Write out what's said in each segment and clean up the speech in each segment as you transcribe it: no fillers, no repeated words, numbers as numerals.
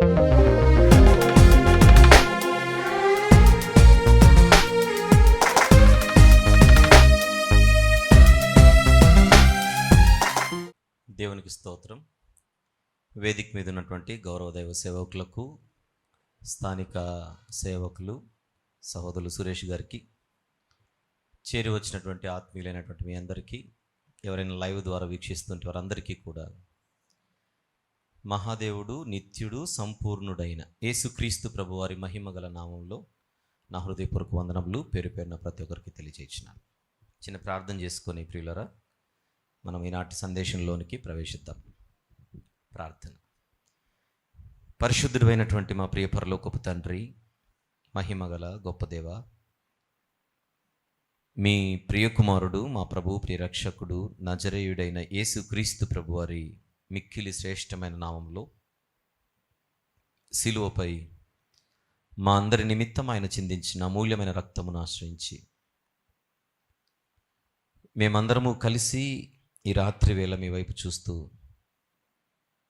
దేవునికి స్తోత్రం. వేదిక మీద ఉన్నటువంటి గౌరవ దైవ సేవకులకు, స్థానిక సేవకులు, సహోదరులు సురేష్ గారికి, చేరి వచ్చినటువంటి ఆత్మీయులైనటువంటి మీ అందరికీ, ఎవరైనా లైవ్ ద్వారా వీక్షిస్తుంటే వారందరికీ కూడా మహాదేవుడు, నిత్యుడు, సంపూర్ణుడైన యేసుక్రీస్తు ప్రభువారి మహిమగల నామంలో నా హృదయపూర్వక వందనములు పేరు పేరున ప్రతి ఒక్కరికి తెలియజేస్తున్నాను. చిన్న ప్రార్థన చేసుకొని ప్రియులరా మనం ఈనాటి సందేశంలోనికి ప్రవేశిద్దాం. ప్రార్థన. పరిశుద్ధుడైనటువంటి మా ప్రియ పరలోకపు తండ్రి, మహిమగల గొప్ప దేవ, మీ ప్రియకుమారుడు, మా ప్రభు ప్రియరక్షకుడు, నజరేయుడైన యేసుక్రీస్తు ప్రభువారి మిక్కిలి శ్రేష్టమైన నామంలో సిలువపై మా అందరి నిమిత్తం ఆయన చిందించిన అమూల్యమైన రక్తమును ఆశ్రయించి మేమందరము కలిసి ఈ రాత్రి వేళ మీ వైపు చూస్తూ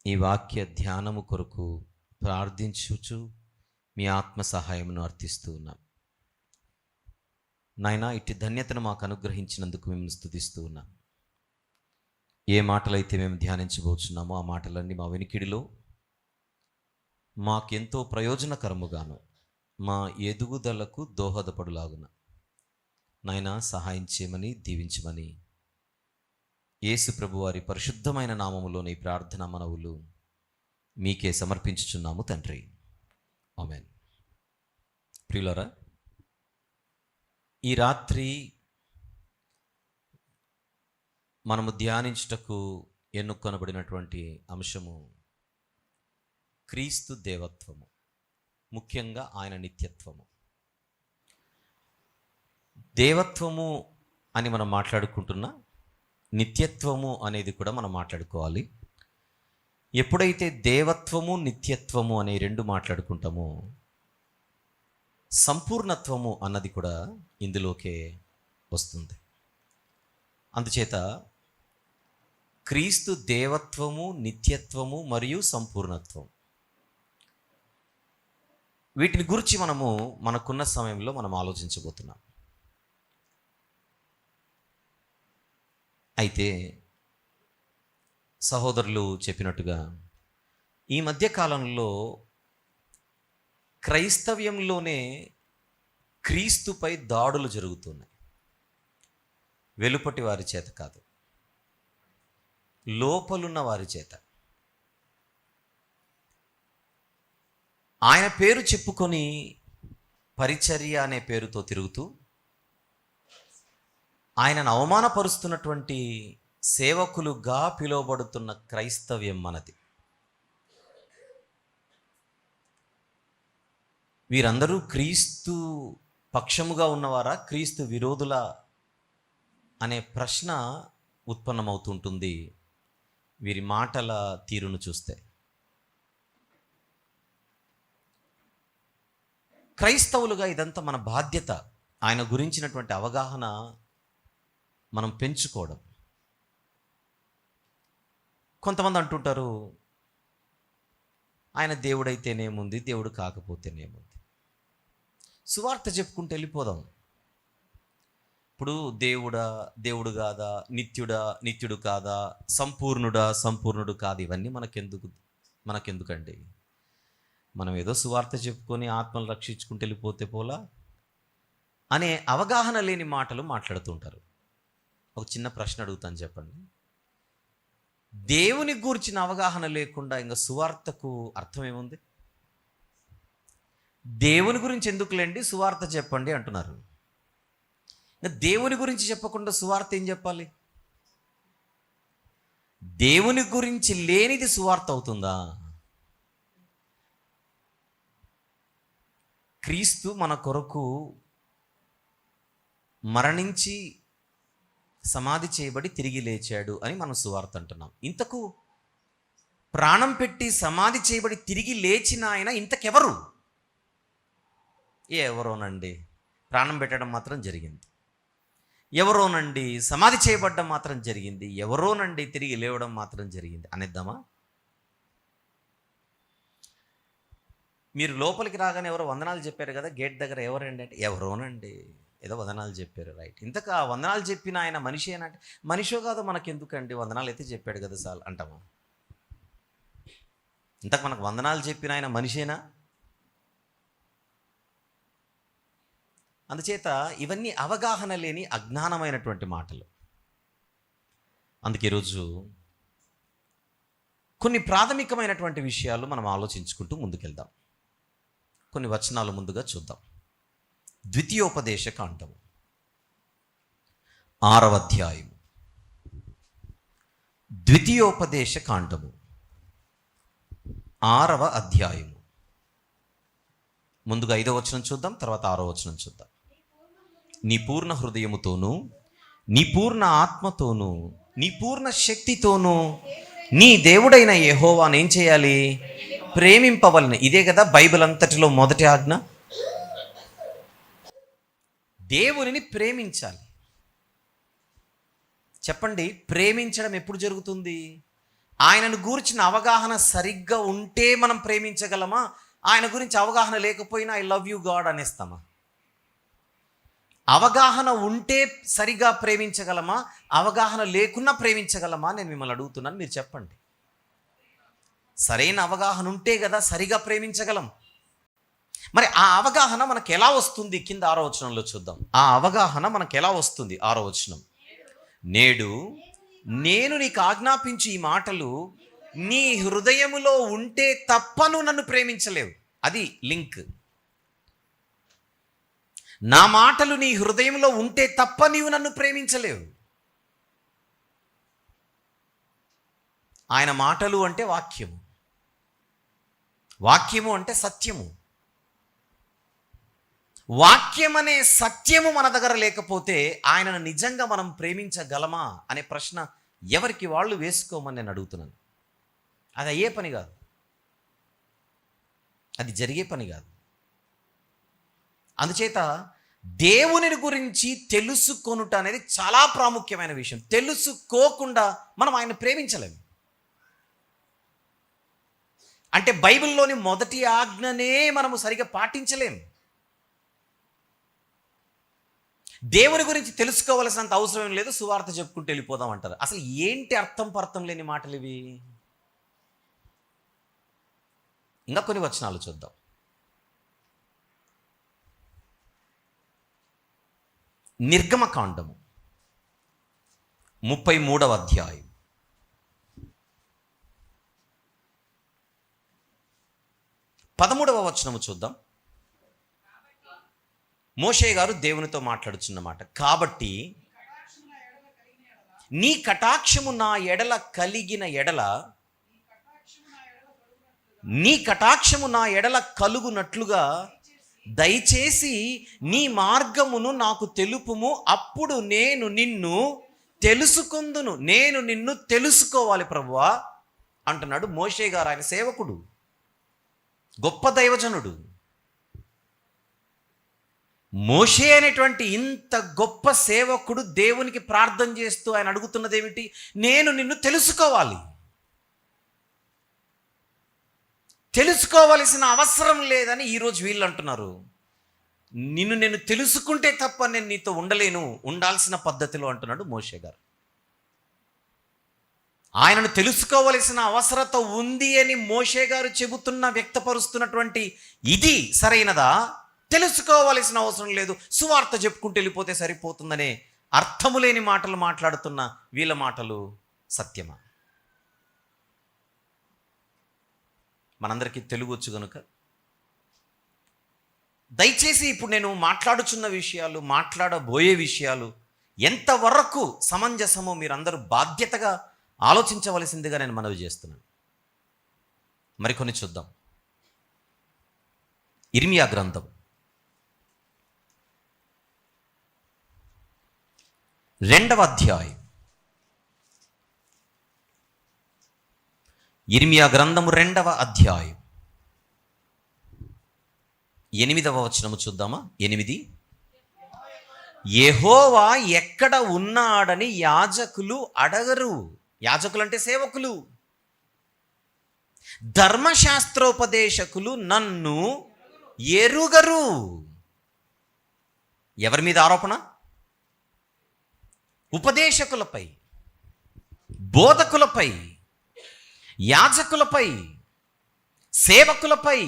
ఈ వాక్య ధ్యానము కొరకు ప్రార్థించుచు మీ ఆత్మ సహాయమును అర్థిస్తూ ఉన్నాం. నాయనా, ఇట్టి ధన్యతను మాకు అనుగ్రహించినందుకు మేము స్తుతిస్తూ ఉన్నాం. ఏ మాటలైతే మేము ధ్యానించబోతున్నామో ఆ మాటలన్నీ మా వెనికిడిలో మాకెంతో ప్రయోజనకరముగాను మా ఎదుగుదలకు దోహదపడులాగున నాయనా సహాయం చేయమని, దీవించమని యేసు ప్రభువారి పరిశుద్ధమైన నామములోని ప్రార్థన మనవులు మీకే సమర్పించుచున్నాము తండ్రి. ఆమేన్. ప్రియులారా, ఈ రాత్రి మనము ధ్యానించుటకు ఎన్నుకొనబడినటువంటి అంశము క్రీస్తు దేవత్వము, ముఖ్యంగా ఆయన నిత్యత్వము. దేవత్వము అని మనం మాట్లాడుకుంటున్నా, నిత్యత్వము అనేది కూడా మనం మాట్లాడుకోవాలి. ఎప్పుడైతే దేవత్వము, నిత్యత్వము అనే రెండు మాట్లాడుకుంటామో సంపూర్ణత్వము అన్నది కూడా ఇందులోకే వస్తుంది. అందుచేత క్రీస్తు దేవత్వము, నిత్యత్వము మరియు సంపూర్ణత్వం, వీటిని గురించి మనకున్న సమయంలో మనం ఆలోచించబోతున్నాం. అయితే సహోదరులు చెప్పినట్టుగా ఈ మధ్యకాలంలో క్రైస్తవ్యంలోనే క్రీస్తుపై దాడులు జరుగుతున్నాయి. వెలుపటి వారి చేత కాదు, లోపలున్న వారి చేత. ఆయన పేరు చెప్పుకొని పరిచర్య అనే పేరుతో తిరుగుతూ ఆయనను అవమానపరుస్తున్నటువంటి సేవకులుగా పిలువబడుతున్న క్రైస్తవ్యం మనది. వీరందరూ క్రీస్తు పక్షముగా ఉన్నవారా, క్రీస్తు విరోధుల అనే ప్రశ్న ఉత్పన్నమవుతుంటుంది వీరి మాటల తీరును చూస్తే. క్రైస్తవులుగా ఇదంతా మన బాధ్యత. ఆయన గురించినటువంటి అవగాహన మనం పెంచుకోవడం. కొంతమంది అంటుంటారు, ఆయన దేవుడైతేనేముంది, దేవుడు కాకపోతేనేముంది, సువార్త చెప్పుకుంటూ వెళ్ళిపోదాం. ఇప్పుడు దేవుడు కాదా, నిత్యుడు కాదా, సంపూర్ణుడు కాదు, ఇవన్నీ మనకెందుకండి? మనం ఏదో సువార్త చెప్పుకొని ఆత్మలు రక్షించుకుంటూ వెళ్ళిపోతే పోలా అనే అవగాహన లేని మాటలు మాట్లాడుతుంటారు. ఒక చిన్న ప్రశ్న అడుగుతాను, చెప్పండి. దేవుని గూర్చిన అవగాహన లేకుండా ఇంకా సువార్తకు అర్థం ఏముంది? దేవుని గురించి ఎందుకులేండి, సువార్త చెప్పండి అంటున్నారు. ఇంకా దేవుని గురించి చెప్పకుండా సువార్త ఏం చెప్పాలి? దేవుని గురించి లేనిది సువార్త అవుతుందా? క్రీస్తు మన కొరకు మరణించి సమాధి చేయబడి తిరిగి లేచాడు అని మనం సువార్త అంటున్నాం. ఇంతకు ప్రాణం పెట్టి సమాధి చేయబడి తిరిగి లేచిన ఆయన ఇంతకెవరు? ఎవరోనండి, ప్రాణం పెట్టడం మాత్రం జరిగింది. ఎవరోనండి, సమాధి చేయబడ్డం మాత్రం జరిగింది. ఎవరోనండి, తిరిగి లేవడం మాత్రం జరిగింది అనేద్దామా? మీరు లోపలికి రాగానే ఎవరో వందనాలు చెప్పారు కదా, గేట్ దగ్గర ఎవరండి అంటే ఎవరోనండి, ఏదో వందనాలు చెప్పారు, రైట్. ఇంతకు ఆ వందనాలు చెప్పిన ఆయన మనిషి అంటే మనిషో కాదో మనకెందుకండి, వందనాలు అయితే చెప్పాడు కదా సార్ అంటామా? ఇంతకు మనకు వందనాలు చెప్పిన ఆయన మనిషేనా? అందుచేత ఇవన్నీ అవగాహన లేని అజ్ఞానమైనటువంటి మాటలు. అందుకే ఈరోజు కొన్ని ప్రాథమికమైనటువంటి విషయాలు మనం ఆలోచించుకుంటూ ముందుకెళ్దాం. కొన్ని వచనాలు ముందుగా చూద్దాం. ద్వితీయోపదేశ కాండము 6వ అధ్యాయం. ద్వితీయోపదేశ కాండము 6వ అధ్యాయము. ముందుగా 5వ వచనం చూద్దాం, తర్వాత 6వ వచనం చూద్దాం. నీ పూర్ణ హృదయముతోనూ, నీ పూర్ణ ఆత్మతోనూ, నీ పూర్ణ శక్తితోనూ నీ దేవుడైన యెహోవాను ఏం చేయాలి? ప్రేమింపవలెను. ఇదే కదా బైబిల్ అంతటిలో మొదటి ఆజ్ఞ. దేవునిని ప్రేమించాలి. చెప్పండి, ప్రేమించడం ఎప్పుడు జరుగుతుంది? ఆయనను గురించిన అవగాహన సరిగ్గా ఉంటే మనం ప్రేమించగలమా? ఆయన గురించి అవగాహన లేకపోయినా ఐ లవ్ యూ గాడ్ అనేస్తామా? అవగాహన ఉంటే సరిగా ప్రేమించగలమా? అవగాహన లేకున్నా ప్రేమించగలమా? నేను మిమ్మల్ని అడుగుతున్నాను, మీరు చెప్పండి. సరైన అవగాహన ఉంటే కదా సరిగా ప్రేమించగలం. మరి ఆ అవగాహన మనకు ఎలా వస్తుంది? కింద 6వ వచనంలో చూద్దాం. ఆ అవగాహన మనకు ఎలా వస్తుంది? 6వ వచనం. నేడు నేను నీకు ఆజ్ఞాపించి ఈ మాటలు నీ హృదయములో ఉంటే తప్ప నువ్వు నన్ను ప్రేమించలేవు. అది లింక్. నా మాటలు నీ హృదయంలో ఉంటే తప్ప నీవు నన్ను ప్రేమించలేవు. ఆయన మాటలు అంటే వాక్యము, వాక్యము అంటే సత్యము. వాక్యం అనే సత్యము మన దగ్గర లేకపోతే ఆయనను నిజంగా మనం ప్రేమించగలమా అనే ప్రశ్న ఎవరికి వాళ్ళు వేసుకోమని నేను అడుగుతున్నాను. అది అయ్యే పని కాదు, అది జరిగే పని కాదు. అందుచేత దేవుని గురించి తెలుసుకొనుట అనేది చాలా ప్రాముఖ్యమైన విషయం. తెలుసుకోకుండా మనం ఆయన ప్రేమించలేము. అంటే బైబిల్లోని మొదటి ఆజ్ఞనే మనము సరిగా పాటించలేము. దేవుని గురించి తెలుసుకోవలసినంత అవసరం లేదు, సువార్త చెప్పుకుంటూ వెళ్ళిపోదాం అంటారు. అసలు ఏంటి అర్థం లేని మాటలు ఇవి? ఇంకా కొన్ని వచనాలు చూద్దాం. నిర్గమకాండము 33వ అధ్యాయం. 13వ వచనము చూద్దాం. మోషే గారు దేవునితో మాట్లాడుచున్నమాట. కాబట్టి నీ కటాక్షము నా ఎడల కలిగిన ఎడల, నీ కటాక్షము నా ఎడల కలుగునట్లుగా దయచేసి నీ మార్గమును నాకు తెలుపుము, అప్పుడు నేను నిన్ను తెలుసుకుందును. నేను నిన్ను తెలుసుకోవాలి ప్రభువా అంటున్నాడు మోషే గారు. ఆయన సేవకుడు, గొప్ప దైవజనుడు. మోషే అనేటువంటి ఇంత గొప్ప సేవకుడు దేవునికి ప్రార్థన చేస్తూ ఆయన అడుగుతున్నది ఏమిటి? నేను నిన్ను తెలుసుకోవాలి. తెలుసుకోవలసిన అవసరం లేదని ఈరోజు వీళ్ళు అంటున్నారు. నిన్ను నేను తెలుసుకుంటే తప్ప నేను నీతో ఉండలేను, ఉండాల్సిన పద్ధతిలో అంటున్నాడు మోషే గారు. ఆయనను తెలుసుకోవలసిన అవసరత ఉంది అని మోషే గారు చెబుతున్న, వ్యక్తపరుస్తున్నటువంటి ఇది సరైనదా? తెలుసుకోవలసిన అవసరం లేదు, సువార్త చెప్పుకుంటూ వెళ్ళిపోతే సరిపోతుందనే అర్థము లేని మాటలు మాట్లాడుతున్న వీళ్ళ మాటలు సత్యమా? మనందరికీ తెలుగు వచ్చు కనుక దయచేసి ఇప్పుడు నేను మాట్లాడుచున్న విషయాలు, మాట్లాడబోయే విషయాలు ఎంతవరకు సమంజసమో మీరందరూ బాధ్యతగా ఆలోచించవలసిందిగా నేను మనవి చేస్తున్నాను. మరికొన్ని చూద్దాం. ఇర్మియా గ్రంథం 2వ అధ్యాయం. ఇర్మియా గ్రంథము 2వ అధ్యాయం 8వ వచనము చూద్దామా? 8. యెహోవా ఎక్కడ ఉన్నాడని యాజకులు అడగరు. యాజకులు అంటే సేవకులు. ధర్మశాస్త్రోపదేశకులు నన్ను ఎరుగరు. ఎవరి మీద ఆరోపణ? ఉపదేశకులపై, బోధకులపై, యాజకులపై, సేవకులపై.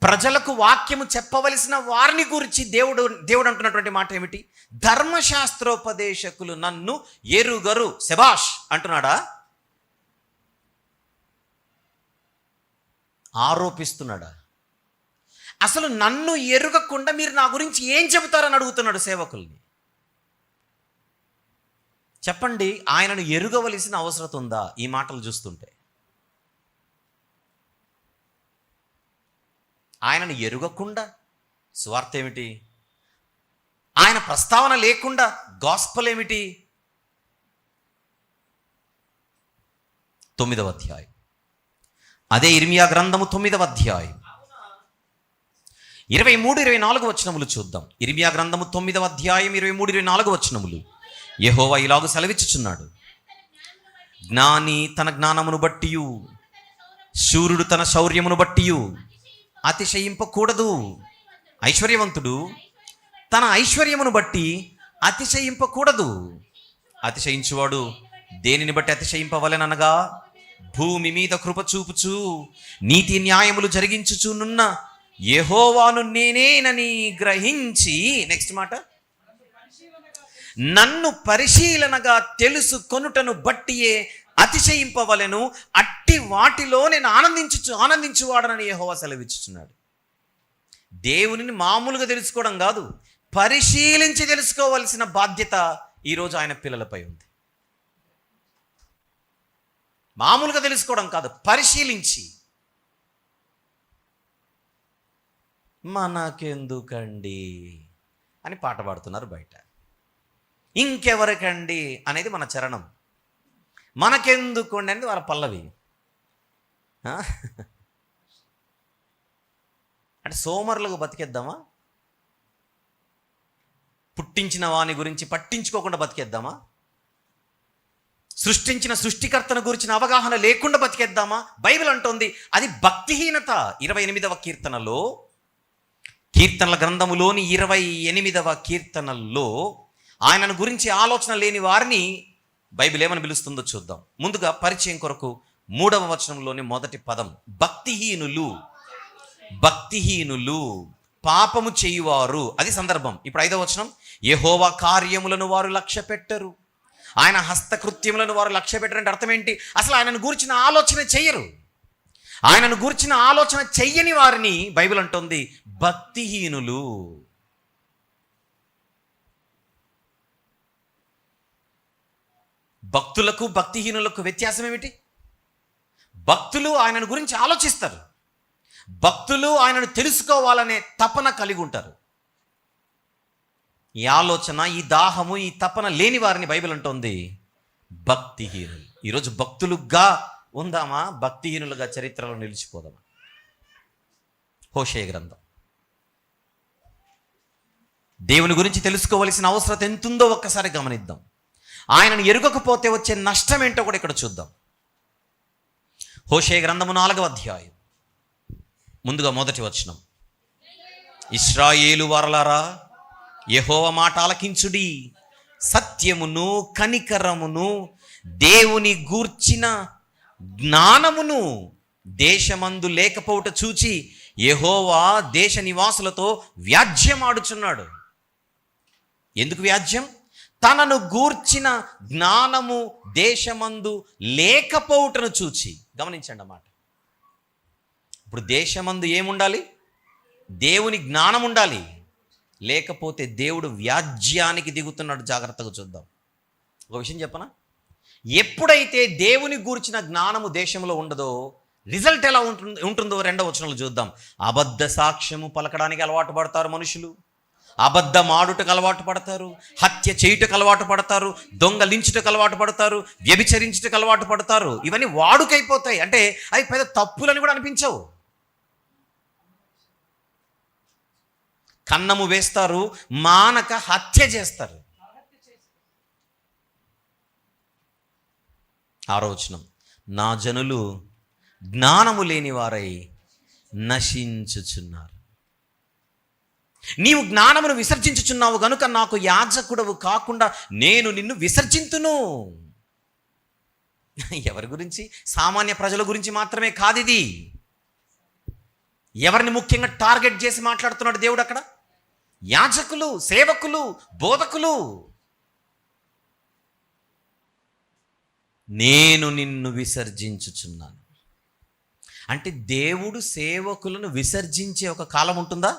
ప్రజలకు వాక్యము చెప్పవలసిన వారిని గురించి దేవుడు అంటున్నటువంటి మాట ఏమిటి? ధర్మశాస్త్రోపదేశకులు నన్ను ఎరుగరు. శబాష్ అంటున్నాడా? ఆరోపిస్తున్నాడా? అసలు నన్ను ఎరుగకుండా మీరు నా గురించి ఏం చెబుతారని అడుగుతున్నాడు సేవకుల్ని. చెప్పండి, ఆయనను ఎరుగవలసిన అవసరం ఉందా ఈ మాటలు చూస్తుంటే? ఆయనను ఎరుగకుండా సువార్త ఏమిటి? ఆయన ప్రస్తావన లేకుండా గాస్పల్ ఏమిటి? 9వ అధ్యాయం, అదే ఇర్మియా గ్రంథము 9వ అధ్యాయం 23-24 వచనములు చూద్దాం. ఇర్మియా గ్రంథము 9వ అధ్యాయం 23-24 వచనములు. యెహోవా ఇలాగు సెలవిచ్చుచున్నాడు, జ్ఞాని తన జ్ఞానమును బట్టియు, శూరుడు తన శౌర్యమును బట్టియు అతిశయింపకూడదు. ఐశ్వర్యవంతుడు తన ఐశ్వర్యమును బట్టి అతిశయింపకూడదు. అతిశయించువాడు దేనిని బట్టి అతిశయింపవలెననగా, భూమి మీద కృప చూపుచు నీతి న్యాయములు జరిగించుచునున్న యెహోవాను నేనేనని గ్రహించి, నెక్స్ట్ మాట, నన్ను పరిశీలనగా తెలుసుకొనుటను బట్టియే అతిశయింపవలెను, అట్టి వాటిలో నేను ఆనందించువాడనని యెహోవా సెలవిచ్చుచున్నాడు. దేవునిని మామూలుగా తెలుసుకోవడం కాదు, పరిశీలించి తెలుసుకోవాల్సిన బాధ్యత ఈరోజు ఆయన పిల్లలపై ఉంది. మామూలుగా తెలుసుకోవడం కాదు, పరిశీలించి. మనకెందుకండి అని పాట పాడుతున్నారు బయట. ఇంకెవరికండి అనేది మన చరణం. మనకెందుకండి అనేది వాళ్ళ పల్లవి. అంటే సోమరులకు బతికేద్దామా? పుట్టించిన వాని గురించి పట్టించుకోకుండా బతికేద్దామా? సృష్టించిన సృష్టికర్తను గురించిన అవగాహన లేకుండా బతికేద్దామా? బైబిల్ అంటోంది అది భక్తిహీనత. 28వ కీర్తనలో, కీర్తనల గ్రంథములోని 28వ కీర్తనల్లో ఆయనను గురించి ఆలోచన లేని వారిని బైబిల్ ఏమని పిలుస్తుందో చూద్దాం. ముందుగా పరిచయం కొరకు 3వ వచనంలోని మొదటి పదం భక్తిహీనులు. భక్తిహీనులు, పాపము చేయువారు, అది సందర్భం. ఇప్పుడు 5వ వచనం, యెహోవా కార్యములను వారు లక్ష్య పెట్టరు, ఆయన హస్తకృత్యములను వారు లక్ష్య పెట్టరంటే అర్థం ఏంటి? అసలు ఆయనను గూర్చిన ఆలోచన చెయ్యరు. ఆయనను గూర్చిన ఆలోచన చెయ్యని వారిని బైబిల్ అంటోంది భక్తిహీనులు. భక్తులకు భక్తిహీనులకు వ్యత్యాసం ఏమిటి? భక్తులు ఆయనను గురించి ఆలోచిస్తారు, భక్తులు ఆయనను తెలుసుకోవాలనే తపన కలిగి ఉంటారు. ఈ ఆలోచన, ఈ దాహము, ఈ తపన లేని వారిని బైబిల్ అంటోంది భక్తిహీనులు. ఈరోజు భక్తులుగా ఉందామా, భక్తిహీనులుగా చరిత్రలో నిలిచిపోదామా? హోషేయ గ్రంథం. దేవుని గురించి తెలుసుకోవలసిన అవసరం ఎంతుందో ఒక్కసారి గమనిద్దాం. ఆయనను ఎరుగకపోతే వచ్చే నష్టం ఏంటో కూడా ఇక్కడ చూద్దాం. హోషేయ గ్రంథము 4వ అధ్యాయం, ముందుగా మొదటి వచనం, ఇశ్రాయేలు వారలారా యెహోవా మాట ఆలకించుడి, సత్యమును కనికరమును దేవుని గూర్చిన జ్ఞానమును దేశమందు లేకపోవుట చూచి యెహోవా దేశ నివాసులతో వ్యాజ్యమాడుచున్నాడు. ఎందుకు వ్యాజ్యం? తనను గూర్చిన జ్ఞానము దేశమందు లేకపోవుటను చూచి. గమనించండి అన్నమాట. ఇప్పుడు దేశమందు ఏముండాలి? దేవుని జ్ఞానం ఉండాలి. లేకపోతే దేవుడు వ్యాజ్యానికి దిగుతున్నాడు. జాగ్రత్తగా చూద్దాం. ఒక విషయం చెప్పనా? ఎప్పుడైతే దేవుని గూర్చిన జ్ఞానము దేశంలో ఉండదో రిజల్ట్ ఎలా ఉంటుందో 2వ వచనంలో చూద్దాం. అబద్ధ సాక్ష్యము పలకడానికి అలవాటు పడతారు మనుషులు, అబద్ధం ఆడుటకు అలవాటు పడతారు, హత్య చేయుటకు అలవాటు పడతారు, దొంగలించుటకు అలవాటు పడతారు, వ్యభిచరించుటకు అలవాటు పడతారు. ఇవన్నీ వాడుకైపోతాయి. అంటే అవి పెద్ద తప్పులని కూడా అనిపించవు. కన్నము వేస్తారు, మానక హత్య చేస్తారు. 6వ వచనం, నా జనులు జ్ఞానము లేని వారై నశించుచున్నారు. నీవు జ్ఞానమును విసర్జించుచున్నావు గనుక నాకు యాజకుడవు కాకుండా నేను నిన్ను విసర్జింతును. ఎవరి గురించి? సామాన్య ప్రజల గురించి మాత్రమే కాదు ఇది. ఎవరిని ముఖ్యంగా టార్గెట్ చేసి మాట్లాడుతున్నాడు దేవుడు అక్కడ? యాజకులు, సేవకులు, బోధకులు. నేను నిన్ను విసర్జించుచున్నాను అంటే దేవుడు సేవకులను విసర్జించే ఒక కాలం ఉంటుందా?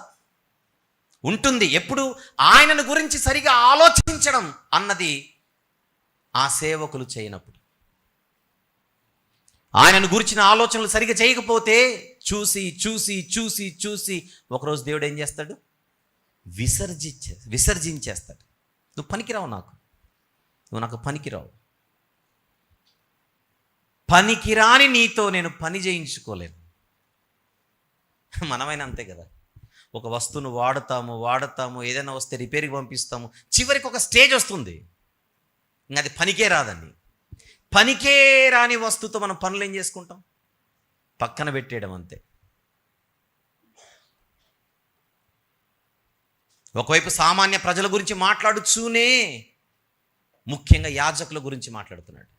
ఉంటుంది. ఎప్పుడు? ఆయనను గురించి సరిగా ఆలోచించడం అన్నది ఆ సేవకులు చేయనప్పుడు. ఆయనను గురించిన ఆలోచనలు సరిగా చేయకపోతే చూసి చూసి చూసి చూసి ఒకరోజు దేవుడు ఏం చేస్తాడు? విసర్జించేస్తాడు. నువ్వు పనికిరావు, నువ్వు నాకు పనికిరావు. పనికిరాని నీతో నేను పని చేయించుకోలేను. మనమైనా అంతే కదా. ఒక వస్తువును వాడతాము, ఏదైనా వస్తే రిపేర్కి పంపిస్తాము. చివరికి ఒక స్టేజ్ వస్తుంది, ఇంకా అది పనికే రాదండి. పనికే రాని వస్తువుతో మనం పనులు ఏం చేసుకుంటాం? పక్కన పెట్టేయడం అంతే. ఒకవైపు సామాన్య ప్రజల గురించి మాట్లాడుతూనే ముఖ్యంగా యాజకుల గురించి మాట్లాడుతున్నాడు.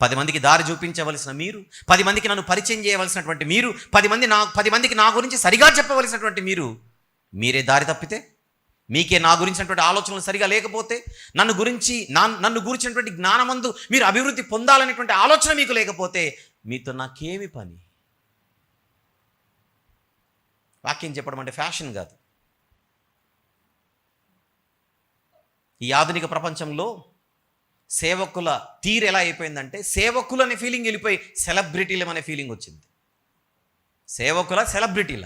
10 మందికి దారి చూపించవలసిన మీరు, 10 మందికి నన్ను పరిచయం చేయవలసినటువంటి మీరు, 10 మందికి నా గురించి సరిగా చెప్పవలసినటువంటి మీరు, మీరే దారి తప్పితే, మీకే నా గురించినటువంటి ఆలోచనలు సరిగా లేకపోతే, నన్ను గురించినటువంటి జ్ఞానమందు మీరు అభివృద్ధి పొందాలనేటువంటి ఆలోచన మీకు లేకపోతే మీతో నాకేమి పని? వాక్యం చెప్పడం అంటే ఫ్యాషన్ కాదు. ఈ ఆధునిక ప్రపంచంలో సేవకుల తీరు ఎలా అయిపోయిందంటే, సేవకులు అనే ఫీలింగ్ వెళ్ళిపోయి సెలబ్రిటీలు అనే ఫీలింగ్ వచ్చింది. సేవకుల సెలబ్రిటీల.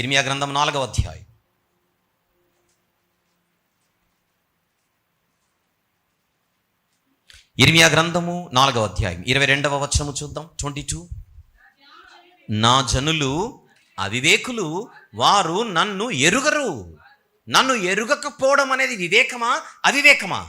ఇర్మియా గ్రంథం 4వ అధ్యాయం. ఇర్మియా గ్రంథము 4వ అధ్యాయం 22వ వచనము చూద్దాం. 22. నా జనులు అవివేకులు, వారు నన్ను ఎరుగరు. నన్ను ఎరుగకపోవడం అనేది వివేకమా, అవివేకమా?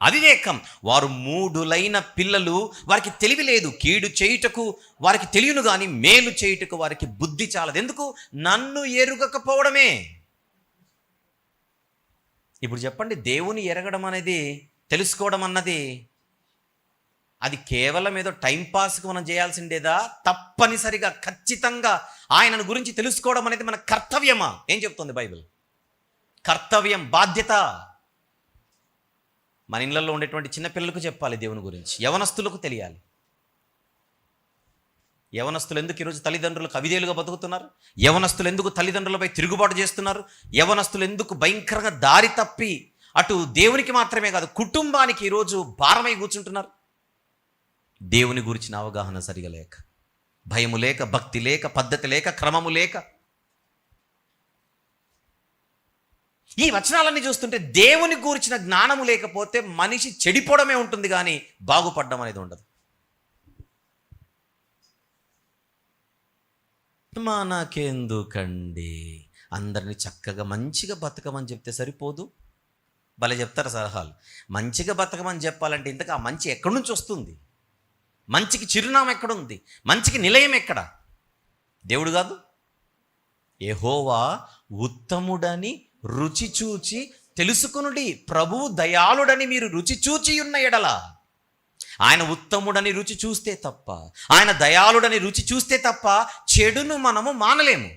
అవివేకం. వారు మూఢులైన పిల్లలు, వారికి తెలివి లేదు. కీడు చేయుటకు వారికి తెలియను కానీ మేలు చేయుటకు వారికి బుద్ధి చాలదు. ఎందుకు? నన్ను ఎరుగకపోవడమే. ఇప్పుడు చెప్పండి, దేవుని ఎరగడం అనేది, తెలుసుకోవడం అన్నది అది కేవలం ఏదో టైంపాస్కి మనం చేయాల్సిందేదా? తప్పనిసరిగా ఖచ్చితంగా ఆయనను గురించి తెలుసుకోవడం అనేది మన కర్తవ్యమా? ఏం చెప్తుంది బైబిల్? కర్తవ్యం, బాధ్యత. మన ఇళ్ళల్లో ఉండేటువంటి చిన్నపిల్లలకు చెప్పాలి దేవుని గురించి, యవనస్తులకు తెలియాలి. యవనస్తులు ఎందుకు ఈరోజు తల్లిదండ్రులకు అవిధేయులుగా బతుకుతున్నారు? యవనస్తులు ఎందుకు తల్లిదండ్రులపై తిరుగుబాటు చేస్తున్నారు? యవనస్తులు ఎందుకు భయంకరంగా దారి తప్పి అటు దేవునికి మాత్రమే కాదు కుటుంబానికి ఈరోజు భారమై కూర్చుంటున్నారు? దేవుని గురించిన అవగాహన సరిగా లేక, భయము లేక, భక్తి లేక, పద్ధతి లేక, క్రమము లేక. ఈ వచనాలన్నీ చూస్తుంటే దేవుని గురించిన జ్ఞానము లేకపోతే మనిషి చెడిపోవడమే ఉంటుంది కానీ బాగుపడడం అనేది ఉండదు. మనకెందుకండి, అందరినీ చక్కగా మంచిగా బతకమని చెప్తే సరిపోదు? భలే చెప్తారు సలహాలు. మంచిగా బతకమని చెప్పాలంటే ఇంతకు ఆ మంచి ఎక్కడి నుంచి వస్తుంది? మంచికి చిరునామా ఎక్కడుంది? మంచికి నిలయం ఎక్కడ? దేవుడు కాదు. యెహోవా ఉత్తముడని రుచి చూచి తెలుసుకొనుడి, ప్రభువు దయాళుడని మీరు రుచి చూచి ఉన్న ఎడల. ఆయన ఉత్తముడని రుచి చూస్తే తప్ప, ఆయన దయాళుడని రుచి చూస్తే తప్ప చెడును మనము మానలేము.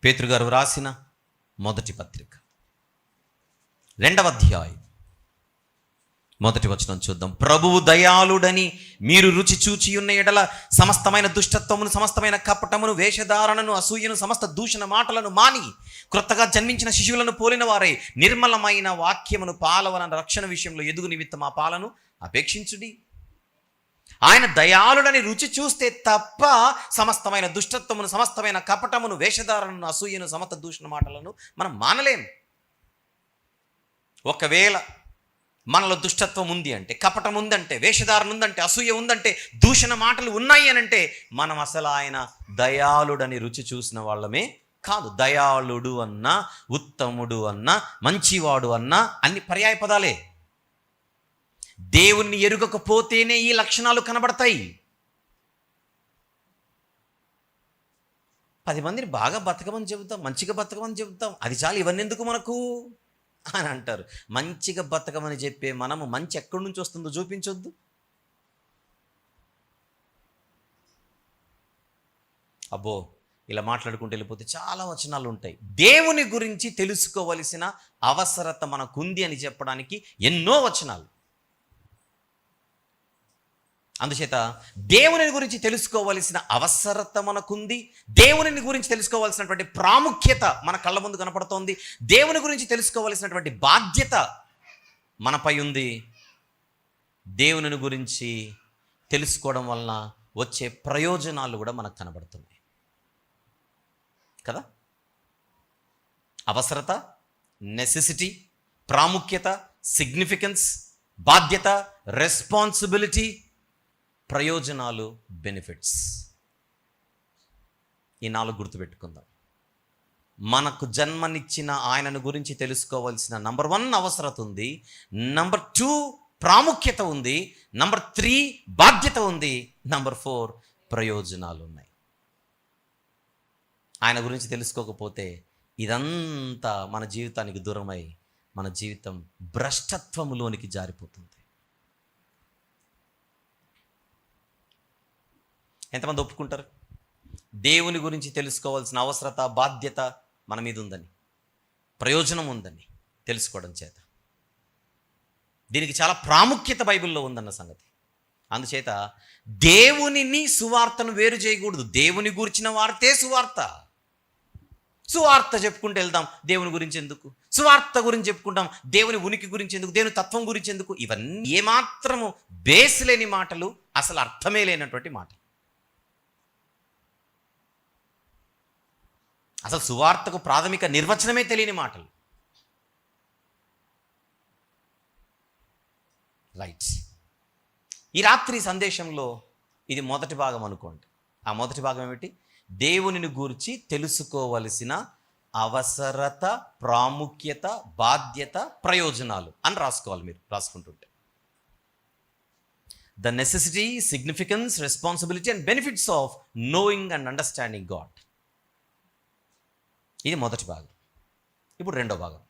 పేతురు గారు రాసిన మొదటి పత్రిక 2వ అధ్యాయం 1వ వచనం చూద్దాం. ప్రభువు దయాళుడని మీరు రుచి చూచి ఉన్న ఎడల సమస్తమైన దుష్టత్వమును, సమస్తమైన కపటమును, వేషధారణను, అసూయను, సమస్త దూషణ మాటలను మాని క్రొత్తగా జన్మించిన శిశువులను పోలిన వారై నిర్మలమైన వాక్యమును పాలవన రక్షణ విషయంలో ఎదుగు నిమిత్తం ఆ పాలను అపేక్షించుడి. ఆయన దయాళుడని రుచి చూస్తే తప్ప సమస్తమైన దుష్టత్వమును, సమస్తమైన కపటమును, వేషధారణను, అసూయను, సమస్త దూషణ మాటలను మనం మానలేం. ఒకవేళ మనలో దుష్టత్వం ఉంది అంటే, కపటం ఉందంటే, వేషధారణ ఉందంటే, అసూయ ఉందంటే, దూషణ మాటలు ఉన్నాయి అని అంటే మనం అసలు ఆయన దయాళుడని రుచి చూసిన వాళ్ళమే కాదు. దయాళుడు అన్నా, ఉత్తముడు అన్నా, మంచివాడు అన్నా అన్ని పర్యాయ పదాలే. దేవుణ్ణి ఎరుగకపోతేనే ఈ లక్షణాలు కనబడతాయి. 10 మందిని బాగా బతకమని చెబుతాం, మంచిగా బతకమని చెబుతాం, అది చాలు, ఇవన్నీ ఎందుకు మనకు అని అంటారు. మంచిగా బతకమని చెప్పే మనము మంచి ఎక్కడి నుంచి వస్తుందో చూపించొద్దు. అబ్బో, ఇలా మాట్లాడుకుంటూ వెళ్ళిపోతే చాలా వచనాలు ఉంటాయి. దేవుని గురించి తెలుసుకోవలసిన అవసరత మనకుంది అని చెప్పడానికి ఎన్నో వచనాలు. అందుచేత దేవుని గురించి తెలుసుకోవలసిన అవసరత మనకుంది. దేవుని గురించి తెలుసుకోవాల్సినటువంటి ప్రాముఖ్యత మన కళ్ళ ముందు కనపడుతోంది. దేవుని గురించి తెలుసుకోవలసినటువంటి బాధ్యత మనపై ఉంది. దేవుని గురించి తెలుసుకోవడం వలన వచ్చే ప్రయోజనాలు కూడా మనకు కనబడుతున్నాయి కదా. అవసరత, నెసెసిటీ, ప్రాముఖ్యత, సిగ్నిఫికెన్స్, బాధ్యత, రెస్పాన్సిబిలిటీ, ప్రయోజనాలు, బెనిఫిట్స్. ఈ 4 గుర్తుపెట్టుకుందాం. మనకు జన్మనిచ్చిన ఆయనను గురించి తెలుసుకోవాల్సిన నంబర్ 1 అవసరత ఉంది, నంబర్ 2 ప్రాముఖ్యత ఉంది, నంబర్ 3 బాధ్యత ఉంది, నంబర్ 4 ప్రయోజనాలు ఉన్నాయి. ఆయన గురించి తెలుసుకోకపోతే ఇదంతా మన జీవితానికి దూరమై మన జీవితం భ్రష్టత్వములోనికి జారిపోతుంది. ఎంతమంది ఒప్పుకుంటారు దేవుని గురించి తెలుసుకోవాల్సిన అవసరత, బాధ్యత మన మీద ఉందని, ప్రయోజనం ఉందని తెలుసుకోవడం చేత? దీనికి చాలా ప్రాముఖ్యత బైబిల్లో ఉందన్న సంగతి. అందుచేత దేవునిని, సువార్తను వేరు చేయకూడదు. దేవుని గురించిన వార్తే సువార్త. సువార్త చెప్పుకుంటూ వెళ్దాం, దేవుని గురించి ఎందుకు? సువార్త గురించి చెప్పుకుంటాం, దేవుని ఉనికి గురించి ఎందుకు? దేవుని తత్వం గురించి ఎందుకు? ఇవన్నీ ఏమాత్రము బేస్ లేని మాటలు, అసలు అర్థమే లేనటువంటి మాటలు. అసలు సువార్తకు ప్రాథమిక నిర్వచనమే తెలియని మాటలు. రైట్. ఈ రాత్రి సందేశంలో ఇది మొదటి భాగం అనుకోండి. ఆ మొదటి భాగం ఏమిటి? దేవునిని గూర్చి తెలుసుకోవలసిన అవసరత, ప్రాముఖ్యత, బాధ్యత, ప్రయోజనాలు అని రాసుకోవాలి. మీరు రాసుకుంటుంటే the necessity, significance, responsibility and benefits of knowing and understanding God. ఇది మొదటి భాగం. ఇప్పుడు రెండో భాగం.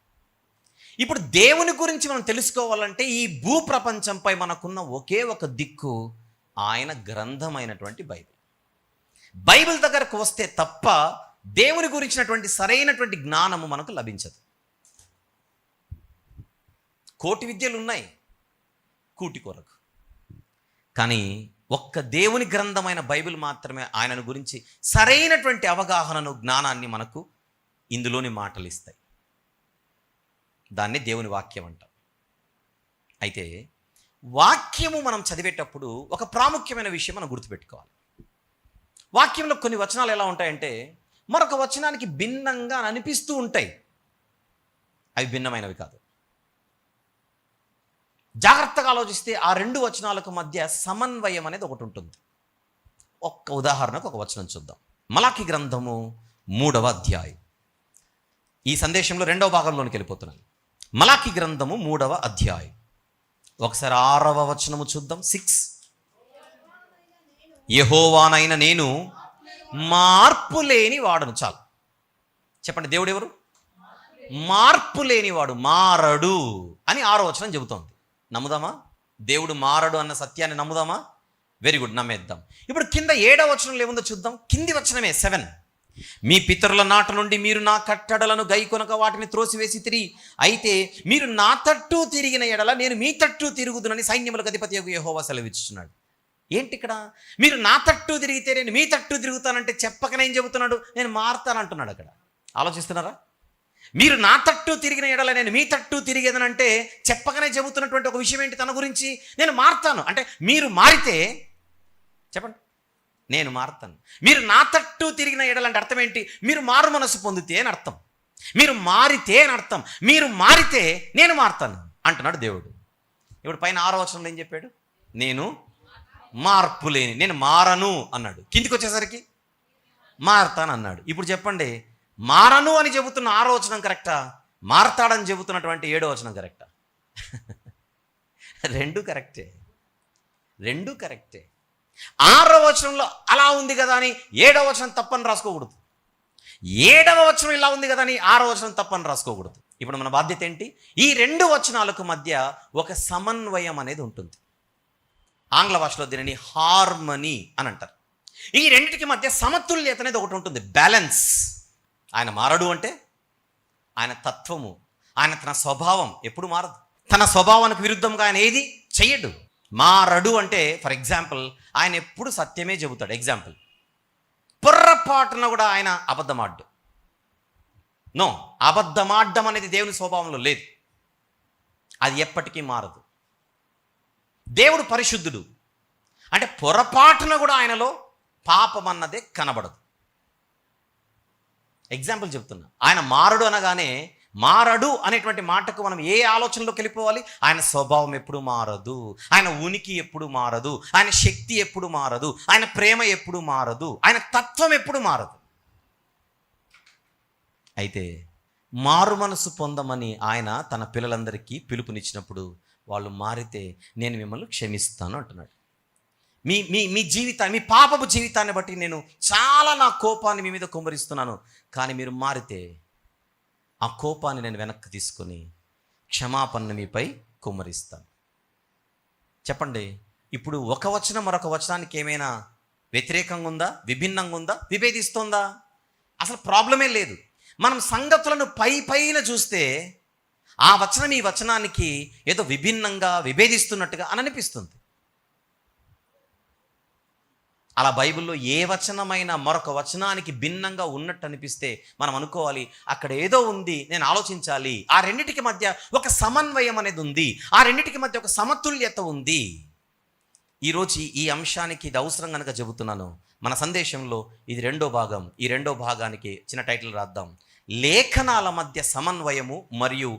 ఇప్పుడు దేవుని గురించి మనం తెలుసుకోవాలంటే ఈ భూప్రపంచంపై మనకున్న ఒకే ఒక దిక్కు ఆయన గ్రంథమైనటువంటి బైబిల్. బైబిల్ దగ్గరకు వస్తే తప్ప దేవుని గురించినటువంటి సరైనటువంటి జ్ఞానము మనకు లభించదు. కోటి విద్యలు ఉన్నాయి కూటి కొరకు, కానీ ఒక్క దేవుని గ్రంథమైన బైబిల్ మాత్రమే ఆయనను గురించి సరైనటువంటి అవగాహనను, జ్ఞానాన్ని మనకు ఇందులోని మాటలు ఇస్తాయి. దాన్ని దేవుని వాక్యం అంటాం. అయితే వాక్యము మనం చదివేటప్పుడు ఒక ప్రాముఖ్యమైన విషయం మనం గుర్తుపెట్టుకోవాలి. వాక్యంలో కొన్ని వచనాలు ఎలా ఉంటాయంటే మరొక వచనానికి భిన్నంగా అనిపిస్తూ ఉంటాయి. అవి భిన్నమైనవి కాదు. జాగ్రత్తగా ఆలోచిస్తే ఆ 2 వచనాలకు మధ్య సమన్వయం అనేది ఒకటి ఉంటుంది. ఒక్క ఉదాహరణకు ఒక వచనం చూద్దాం. మలాకి గ్రంథము 3వ అధ్యాయం. ఈ సందేశంలో 2వ భాగంలోనికి వెళ్ళిపోతున్నాను. మలాకి గ్రంథము 3వ అధ్యాయం. ఒకసారి 6వ వచనము చూద్దాం. 6. యెహోవానైన నేను మార్పు లేని వాడను. చాలు చెప్పండి, దేవుడు ఎవరు? మార్పు లేనివాడు, మారడు అని 6వ వచనం చెబుతోంది. నమ్ముదామా? దేవుడు మారడు అన్న సత్యాన్ని నమ్ముదామా? Very good, నమ్మేద్దాం. ఇప్పుడు కింద 7వ వచనంలో ఏముందో చూద్దాం. కింది వచనమే 7. మీ పితరుల నాట నుండి మీరు నా కట్టడలను గైకొనక వాటిని త్రోసివేసి తిరిగి, అయితే మీరు నా తట్టు తిరిగిన ఎడల నేను మీ తట్టు తిరుగుదునని సైన్యములకు అధిపతియగు యెహోవా సెలవిచ్చుచున్నాడు. ఏంటి ఇక్కడ? మీరు నా తట్టు తిరిగితే నేను మీ తట్టు తిరుగుతానంటే చెప్పకనే ఏం చెబుతున్నాడు? నేను మారుతానంటున్నాడు. అక్కడ ఆలోచిస్తున్నారా? మీరు నా తట్టు తిరిగిన ఎడల నేను మీ తట్టు తిరిగేదనంటే చెప్పకనే చెబుతున్నటువంటి ఒక విషయం ఏంటి తన గురించి? నేను మారుతాను అంటే మీరు మారితే, చెప్పండి, నేను మారుతాను. మీరు నా తట్టు తిరిగిన ఎడలంటే అర్థం ఏంటి? మీరు మారు మనసు పొందితే అని అర్థం. మీరు మారితే అని అర్థం. మీరు మారితే నేను మారుతాను అంటున్నాడు దేవుడు. ఇప్పుడు పైన 6వ వచనంలో ఏం చెప్పాడు? నేను మార్పు లేని, నేను మారను అన్నాడు. కిందికి వచ్చేసరికి మారతాను అన్నాడు. ఇప్పుడు చెప్పండి, మారను అని చెబుతున్న 6వ వచనం కరెక్టా, మారతాడని చెబుతున్నటువంటి 7వ వచనం కరెక్టా? రెండు కరెక్టే. 6వ వచనంలో అలా ఉంది కదా అని 7వ వచనం తప్పని రాసుకోకూడదు. 7వ వచనం ఇలా ఉంది కదా అని 6వ వచనం తప్పని రాసుకోకూడదు. ఇప్పుడు మన బాధ్యత ఏంటి? ఈ 2 వచనాలకు మధ్య ఒక సమన్వయం అనేది ఉంటుంది. ఆంగ్ల భాషలో దీనిని హార్మనీ అని అంటారు. ఈ రెండిటికి మధ్య సమతుల్యత అనేది ఒకటి ఉంటుంది, బ్యాలెన్స్. ఆయన మారడు అంటే ఆయన తత్వము, ఆయన తన స్వభావం ఎప్పుడు మారదు. తన స్వభావానికి విరుద్ధంగా ఆయన ఏది చెయ్యడు. మారడు అంటే ఫర్ ఎగ్జాంపుల్ ఆయన ఎప్పుడు సత్యమే చెబుతాడు. ఎగ్జాంపుల్, పొర్రపాటున కూడా ఆయన అబద్ధమాడ్డు. నో, అబద్ధమాడ్డం అనేది దేవుని స్వభావంలో లేదు, అది ఎప్పటికీ మారదు. దేవుడు పరిశుద్ధుడు అంటే పొరపాటున కూడా ఆయనలో పాపం అన్నదే కనబడదు. ఎగ్జాంపుల్ చెప్తున్నా, ఆయన మారడు అనగానే మారడు అనేటువంటి మాటకు మనం ఏ ఆలోచనలోకి వెళ్ళిపోవాలి? ఆయన స్వభావం ఎప్పుడు మారదు, ఆయన ఉనికి ఎప్పుడు మారదు, ఆయన శక్తి ఎప్పుడు మారదు, ఆయన ప్రేమ ఎప్పుడు మారదు, ఆయన తత్వం ఎప్పుడు మారదు. అయితే మారు మనసు పొందమని ఆయన తన పిల్లలందరికీ పిలుపునిచ్చినప్పుడు వాళ్ళు మారితే నేను మిమ్మల్ని క్షమిస్తాను అంటున్నాడు. మీ మీ మీ జీవితాన్ని, మీ పాపపు జీవితాన్ని బట్టి నేను చాలా నా కోపాన్ని మీ మీద కుమ్మరిస్తున్నాను, కానీ మీరు మారితే ఆ కోపాన్ని నేను వెనక్కి తీసుకొని క్షమాపణ మీపై కుమ్మరిస్తాను. చెప్పండి, ఇప్పుడు ఒక వచనం మరొక వచనానికి ఏమైనా వ్యతిరేకంగా ఉందా, విభిన్నంగా ఉందా, విభేదిస్తోందా? అసలు ప్రాబ్లమే లేదు. మనం సంగతులను పైన చూస్తే ఆ వచనం ఈ వచనానికి ఏదో విభిన్నంగా విభేదిస్తున్నట్టుగా అని అనిపిస్తుంది. అలా బైబిల్లో ఏ వచనమైనా మరొక వచనానికి భిన్నంగా ఉన్నట్టు అనిపిస్తే మనం అనుకోవాలి అక్కడ ఏదో ఉంది, నేను ఆలోచించాలి. ఆ రెండిటికి మధ్య ఒక సమన్వయం అనేది ఉంది, ఆ రెండిటికి మధ్య ఒక సమతుల్యత ఉంది. ఈరోజు ఈ అంశానికి ఇది అవసరం కనుక చెబుతున్నాను. మన సందేశంలో ఇది 2వ భాగం. ఈ 2వ భాగానికి చిన్న టైటిల్ రాద్దాం, లేఖనాల మధ్య సమన్వయము మరియు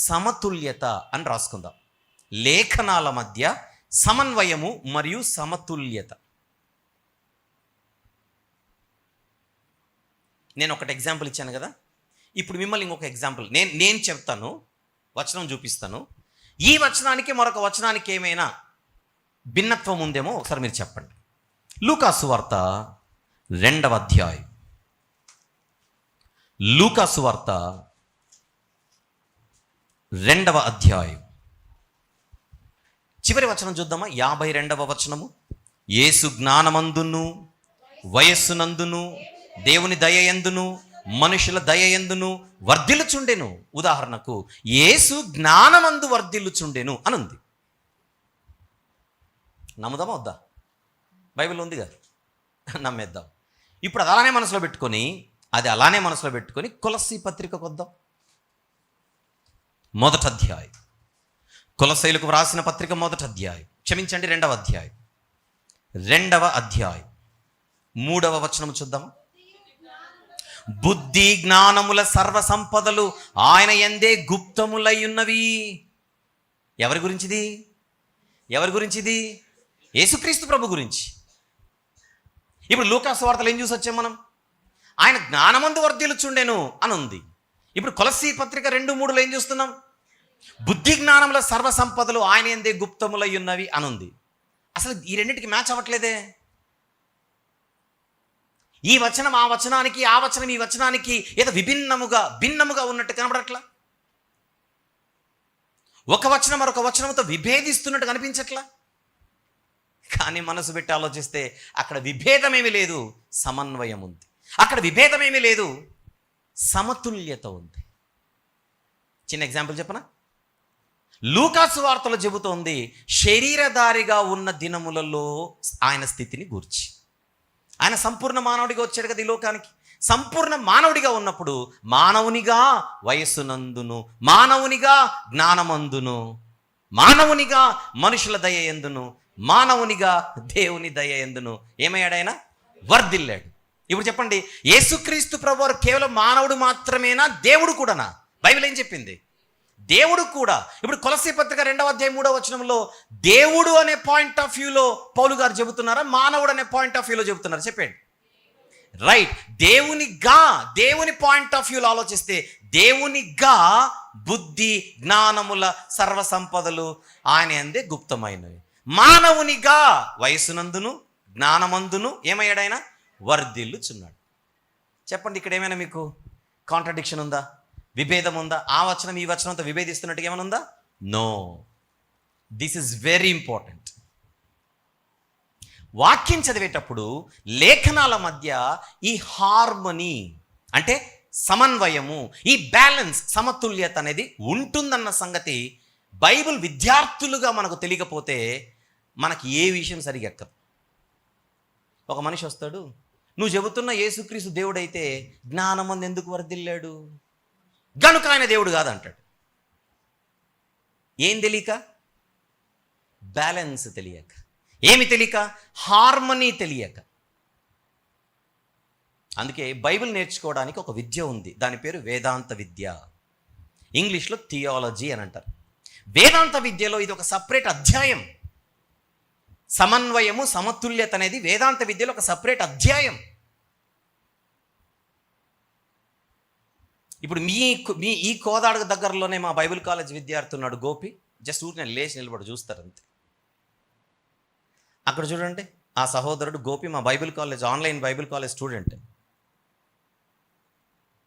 సమతుల్యత అని రాసుకుందాం. లేఖనాల మధ్య సమన్వయము మరియు సమతుల్యత. నేను ఒకటి ఎగ్జాంపుల్ ఇచ్చాను కదా, ఇప్పుడు మిమ్మల్ని ఇంకొక ఎగ్జాంపుల్ నేను చెప్తాను, వచనం చూపిస్తాను. ఈ వచనానికి మరొక వచనానికి ఏమైనా భిన్నత్వం ఉందేమో ఒకసారి మీరు చెప్పండి. లూకాసు వార్త 2వ అధ్యాయం. లూకాసు వార్త 2వ అధ్యాయం చివరి వచనం చూద్దామా? 52వ వచనము. యేసు జ్ఞానమందును వయస్సునందును దేవుని దయయందును మనుషుల దయయందును వర్ధిల్లుచుండెను. ఉదాహరణకు యేసు జ్ఞానమందు వర్ధిల్లుచుండెను అనుంది. నమ్ముదామా వద్దా? బైబిల్ ఉందిగా, నమ్మేద్దాం. ఇప్పుడు అది అలానే మనసులో పెట్టుకొని కొలస్సీ పత్రికకు వద్దాం. 1వ అధ్యాయం, కొలస్సీలకు వ్రాసిన పత్రిక 1వ అధ్యాయం, క్షమించండి 2వ అధ్యాయం, 2వ అధ్యాయం 3వ వచనం చూద్దామా? బుద్ధి జ్ఞానముల సర్వ సంపదలు ఆయన యందే గుప్తములై ఉన్నవి. ఎవరి గురించిది? యేసుక్రీస్తు ప్రభు గురించి. ఇప్పుడు లూకాసు వార్తలు ఏం చూసి వచ్చాం మనం? ఆయన జ్ఞానమందు వర్ధిల్లుచుండెను అని ఉంది. ఇప్పుడు కొలస్సీ పత్రిక 2:3లో ఏం చూస్తున్నాం? బుద్ధి జ్ఞానముల సర్వ సంపదలు ఆయన యందే గుప్తములై ఉన్నవి అని ఉంది. అసలు ఈ రెండింటికి మ్యాచ్ అవ్వట్లేదే. ఈ వచనం ఆ వచనానికి, ఆ వచనం ఈ వచనానికి ఏదో భిన్నముగా ఉన్నట్టు కనబడట్లా. ఒక వచనం మరొక వచనంతో విభేదిస్తున్నట్టు కనిపించట్లా. కానీ మనసు పెట్టి ఆలోచిస్తే అక్కడ విభేదమేమీ లేదు, సమన్వయం ఉంది. అక్కడ విభేదమేమీ లేదు, సమతుల్యత ఉంది. చిన్న ఎగ్జాంపుల్ చెప్పనా? లూకాసు వార్తలో చెబుతోంది శరీరధారిగా ఉన్న దినములలో ఆయన స్థితిని గూర్చి. ఆయన సంపూర్ణ మానవుడిగా వచ్చాడు కదా ఈ లోకానికి. సంపూర్ణ మానవుడిగా ఉన్నప్పుడు మానవునిగా వయస్సునందును, మానవునిగా జ్ఞానమందును, మానవునిగా మనుషుల దయ ఎందును, మానవునిగా దేవుని దయ ఎందును ఏమయ్యాడు? ఆయన వర్ధిల్లాడు. ఇప్పుడు చెప్పండి, యేసుక్రీస్తు ప్రభువారు కేవలం మానవుడు మాత్రమేనా, దేవుడు కూడానా? బైబిల్ ఏం చెప్పింది? దేవుడు కూడా. ఇప్పుడు కొలస్సీ పత్రిక 2వ అధ్యాయం 3వ వచనంలో దేవుడు అనే పాయింట్ ఆఫ్ వ్యూలో పౌలు గారు చెబుతున్నారా, మానవుడు అనే పాయింట్ ఆఫ్ వ్యూలో చెబుతున్నారా? చెప్పండి. రైట్. దేవుని పాయింట్ ఆఫ్ వ్యూలో ఆలోచిస్తే దేవునిగా బుద్ధి జ్ఞానముల సర్వ సంపదలు ఆయన అందే గుప్తమైనవి. మానవునిగా వయసునందును జ్ఞానమందును ఏమయ్యాడు? వర్ధిల్లుచున్నాడు. చెప్పండి, ఇక్కడ ఏమైనా మీకు కాంట్రడిక్షన్ ఉందా? విభేదం ఉందా? ఆ వచనం ఈ వచనంతో విభేదిస్తున్నట్టుగా ఏమైనా ఉందా? No. This is very important. వాక్యం చదివేటప్పుడు లేఖనాల మధ్య ఈ హార్మనీ అంటే సమన్వయము, ఈ బ్యాలెన్స్, సమతుల్యత అనేది ఉంటుందన్న సంగతి బైబిల్ విద్యార్థులుగా మనకు తెలియకపోతే మనకి ఏ విషయం సరిగా ఎక్కదు. ఒక మనిషి వస్తాడు, నువ్వు చెబుతున్న యేసుక్రీస్తు దేవుడైతే జ్ఞానమందు ఎందుకు వర్ధిల్లాడు? గనుక ఆయన దేవుడు కాదంటాడు. ఏం తెలియక? బ్యాలెన్స్ తెలియక. ఏమి తెలియక? హార్మనీ తెలియక. అందుకే బైబిల్ నేర్చుకోవడానికి ఒక విద్య ఉంది, దాని పేరు వేదాంత విద్య. ఇంగ్లీష్లో థియాలజీ అని అంటారు. వేదాంత విద్యలో ఇది ఒక సపరేట్ అధ్యాయం. సమన్వయము, సమతుల్యత అనేది వేదాంత విద్యలో ఒక సపరేట్ అధ్యాయం. ఇప్పుడు మీ ఈ కోదాడ దగ్గరలోనే మా బైబిల్ కాలేజ్ విద్యార్థి ఉన్నాడు, గోపి. జస్ట్ ఊరికి నేను లేచి నిలబడి చూస్తారు అంతే. అక్కడ చూడండి, ఆ సహోదరుడు గోపి మా Bible college, online Bible college student.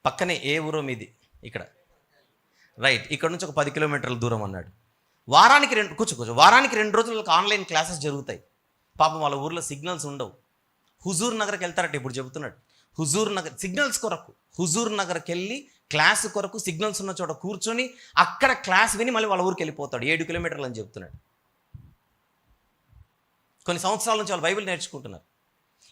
పక్కనే ఏ ఊరో మీది? ఇక్కడ. రైట్. ఇక్కడ నుంచి ఒక 10 కిలోమీటర్ల దూరం అన్నాడు. వారానికి 2 రోజులకు ఆన్లైన్ క్లాసెస్ జరుగుతాయి. పాపం వాళ్ళ ఊర్లో సిగ్నల్స్ ఉండవు. హుజూర్ నగర్కి వెళ్తారట. ఇప్పుడు చెబుతున్నాడు హుజూర్ నగర్ సిగ్నల్స్ కొరకు. హుజూర్ నగర్కి వెళ్ళి క్లాస్ కొరకు సిగ్నల్స్ ఉన్న చోట కూర్చొని అక్కడ క్లాస్ విని మళ్ళీ వాళ్ళ ఊరికి వెళ్ళిపోతాడు. 7 కిలోమీటర్లు అని చెప్తున్నాడు. కొన్ని సంవత్సరాల నుంచి వాళ్ళు బైబిల్ నేర్చుకుంటున్నారు.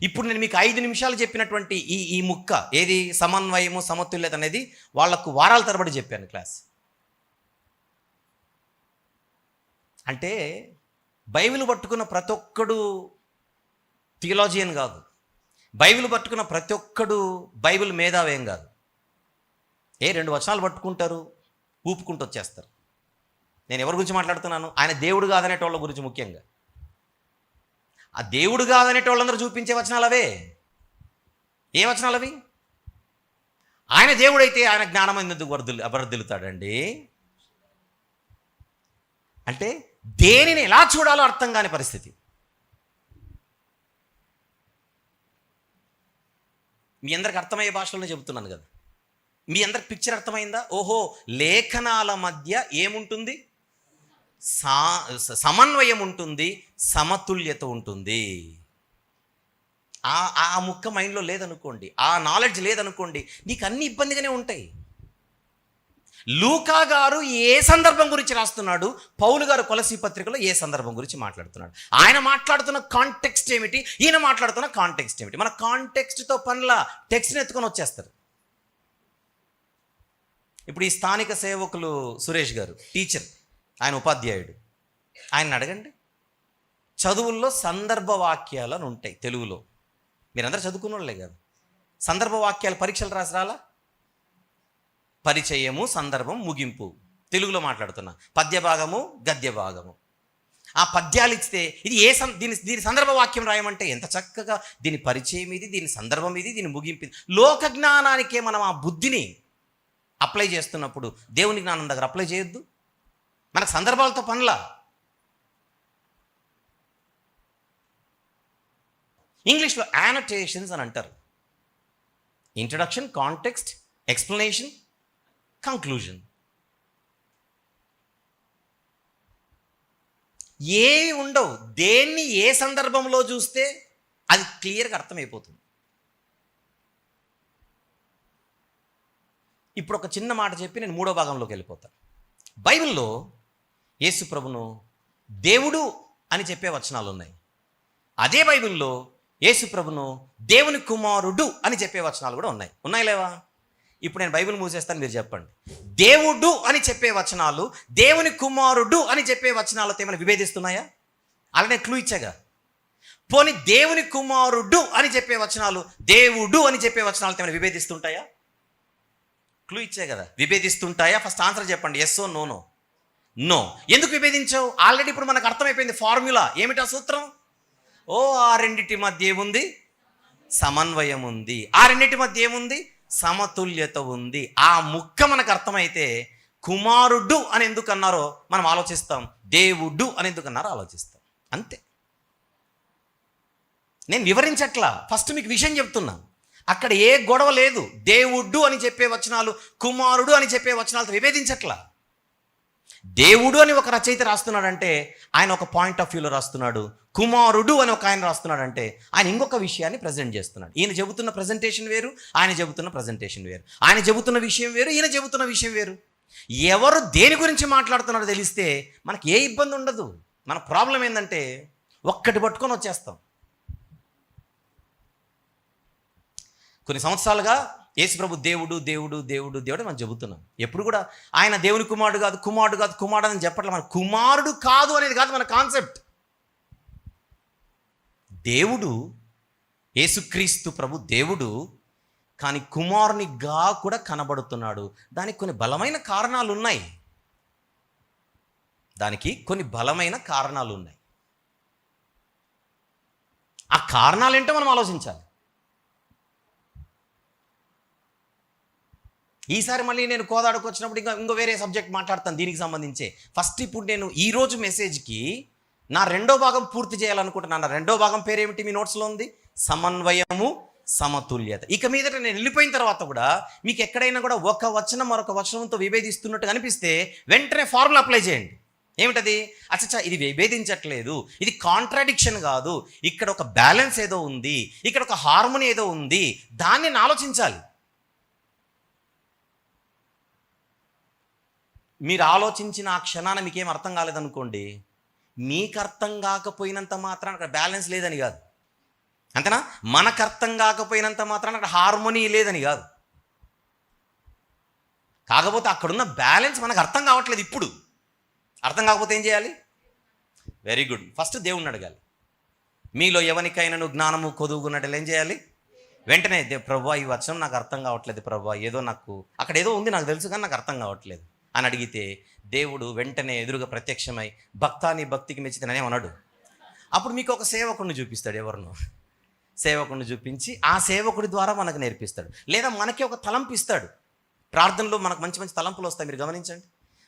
ఇప్పుడు నేను మీకు 5 నిమిషాలు చెప్పినటువంటి ఈ ముక్క ఏది? సమన్వయము, సమతుల్యత అనేది వాళ్లకు వారాల తరబడి చెప్పాను క్లాస్. అంటే బైబిల్ పట్టుకున్న ప్రతి ఒక్కడు థియాలజియన్ కాదు. బైబిల్ పట్టుకున్న ప్రతి ఒక్కడు బైబిల్ మేధావేం కాదు. 2 వచనాలు పట్టుకుంటారు, ఊపుకుంటూ వచ్చేస్తారు. నేను ఎవరి గురించి మాట్లాడుతున్నాను? ఆయన దేవుడు కాదనేటోళ్ళ గురించి. ముఖ్యంగా ఆ దేవుడు కాదనేటోళ్ళందరూ చూపించే వచనాలు అవే. ఏ వచనాలు అవి? ఆయన దేవుడైతే ఆయన జ్ఞానం ఎందుకు వర్ధిల్లుతాడండి? అంటే దేనిని ఎలా చూడాలో అర్థం కాని పరిస్థితి. మీ అందరికి అర్థమయ్యే భాషలోనే చెబుతున్నాను కదా. మీ అందరికి పిక్చర్ అర్థమైందా? ఓహో, లేఖనాల మధ్య ఏముంటుంది? సమన్వయం ఉంటుంది, సమతుల్యత ఉంటుంది. ఆ ముక్క మైండ్లో లేదనుకోండి, ఆ నాలెడ్జ్ లేదనుకోండి, నీకు అన్ని ఇబ్బందిగానే ఉంటాయి. లూకా గారు ఏ సందర్భం గురించి రాస్తున్నాడు? పౌలు గారు కొలస్సీ పత్రికలో ఏ సందర్భం గురించి మాట్లాడుతున్నాడు? ఆయన మాట్లాడుతున్న కాంటెక్స్ట్ ఏమిటి? ఈయన మాట్లాడుతున్న కాంటెక్స్ట్ ఏమిటి? మన కాంటెక్స్ట్తో పనుల టెక్స్ట్ని ఎత్తుకొని వచ్చేస్తారు. ఇప్పుడు ఈ స్థానిక సేవకులు సురేష్ గారు టీచర్, ఆయన ఉపాధ్యాయుడు. ఆయన అడగండి, చదువుల్లో సందర్భ వాక్యాలు అని ఉంటాయి తెలుగులో. మీరందరూ చదువుకున్న వాళ్ళే కదా. సందర్భ వాక్యాలు పరీక్షలు రాసి రాలా? పరిచయము, సందర్భం, ముగింపు. తెలుగులో మాట్లాడుతున్నా. పద్య భాగము, గద్య భాగము. ఆ పద్యాలు ఇస్తే ఇది దీని సందర్భ వాక్యం రాయమంటే ఎంత చక్కగా దీని పరిచయం ఇది, దీని సందర్భం ఇది, దీని ముగింపు ఇది. లోక జ్ఞానానికే మనం ఆ బుద్ధిని అప్లై చేస్తున్నప్పుడు దేవుని జ్ఞానం దగ్గర అప్లై చేయొద్దు? మనకు సందర్భాలతో పనులా? ఇంగ్లీష్లో యానోటేషన్స్ అని అంటారు. Introduction, context, explanation, conclusion. ఏవి ఉండవు. దేన్ని ఏ సందర్భంలో చూస్తే అది క్లియర్గా అర్థమైపోతుంది. ఇప్పుడు ఒక చిన్న మాట చెప్పి నేను 3వ భాగంలోకి వెళ్ళిపోతాను. బైబిల్లో యేసు ప్రభును దేవుడు అని చెప్పే వచనాలు ఉన్నాయి. అదే బైబిల్లో యేసు ప్రభును దేవుని కుమారుడు అని చెప్పే వచనాలు కూడా ఉన్నాయి. ఉన్నాయి లేవా? ఇప్పుడు నేను బైబిల్ మూసేస్తాను, మీరు చెప్పండి. దేవుడు అని చెప్పే వచనాలు దేవుని కుమారుడు అని చెప్పే వచనాలతో ఏమైనా విభేదిస్తున్నాయా? అలానే క్లూ ఇచ్చాగా. పోనీ దేవుని కుమారుడు అని చెప్పే వచనాలు దేవుడు అని చెప్పే వచనాలతో ఏమైనా విభేదిస్తుంటాయా? క్లూ ఇచ్చే కదా, విభేదిస్తుంటాయా? ఫస్ట్ ఆన్సర్ చెప్పండి, ఎస్ ఓ నో. నో. ఎందుకు విభేదించావు? ఆల్రెడీ ఇప్పుడు మనకు అర్థమైపోయింది ఫార్ములా. ఏమిటా సూత్రం? ఆ రెండింటి మధ్య ఏముంది? సమన్వయం ఉంది. ఆ రెండింటి మధ్య ఏముంది? సమతుల్యత ఉంది. ఆ ముక్క మనకు అర్థమైతే కుమారుడు అని ఎందుకు అన్నారో మనం ఆలోచిస్తాం, దేవుడు అని ఎందుకు అన్నారో ఆలోచిస్తాం. అంతే. నేను వివరించట్లా, ఫస్ట్ మీకు విషయం చెప్తున్నా. అక్కడ ఏ గొడవ లేదు. దేవుడు అని చెప్పే వచనాలు, కుమారుడు అని చెప్పే వచనాలతో విభేదించట్లా. దేవుడు అని ఒక రచయిత రాస్తున్నాడంటే ఆయన ఒక పాయింట్ ఆఫ్ వ్యూలో రాస్తున్నాడు. కుమారుడు అని ఒక ఆయన రాస్తున్నాడంటే ఆయన ఇంకొక విషయాన్ని ప్రజెంట్ చేస్తున్నాడు. ఈయన చెబుతున్న ప్రజెంటేషన్ వేరు, ఆయన చెబుతున్న ప్రజెంటేషన్ వేరు. ఆయన చెబుతున్న విషయం వేరు, ఈయన చెబుతున్న విషయం వేరు. ఎవరు దేని గురించి మాట్లాడుతున్నారో తెలిస్తే మనకి ఏ ఇబ్బంది ఉండదు. మన ప్రాబ్లం ఏంటంటే ఒక్కటి పట్టుకొని వచ్చేస్తాం. కొన్ని సంవత్సరాలుగా యేసుప్రభు దేవుడు దేవుడు దేవుడు దేవుడు మనం చెబుతున్నాం. ఎప్పుడు కూడా ఆయన దేవుని కుమారుడు కాదు, కుమారుడు కాదు, కుమారుడు అని చెప్పట్లే. మన కుమారుడు కాదు అనేది కాదు మన కాన్సెప్ట్. దేవుడు, యేసుక్రీస్తు ప్రభు దేవుడు, కానీ కుమారునిగా కూడా కనబడుతున్నాడు. దానికి కొన్ని బలమైన కారణాలు ఉన్నాయి. ఆ కారణాలు ఏంటో మనం ఆలోచించాలి. ఈసారి మళ్ళీ నేను కోదాడకు వచ్చినప్పుడు ఇంకో వేరే సబ్జెక్ట్ మాట్లాడతాను దీనికి సంబంధించే. ఫస్ట్ ఇప్పుడు నేను ఈరోజు మెసేజ్కి నా రెండో భాగం పూర్తి చేయాలనుకుంటున్నాను. నా రెండో భాగం పేరేమిటి? మీ నోట్స్లో ఉంది, సమన్వయము, సమతుల్యత. ఇక మీదట నేను వెళ్ళిపోయిన తర్వాత కూడా మీకు ఎక్కడైనా కూడా ఒక వచనం మరొక వచనంతో విభేదిస్తున్నట్టు కనిపిస్తే వెంటనే ఫార్ములా అప్లై చేయండి. ఏమిటది? అచ్చా, ఇది విభేదించట్లేదు, ఇది కాంట్రాడిక్షన్ కాదు, ఇక్కడ ఒక బ్యాలెన్స్ ఏదో ఉంది, ఇక్కడ ఒక హార్మోనీ ఏదో ఉంది, దాన్ని నేను ఆలోచించాలి. మీరు ఆలోచించిన ఆ క్షణాన మీకేం అర్థం కాలేదనుకోండి, మీకు అర్థం కాకపోయినంత మాత్రాన అక్కడ బ్యాలెన్స్ లేదని కాదు. అంతేనా? మనకు అర్థం కాకపోయినంత మాత్రాన అక్కడ హార్మోనీ లేదని కాదు. కాకపోతే అక్కడున్న బ్యాలెన్స్ మనకు అర్థం కావట్లేదు. ఇప్పుడు అర్థం కాకపోతే ఏం చేయాలి? Very good. ఫస్ట్ దేవుణ్ణి అడగాలి. మీలో ఎవరికైనా జ్ఞానము కొదువుకున్నట్లు ఏం చేయాలి? వెంటనే ప్రభువా, ఈ వచనం నాకు అర్థం కావట్లేదు ప్రభువా, ఏదో నాకు అక్కడ ఏదో ఉంది నాకు తెలుసు కానీ నాకు అర్థం కావట్లేదు అని అడిగితే దేవుడు వెంటనే ఎదురుగా ప్రత్యక్షమై భక్తాన్ని భక్తికి మెచ్చితేనే అన్నాడు. అప్పుడు మీకు ఒక సేవకుడిని చూపిస్తాడు. ఎవరినో సేవకుడిని చూపించి ఆ సేవకుడి ద్వారా మనకు నేర్పిస్తాడు. లేదా మనకి ఒక తలంపు ఇస్తాడు. ప్రార్థనలో మనకు మంచి మంచి తలంపులు వస్తాయి. మీరు గమనించండి.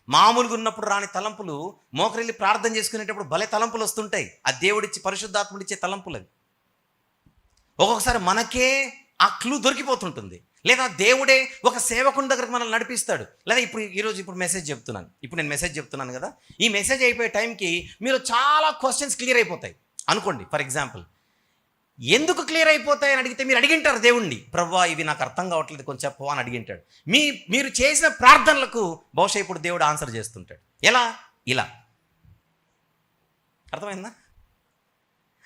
మామూలుగా ఉన్నప్పుడు రాని తలంపులు మోకరిల్లి ప్రార్థన చేసుకునేటప్పుడు భలే తలంపులు వస్తుంటాయి. ఆ దేవుడిచ్చి పరిశుద్ధాత్ముడిచ్చే తలంపులు అవి. ఒక్కొక్కసారి మనకే ఆ క్లూ దొరికిపోతుంటుంది. లేదా దేవుడే ఒక సేవకుని దగ్గరకు మనల్ని నడిపిస్తాడు. లేదా ఇప్పుడు మెసేజ్ చెప్తున్నాను. ఇప్పుడు నేను మెసేజ్ చెప్తున్నాను కదా, ఈ మెసేజ్ అయిపోయే టైంకి మీరు చాలా క్వశ్చన్స్ క్లియర్ అయిపోతాయి అనుకోండి. ఫర్ ఎగ్జాంపుల్, ఎందుకు క్లియర్ అయిపోతాయి అని అడిగితే మీరు అడిగింటారు దేవుణ్ణి, ప్రభువా ఇవి నాకు అర్థం కావట్లేదు కొంచెం చెప్పవా అని అడిగింటాడు. మీరు చేసిన ప్రార్థనలకు బహుశా ఇప్పుడు దేవుడు ఆన్సర్ చేస్తుంటాడు. ఎలా? ఇలా. అర్థమైందా?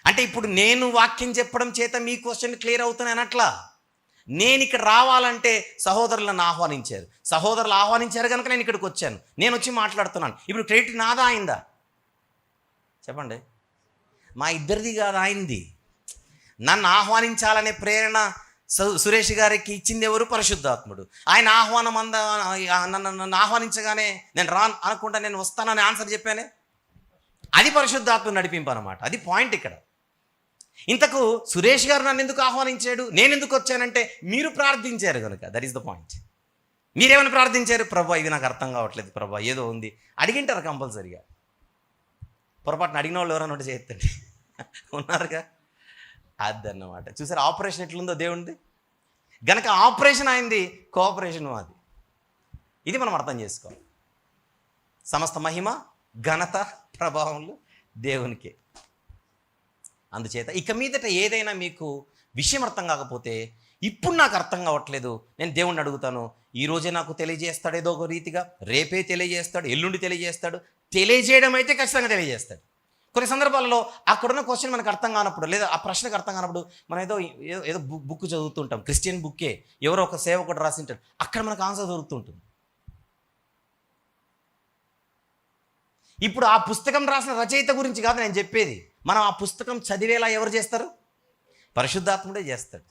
అంటే ఇప్పుడు నేను వాక్యం చెప్పడం చేత మీ క్వశ్చన్ క్లియర్ అవుతున్నాయి అనట్లా. నేను ఇక్కడ రావాలంటే సహోదరులను ఆహ్వానించారు, సహోదరులు ఆహ్వానించారు కనుక నేను ఇక్కడికి వచ్చాను, నేను వచ్చి మాట్లాడుతున్నాను. ఇప్పుడు క్రెడిట్ నాదా అయిందా? చెప్పండి. మా ఇద్దరిది కాదు, ఆయనది. నన్ను ఆహ్వానించాలనే ప్రేరణ సురేష్ గారికి ఇచ్చింది ఎవరు? పరిశుద్ధాత్ముడు. ఆయన ఆహ్వానం నన్ను ఆహ్వానించగానే నేను రాను అనకుండా నేను వస్తానని ఆన్సర్ చెప్పానే, అది పరిశుద్ధాత్ముడు నడిపింపు అనమాట. అది పాయింట్ ఇక్కడ. ఇంతకు సురేష్ గారు నన్ను ఎందుకు ఆహ్వానించాడు, నేను ఎందుకు వచ్చానంటే మీరు ప్రార్థించారు కనుక. That is the point. మీరేమైనా ప్రార్థించారు? ప్రభా ఇది నాకు అర్థం కావట్లేదు ప్రభా, ఏదో ఉంది అడిగింటారు కంపల్సరీగా. పొరపాటున అడిగిన వాళ్ళు ఎవరైనా చేస్తండి ఉన్నారుగా. అదన్నమాట. చూసారు ఆపరేషన్ ఎట్లుందో దేవుడిది. గనక ఆపరేషన్ అయింది, కోఆపరేషన్ అది. ఇది మనం అర్థం చేసుకోవాలి. సమస్త మహిమ ఘనత ప్రభావములు దేవునికే. అందుచేత ఇక మీదట ఏదైనా మీకు విషయం అర్థం కాకపోతే, ఇప్పుడు నాకు అర్థం కావట్లేదు, నేను దేవుణ్ణి అడుగుతాను. ఈరోజే నాకు తెలియజేస్తాడు ఏదో ఒక రీతిగా, రేపే తెలియజేస్తాడు, ఎల్లుండి తెలియజేస్తాడు. తెలియజేయడం అయితే ఖచ్చితంగా తెలియజేస్తాడు. కొన్ని సందర్భాలలో అక్కడున్న క్వశ్చన్ మనకు అర్థం కానప్పుడు, లేదా ఆ ప్రశ్నకు అర్థం కానప్పుడు మనం ఏదో బుక్ చదువుతుంటాం, క్రిస్టియన్ బుక్కే, ఎవరో ఒక సేవకుడు రాసింటాడు, అక్కడ మనకు ఆన్సర్ దొరుకుతుంటుంది. ఇప్పుడు ఆ పుస్తకం రాసిన రచయిత గురించి కాదు నేను చెప్పేది. మనం ఆ పుస్తకం చదివేలా ఎవరు చేస్తారు? పరిశుద్ధాత్ముడే చేస్తాడు.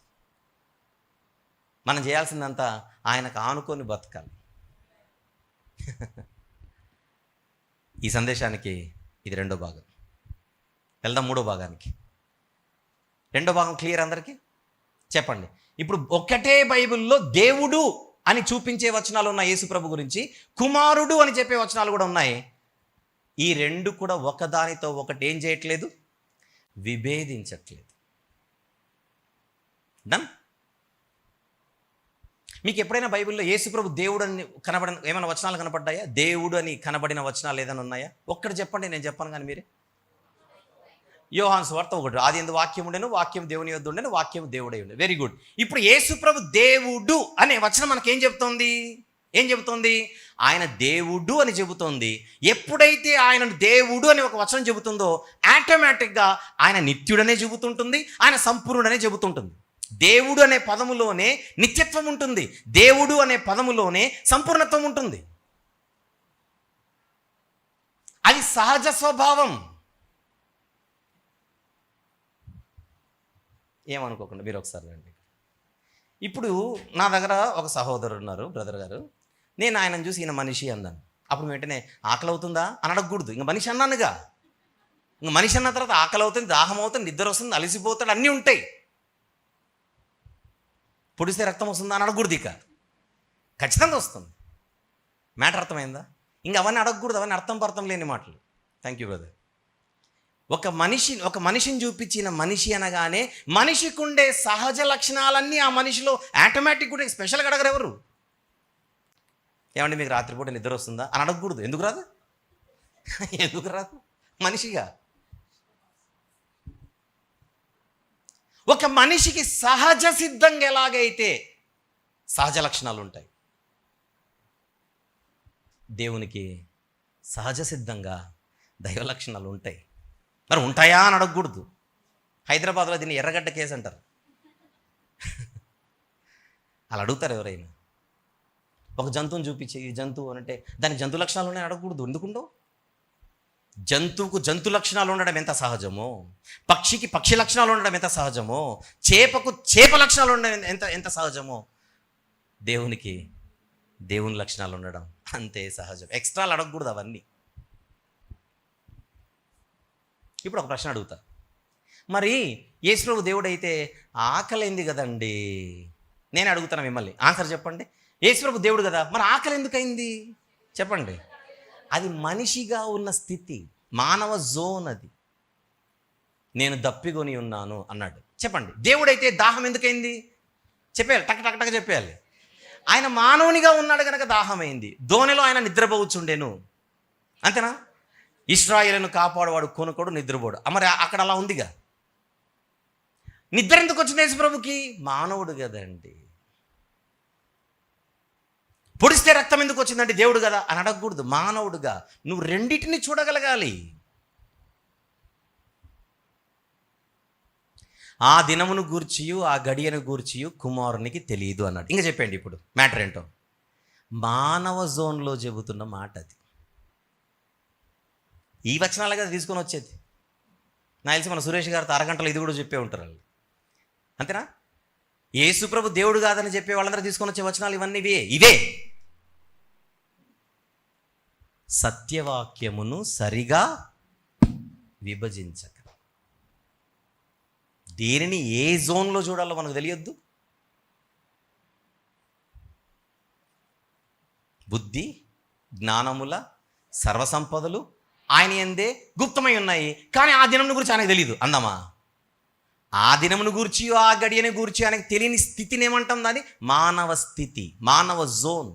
మనం చేయాల్సిందంతా ఆయనకు ఆనుకొని బతకాలి. ఈ సందేశానికి ఇది రెండో భాగం. వెళ్దాం మూడో భాగానికి. రెండో భాగం క్లియర్ అందరికీ? చెప్పండి. ఇప్పుడు ఒకటే బైబిల్లో దేవుడు అని చూపించే వచనాలు ఉన్నాయి యేసు ప్రభు గురించి, కుమారుడు అని చెప్పే వచనాలు కూడా ఉన్నాయి. ఈ రెండు కూడా ఒకదానితో ఒకటి ఏం చేయట్లేదు, విభేదించట్లేదు. డన్. మీకు ఎప్పుడైనా బైబిల్లో యేసు ప్రభు దేవుడు అని కనబడిన ఏమైనా వచనాలు కనపడ్డాయా? దేవుడు అని కనబడిన వచనాలు ఏదైనా ఉన్నాయా? ఒక్కటి చెప్పండి, నేను చెప్పను కానీ మీరే. యోహాను సువార్త 1, ఆదియందు వాక్యం ఉండెను, వాక్యం దేవుని యొద్ద ఉండెను, వాక్యం దేవుడై ఉండే. Very good. ఇప్పుడు యేసు ప్రభు దేవుడు అనే వచనం మనకేం చెబుతోంది? ఏం చెబుతోంది? ఆయన దేవుడు అని చెబుతోంది. ఎప్పుడైతే ఆయన దేవుడు అని ఒక వచనం చెబుతుందో ఆటోమేటిక్గా ఆయన నిత్యుడనే చెబుతుంటుంది, ఆయన సంపూర్ణుడనే చెబుతుంటుంది. దేవుడు అనే పదములోనే నిత్యత్వం ఉంటుంది, దేవుడు అనే పదములోనే సంపూర్ణత్వం ఉంటుంది. అది సహజ స్వభావం. ఏమనుకోకుండా మీరు ఒకసారి రండి. ఇప్పుడు నా దగ్గర ఒక సహోదరుడు ఉన్నారు, బ్రదర్ గారు. నేను ఆయనను చూసి ఈయన మనిషి అన్నాను. అప్పుడు వెంటనే ఆకలి అవుతుందా అని అడగకూడదు. ఇంక మనిషి అన్నానుగా. ఇంక మనిషి అన్న తర్వాత ఆకలి అవుతుంది, దాహం అవుతుంది, నిద్ర వస్తుంది, అలసిపోతాడు, అన్నీ ఉంటాయి. పొడిస్తే రక్తం వస్తుందా అని అడగకూడదు. ఇక ఖచ్చితంగా వస్తుంది. మ్యాటర్ అర్థమైందా? ఇంక అవన్నీ అడగకూడదు, అవన్నీ అర్థం లేని మాటలు. Thank you brother. ఒక మనిషిని చూపించిన మనిషి అనగానే మనిషికి ఉండే సహజ లక్షణాలన్నీ ఆ మనిషిలో ఆటోమేటిక్ కూడా స్పెషల్గా అడగరు ఎవరు. ఏమంటే మీకు రాత్రిపూట నిద్ర వస్తుందా అని అడగకూడదు. ఎందుకు రాదు? ఎందుకు రాదు? మనిషిగా ఒక మనిషికి సహజ సిద్ధంగా ఎలాగైతే సహజ లక్షణాలు ఉంటాయి, దేవునికి సహజ సిద్ధంగా దైవ లక్షణాలు ఉంటాయి. మరి ఉంటాయా అని అడగకూడదు. హైదరాబాద్లో దీన్ని ఎర్రగడ్డ కేసు అంటారు. అలా అడుగుతారు ఎవరైనా. ఒక జంతువుని చూపించి ఈ జంతువు అంటే దానికి జంతు లక్షణాలు ఉన్నాయని అడగకూడదు. ఎందుకుండవు? జంతువుకు జంతు లక్షణాలు ఉండడం ఎంత సహజమో, పక్షికి పక్షి లక్షణాలు ఉండడం ఎంత సహజమో, చేపకు చేప లక్షణాలు ఉండడం ఎంత సహజమో, దేవునికి దేవుని లక్షణాలు ఉండడం అంతే సహజం. ఎక్స్ట్రాలు అడగకూడదు అవన్నీ. ఇప్పుడు ఒక ప్రశ్న అడుగుతా. మరి యేసు ప్రభు దేవుడు అయితే ఆకలింది కదండి. నేను అడుగుతాను మిమ్మల్ని, ఆన్సర్ చెప్పండి. యేసు ప్రభు దేవుడు కదా, మరి ఆకలి ఎందుకైంది చెప్పండి. అది మనిషిగా ఉన్న స్థితి, మానవ జోన్ అది. నేను దప్పికొని ఉన్నాను అన్నాడు. చెప్పండి. దేవుడైతే దాహం ఎందుకైంది చెప్పేయాలి, టక్ చెప్పేయాలి. ఆయన మానవునిగా ఉన్నాడు కనుక దాహమైంది. దోణిలో ఆయన నిద్రపోవచ్చుండేను, అంతేనా? ఇశ్రాయేలును కాపాడువాడు కొనుకోడు, నిద్రపోడు. మరి అక్కడ అలా ఉందిగా. నిద్ర ఎందుకు వచ్చింది యేసు ప్రభుకి? మానవుడు కదండి. పొడిస్తే రక్తం ఎందుకు వచ్చిందండి? దేవుడు కదా అని అడగకూడదు. మానవుడుగా నువ్వు రెండింటిని చూడగలగాలి. ఆ దినమును గూర్చియు ఆ గడియను గూర్చియు కుమారునికి తెలియదు అన్నాడు. ఇంకా చెప్పండి ఇప్పుడు మ్యాటర్ ఏంటో. మానవ జోన్లో చెబుతున్న మాట అది. ఈ వచనాలు కదా తీసుకొని వచ్చేది. నాకు తెలిసి మన సురేష్ గారితో అరగంటలో ఇది కూడా చెప్పే ఉంటారు వాళ్ళు, అంతేనా? యేసు ప్రభు దేవుడు కాదని చెప్పే వాళ్ళందరూ తీసుకొని వచ్చే వచనాలు ఇవన్నీ ఇవే. సత్యవాక్యమును సరిగా విభజించక, దేనిని ఏ జోన్లో చూడాలో మనకు తెలియద్దు. బుద్ధి జ్ఞానముల సర్వసంపదలు ఆయన యందే గుప్తమై ఉన్నాయి, కానీ ఆ దినమును గురించి ఆయనకు తెలియదు. అందామా? ఆ దినమును గూర్చి ఆ గడియని గూర్చి ఆయనకు తెలియని స్థితిని ఏమంటాం? దాన్ని మానవ స్థితి, మానవ జోన్.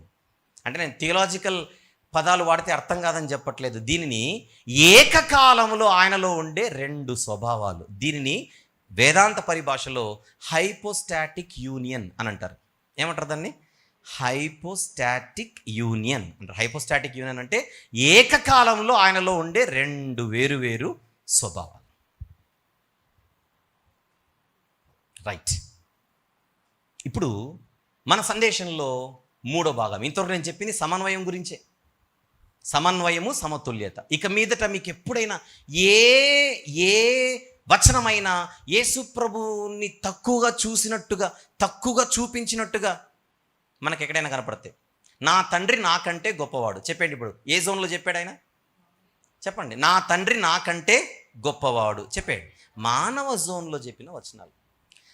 అంటే నేను థియలాజికల్ పదాలు వాడితే అర్థం కాదని చెప్పట్లేదు. దీనిని ఏకకాలంలో ఆయనలో ఉండే రెండు స్వభావాలు, దీనిని వేదాంత పరిభాషలో హైపోస్టాటిక్ యూనియన్ అని అంటారు. ఏమంటారు దాన్ని? హైపోస్టాటిక్ యూనియన్ అంటారు. హైపోస్టాటిక్ యూనియన్ అంటే ఏకకాలంలో ఆయనలో ఉండే రెండు వేరు స్వభావాలు. రైట్. ఇప్పుడు మన సందేశంలో మూడో భాగం, ఇంతవరకు నేను చెప్పింది సమన్వయం గురించే. సమన్వయము, సమతుల్యత. ఇక మీదట మీకు ఎప్పుడైనా ఏ వచనమైన యేసు ప్రభువుని తక్కువగా చూసినట్టుగా, తక్కువగా చూపించినట్టుగా మనకి ఎక్కడైనా కనపడతాయి. నా తండ్రి నాకంటే గొప్పవాడు. చెప్పండి, ఇప్పుడు ఏ జోన్లో చెప్పాడు ఆయన? చెప్పండి. నా తండ్రి నాకంటే గొప్పవాడు చెప్పాడు. మానవ జోన్లో చెప్పిన వచనాలు.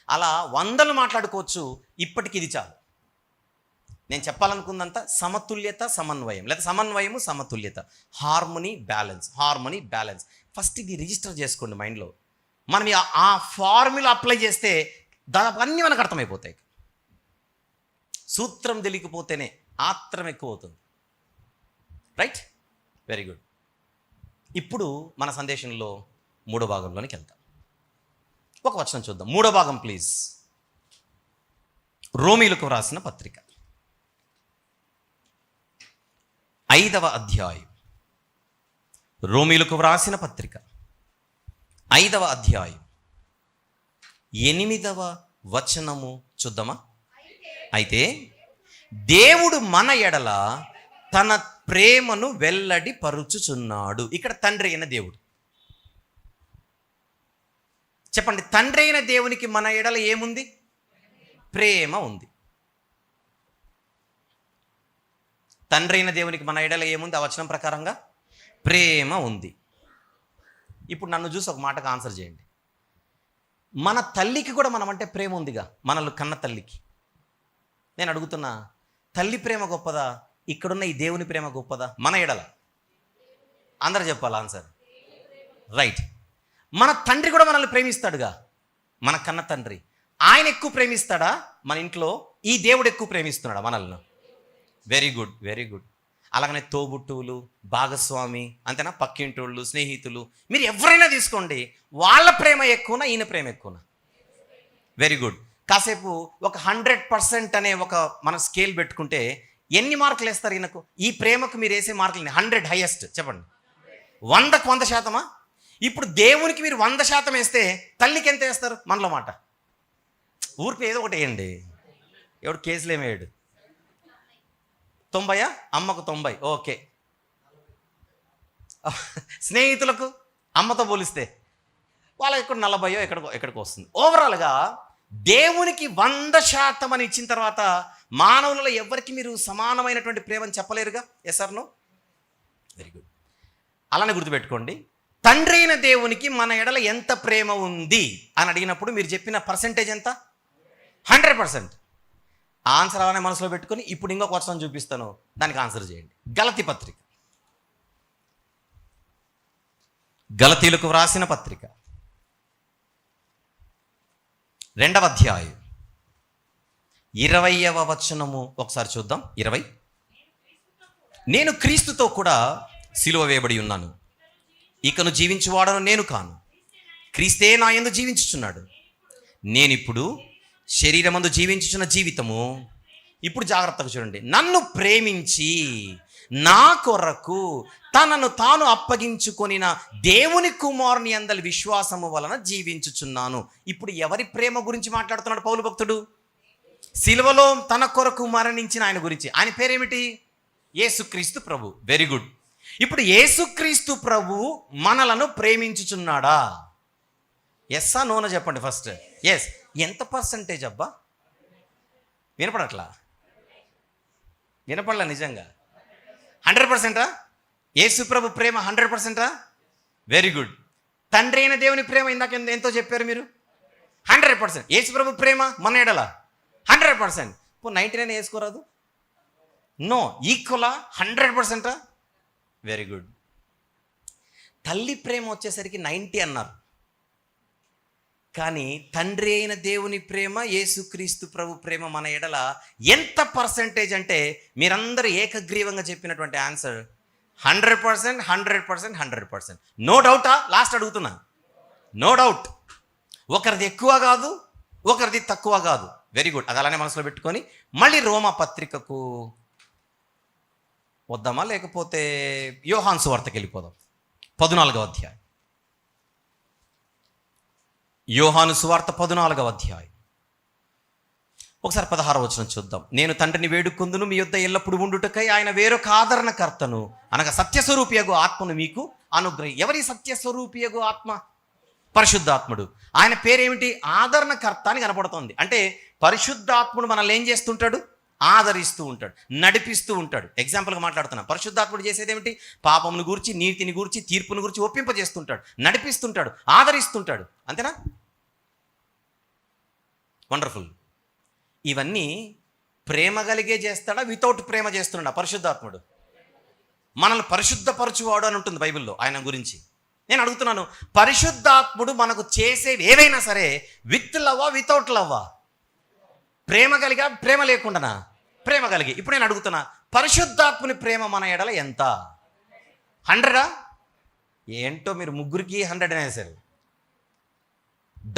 అలా వందలు మాట్లాడుకోవచ్చు. ఇప్పటికి ఇది చాలు. నేను చెప్పాలనుకుందంతా సమతుల్యత, సమన్వయం, లేదా సమన్వయము, సమతుల్యత, harmony, balance, harmony, balance. First ఇది రిజిస్టర్ చేసుకోండి మైండ్లో. మనం ఆ ఫార్ములా అప్లై చేస్తే దాదాపు అన్నీ మనకు అర్థమైపోతాయి. సూత్రం తెలియకపోతేనే ఆత్రం ఎక్కువ అవుతుంది. Right, very good. ఇప్పుడు మన సందేశంలో 3వ భాగంలోనికి వెళ్తాం. ఒక వచనం చూద్దాం. 3వ భాగం ప్లీజ్. రోమీయులకు వ్రాసిన పత్రిక 5వ అధ్యాయం. రోమీయులకు వ్రాసిన పత్రిక 5వ అధ్యాయం 8వ వచనము చూద్దామా? అయితే దేవుడు మన ఎడల తన ప్రేమను వెల్లడి పరుచుచున్నాడు. ఇక్కడ తండ్రి అయిన దేవుడు. చెప్పండి, తండ్రి అయిన దేవునికి మన ఎడల ఏముంది? ప్రేమ ఉంది. తండ్రి అయిన దేవునికి మన ఎడల ఏముంది? ఆ వచనం ప్రకారంగా ప్రేమ ఉంది. ఇప్పుడు నన్ను చూసి ఒక మాటకు ఆన్సర్ చేయండి. మన తల్లికి కూడా మనం అంటే ప్రేమ ఉందిగా, మనల్ని కన్న తల్లికి. నేను అడుగుతున్నా, తల్లి ప్రేమ గొప్పదా, ఇక్కడున్న ఈ దేవుని ప్రేమ గొప్పదా? మన ఎడల అందరు చెప్పాలి ఆన్సర్. రైట్. మన తండ్రి కూడా మనల్ని ప్రేమిస్తాడుగా, మన కన్న తండ్రి. ఆయన ఎక్కువ ప్రేమిస్తాడా మన ఇంట్లో? ఈ దేవుడు ఎక్కువ ప్రేమిస్తున్నాడా మనల్ని? Very good, very good. అలాగనే తోబుట్టువులు, భాగస్వామి, అంతేనా, పక్కింటోళ్ళు, స్నేహితులు, మీరు ఎవరైనా తీసుకోండి, వాళ్ళ ప్రేమ ఎక్కువనా ఈయన ప్రేమ ఎక్కువనా? Very good. కాసేపు ఒక 100% అనే ఒక మన స్కేల్ పెట్టుకుంటే ఎన్ని మార్కులు వేస్తారు ఈయనకు? ఈ ప్రేమకు మీరు వేసే మార్కులు 100 హైయెస్ట్ చెప్పండి. 100కు 100%. ఇప్పుడు దేవునికి మీరు 100% వేస్తే తల్లికి ఎంత వేస్తారు? మనలో మాట ఊరికి ఏదో ఒకటి వేయండి. ఎవడు కేసులు ఏమేయడు. 90, అమ్మకు 90, ఓకే. స్నేహితులకు అమ్మతో పోలిస్తే వాళ్ళకి ఎక్కడ 40 ఎక్కడికో వస్తుంది. ఓవరాల్గా దేవునికి 100% అని ఇచ్చిన తర్వాత మానవులలో ఎవరికి మీరు సమానమైనటువంటి ప్రేమని చెప్పలేరుగా. Yes or no? Very good. అలానే గుర్తుపెట్టుకోండి, తండ్రి అయిన దేవునికి మన ఎడల ఎంత ప్రేమ ఉంది అని అడిగినప్పుడు మీరు చెప్పిన పర్సెంటేజ్ ఎంత? 100%. ఆన్సర్ అలానే మనసులో పెట్టుకొని ఇప్పుడు ఇంకొక వచనం చూపిస్తాను, దానికి ఆన్సర్ చేయండి. గలతీ పత్రిక, గలతీలకు వ్రాసిన పత్రిక 2వ అధ్యాయం 20వ వచనము ఒకసారి చూద్దాం. 20. నేను క్రీస్తుతో కూడా సిలువ వేయబడి ఉన్నాను, ఇకను జీవించువాడను నేను కాను, క్రీస్తే నా యందు జీవించుచున్నాడు. నేనిప్పుడు శరీరమందు జీవించుచున్న జీవితము, ఇప్పుడు జాగ్రత్తగా చూడండి, నన్ను ప్రేమించి నా కొరకు తనను తాను అప్పగించుకొనిన దేవుని కుమారుని యందలి విశ్వాసము వలన జీవించుచున్నాను. ఇప్పుడు ఎవరి ప్రేమ గురించి మాట్లాడుతున్నాడు పౌలు భక్తుడు? సిలువలో తన కొరకు మరణించిన ఆయన గురించి. ఆయన పేరేమిటి? యేసుక్రీస్తు ప్రభు. Very good. ఇప్పుడు యేసుక్రీస్తు ప్రభు మనలను ప్రేమించుచున్నాడా? ఎస్సా నోన చెప్పండి ఫస్ట్. ఎస్. ఎంత పర్సంటేజ్ అబ్బా? వినపడట్లా? వినపడలా నిజంగా? 100%? యేసు ప్రభు ప్రేమ 100%? Very good. తండ్రి అయిన దేవుని ప్రేమ ఇందాక ఎంతో చెప్పారు మీరు? 100%. యేసు ప్రభు ప్రేమ మన ఎడల 100%. 99 వేసుకోరాదు? నో, ఈక్వలా? 100%? Very good. తల్లి ప్రేమ వచ్చేసరికి 90 అన్నారు, కానీ తండ్రి అయిన దేవుని ప్రేమ, యేసుక్రీస్తు ప్రభు ప్రేమ మన ఎడల ఎంత పర్సెంటేజ్ అంటే మీరందరూ ఏకగ్రీవంగా చెప్పినటువంటి ఆన్సర్ 100%, 100%, 100%. నో డౌటా? లాస్ట్ అడుగుతున్నా. No doubt. ఒకరిది ఎక్కువ కాదు, ఒకరిది తక్కువ కాదు. Very good. అది అలానే మనసులో పెట్టుకొని మళ్ళీ రోమా పత్రికకు వద్దామా, లేకపోతే యోహాను సువార్తకి వెళ్ళిపోదాం. 14వ అధ్యాయం. యోహాను సువార్త 14వ అధ్యాయం ఒకసారి 16వ వచనం చూద్దాం. నేను తండ్రిని వేడుకొందును, మీ యొద్ద ఎల్లప్పుడు ఉండుటకై ఆయన వేరొక ఆదరణకర్తను అనగా సత్యస్వరూపియగు ఆత్మను మీకు అనుగ్రహి. ఎవరి సత్యస్వరూపియగు ఆత్మ? పరిశుద్ధాత్ముడు. ఆయన పేరేమిటి? ఆదరణకర్త అని కనపడుతోంది. అంటే పరిశుద్ధాత్ముడు మనల్ని ఏం చేస్తుంటాడు? ఆదరిస్తూ ఉంటాడు, నడిపిస్తూ ఉంటాడు. ఎగ్జాంపుల్గా మాట్లాడుతున్నా. పరిశుద్ధాత్ముడు చేసేది ఏమిటి? పాపమును గూర్చి, నీతిని గూర్చి, తీర్పును గూర్చి ఒప్పింపజేస్తుంటాడు, నడిపిస్తుంటాడు, ఆదరిస్తుంటాడు. అంతేనా? వండర్ఫుల్. ఇవన్నీ ప్రేమ కలిగే చేస్తాడా, వితౌట్ ప్రేమ చేస్తున్నాడా పరిశుద్ధాత్ముడు? మనల్ని పరిశుద్ధపరచువాడు అని ఉంటుంది బైబిల్లో ఆయన గురించి. నేను అడుగుతున్నాను, పరిశుద్ధాత్ముడు మనకు చేసేవి ఏవైనా సరే విత్ లవ్వా, వితౌట్ లవ్వా? ప్రేమ కలిగా, ప్రేమ లేకుండానా? ప్రేమ కలిగి. ఇప్పుడు నేను అడుగుతున్నా, పరిశుద్ధాత్ముని ప్రేమ మన ఎడల ఎంత? 100? ఏంటో మీరు ముగ్గురికి 100 అనేసారు.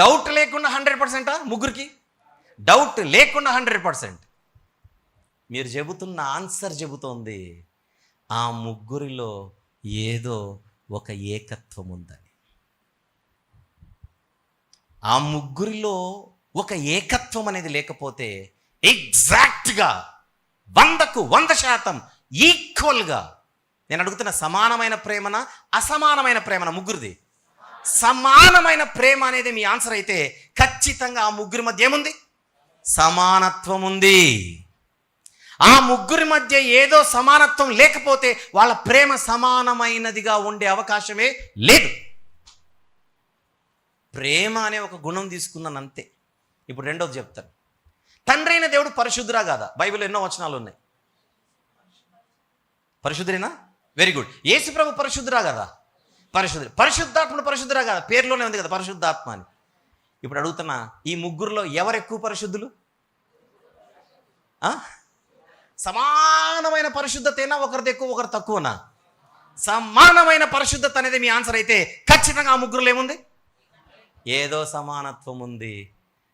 డౌట్ లేకుండా 100%? ముగ్గురికి డౌట్ లేకుండా 100%. మీరు చెబుతున్న ఆన్సర్ చెబుతోంది ఆ ముగ్గురిలో ఏదో ఒక ఏకత్వం ఉందని. ఆ ముగ్గురిలో ఒక ఏకత్వం అనేది లేకపోతే ఎగ్జాక్ట్గా 100కు 100% ఈక్వల్గా, నేను అడుగుతున్న సమానమైన ప్రేమన, అసమానమైన ప్రేమన? ముగ్గురిది సమానమైన ప్రేమ అనేది మీ ఆన్సర్ అయితే ఖచ్చితంగా ఆ ముగ్గురి మధ్య ఏముంది? సమానత్వం ఉంది. ఆ ముగ్గురి మధ్య ఏదో సమానత్వం లేకపోతే వాళ్ళ ప్రేమ సమానమైనదిగా ఉండే అవకాశమే లేదు. ప్రేమ అనే ఒక గుణం తీసుకున్నాను అంతే. ఇప్పుడు రెండోది చెప్తాను. తండ్రి అయిన దేవుడు పరిశుద్ధురా కాదా? బైబిల్లో ఎన్నో వచనాలు ఉన్నాయి. పరిశుద్ధురేనా? Very good. యేసు ప్రభు పరిశుద్ధురా కదా? పరిశుద్ధుడు. పరిశుద్ధాత్ముడు పరిశుద్ధురా కదా? పేరులోనే ఉంది కదా పరిశుద్ధాత్మ అని. ఇప్పుడు అడుగుతున్నా, ఈ ముగ్గురులో ఎవరు ఎక్కువ పరిశుద్ధులు? సమానమైన పరిశుద్ధతేనా? ఒకరిది ఎక్కువ ఒకరు తక్కువనా? సమానమైన పరిశుద్ధత అనేది మీ ఆన్సర్ అయితే ఖచ్చితంగా ఆ ముగ్గురులో ఏముంది? ఏదో సమానత్వం ఉంది,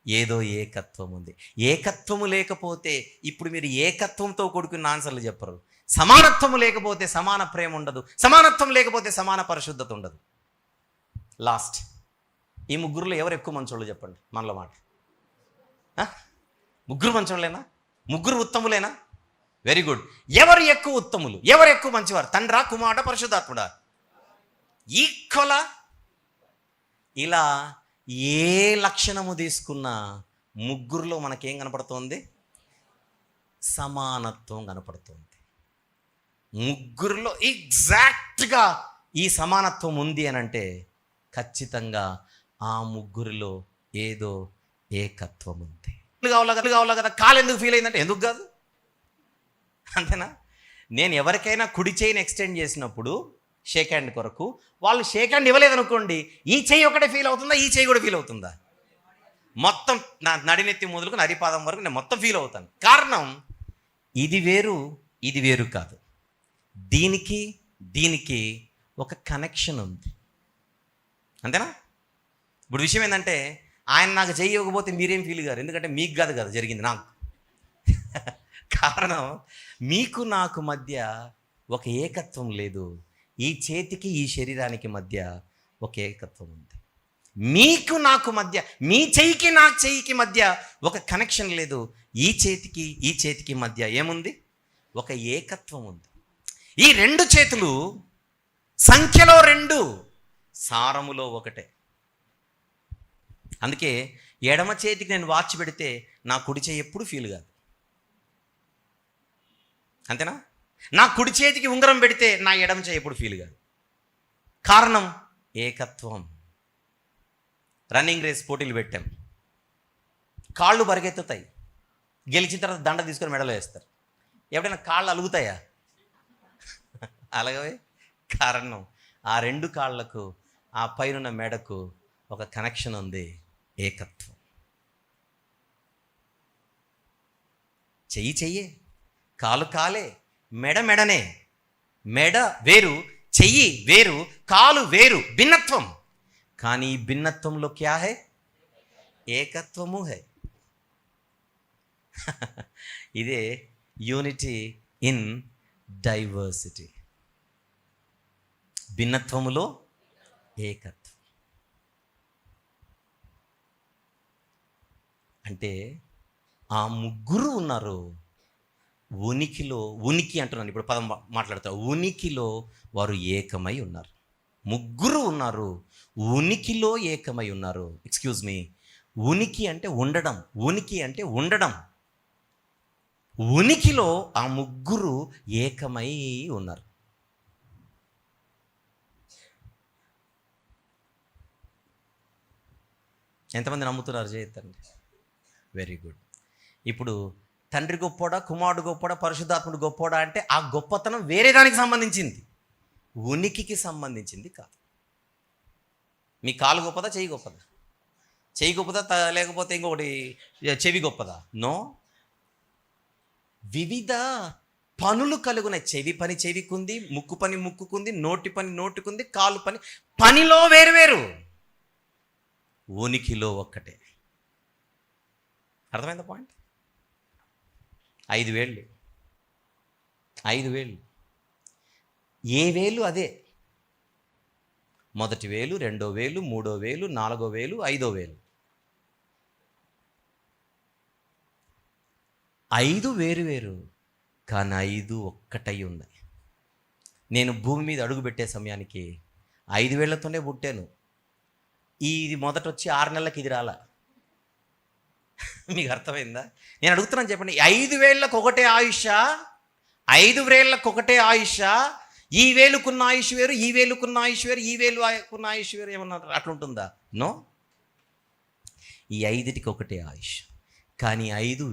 ఏదో ఏకత్వం ఉంది. ఏకత్వము లేకపోతే ఇప్పుడు మీరు ఏకత్వంతో కూడుకున్న ఆన్సర్లు చెప్పరు. సమానత్వము లేకపోతే సమాన ప్రేమ ఉండదు, సమానత్వం లేకపోతే సమాన పరిశుద్ధత ఉండదు. లాస్ట్, ఈ ముగ్గురులో ఎవరు ఎక్కువ మంచోళ్ళు చెప్పండి మనలో మాట. ముగ్గురు మంచోళ్ళేనా? ముగ్గురు ఉత్తములేనా? Very good. ఎవరు ఎక్కువ ఉత్తములు, ఎవరు ఎక్కువ మంచివారు? తండ్రా, కుమారుడా, పరిశుద్ధాత్ముడా? ఈక్వలా? ఇలా ఏ లక్షణము తీసుకున్నా ముగ్గురులో మనకేం కనపడుతోంది? సమానత్వం కనపడుతుంది. ముగ్గురులో ఎగ్జాక్ట్గా ఈ సమానత్వం ఉంది అని అంటే ఖచ్చితంగా ఆ ముగ్గురిలో ఏదో ఏకత్వం ఉంది. కావాలా కదా? కాలు ఎందుకు ఫీల్ అయిందంటే ఎందుకు కాదు, అంతేనా? నేను ఎవరికైనా కుడి చేయిని ఎక్స్టెండ్ చేసినప్పుడు షేక్ హ్యాండ్ కొరకు, వాళ్ళు షేక్ హ్యాండ్ ఇవ్వలేదనుకోండి, ఈ చెయ్యి ఒకటే ఫీల్ అవుతుందా, ఈ చెయ్యి కూడా ఫీల్ అవుతుందా? మొత్తం నా నడినెత్తి మొదలుకు నరిపాదం వరకు నేను మొత్తం ఫీల్ అవుతాను. కారణం ఇది వేరు, ఇది వేరు కాదు. దీనికి దీనికి ఒక కనెక్షన్ ఉంది, అంతేనా? ఇప్పుడు విషయం ఏంటంటే, ఆయన నాకు చెయ్యి ఇవ్వకపోతే మీరేం ఫీల్ గారు, ఎందుకంటే మీకు కాదు కదా జరిగింది, నాకు. కారణం మీకు నాకు మధ్య ఒక ఏకత్వం లేదు. ఈ చేతికి ఈ శరీరానికి మధ్య ఒక ఏకత్వం ఉంది. మీకు నాకు మధ్య, మీ చెయ్యికి నా చెయ్యికి మధ్య ఒక కనెక్షన్ లేదు. ఈ చేతికి ఈ చేతికి మధ్య ఏముంది? ఒక ఏకత్వం ఉంది. ఈ రెండు చేతులు సంఖ్యలో 2, సారములో ఒకటే. అందుకే ఎడమ చేతికి నేను వాచ్ పెడితే నా కుడి చేయి ఎప్పుడు ఫీల్ కాదు, అంతేనా? నా కుడి చేతికి ఉంగరం పెడితే నా ఎడమ చేయి ఎప్పుడు ఫీల్ కాదు. కారణం ఏకత్వం. రన్నింగ్ రేస్ పోటీలు పెట్టాం, కాళ్ళు బరిగెత్తుతాయి, గెలిచిన తర్వాత దండ తీసుకొని మెడలో వేస్తారు. ఎప్పుడైనా కాళ్ళు అలుగుతాయా? అలాగే. కారణం ఆ 2 కాళ్ళకు, ఆ పైన మెడకు ఒక కనెక్షన్ ఉంది, ఏకత్వం. చెయ్యి చెయ్యే, కాలు కాలే, మెడ మెడనే. మెడ వేరు, చెయ్యి వేరు, కాలు వేరు, భిన్నత్వం. కానీ ఈ భిన్నత్వంలో క్యా హై? ఏకత్వము హై. ఇదే యూనిటీ ఇన్ డైవర్సిటీ. భిన్నత్వములో ఏకత్వం. అంటే ఆ ముగ్గురు ఉన్నారు ఉనికిలో. ఉనికి అంటున్నాను, ఇప్పుడు పదం మాట్లాడతా. ఉనికిలో వారు ఏకమై ఉన్నారు. ముగ్గురు ఉన్నారు, ఉనికిలో ఏకమై ఉన్నారు. ఎక్స్క్యూజ్ మీ, ఉనికి అంటే ఉండడం, ఉనికి అంటే ఉండడం. ఉనికిలో ఆ ముగ్గురు ఏకమై ఉన్నారు. ఎంతమంది నమ్ముతున్నారు? చేయండి. Very good. ఇప్పుడు తండ్రి గొప్పోడా, కుమారుడు గొప్పోడా, పరిశుద్ధాత్ముడు గొప్పోడా అంటే ఆ గొప్పతనం వేరే దానికి సంబంధించింది, ఉనికికి సంబంధించింది కాదు. మీ కాలు గొప్పదా, చెయ్యి గొప్పదా? చెయ్యి గొప్పదా లేకపోతే ఇంకొకటి చెవి గొప్పదా? నో. వివిధ పనులు కలుగున్నాయి. చెవి పని చెవికుంది, ముక్కు పని ముక్కుకుంది, నోటి పని నోటికుంది, కాలు పని పనిలో వేరు, ఉనికిలో ఒక్కటే. అర్థమైందా పాయింట్? 5 వేళ్ళు, 5 వేళ్ళు, ఏ వేలు అదే. మొదటి వేలు, రెండో వేలు, మూడో వేలు, నాలుగో వేలు, 5వ వేలు. 5 వేరు కానీ 5 ఒక్కటై ఉన్నాయి. నేను భూమి మీద అడుగు పెట్టే సమయానికి 5 వేళ్లతోనే పుట్టాను. ఇది మొదట వచ్చి 6 నెలలకు ఇది రాలా. మీకు అర్థమైందా? నేను అడుగుతున్నాను, చెప్పండి. 5 వేళ్ళకు ఒకటే ఆయుష, 5 వేళ్ళకు ఒకటే ఆయుష. ఈ వేలుకున్న ఆయుష్ వేరు, ఈ వేలుకున్న ఆయుష్ వేరు, ఈ వేలుకున్న ఆయుష్ వేరు. ఏమన్నా అట్లుంటుందా? నో. ఈ 5టికి ఒకటే ఆయుష్, కానీ 5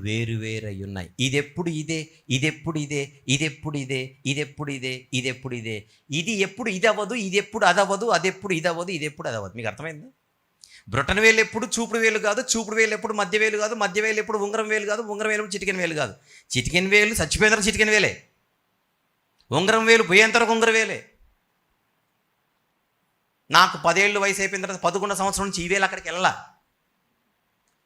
వేరై ఉన్నాయి. ఇదెప్పుడు ఇదే, ఇదెప్పుడు ఇదే, ఇదెప్పుడు ఇదే, ఇదెప్పుడు ఇదే, ఇదెప్పుడు ఇదే. ఇది ఎప్పుడు ఇది అవ్వదు, ఇది ఎప్పుడు అది అవ్వదు, అదెప్పుడు ఇది అవ్వదు, ఇది ఎప్పుడు అది అవ్వదు. మీకు అర్థమైందా? బ్రొటన వేలు ఎప్పుడు చూపుడు వేలు కాదు, చూపుడు వేలు ఎప్పుడు మధ్య వేలు కాదు, మధ్య వేలు ఎప్పుడు ఉంగరం వేలు కాదు, ఉంగరం వేలు ఎప్పుడు చిటికెన్ వేలు కాదు. చిటికెన్ వేలు చచ్చిపోయేంత చిటికెన్ వేలే, ఉంగరం వేలు పోయేంతవరకు ఉంగరం వేలే. నాకు 10 ఏళ్ళు వయసు అయిపోయిన తర్వాత 11వ సంవత్సరం నుంచి ఈ వేలు అక్కడికి వెళ్ళా.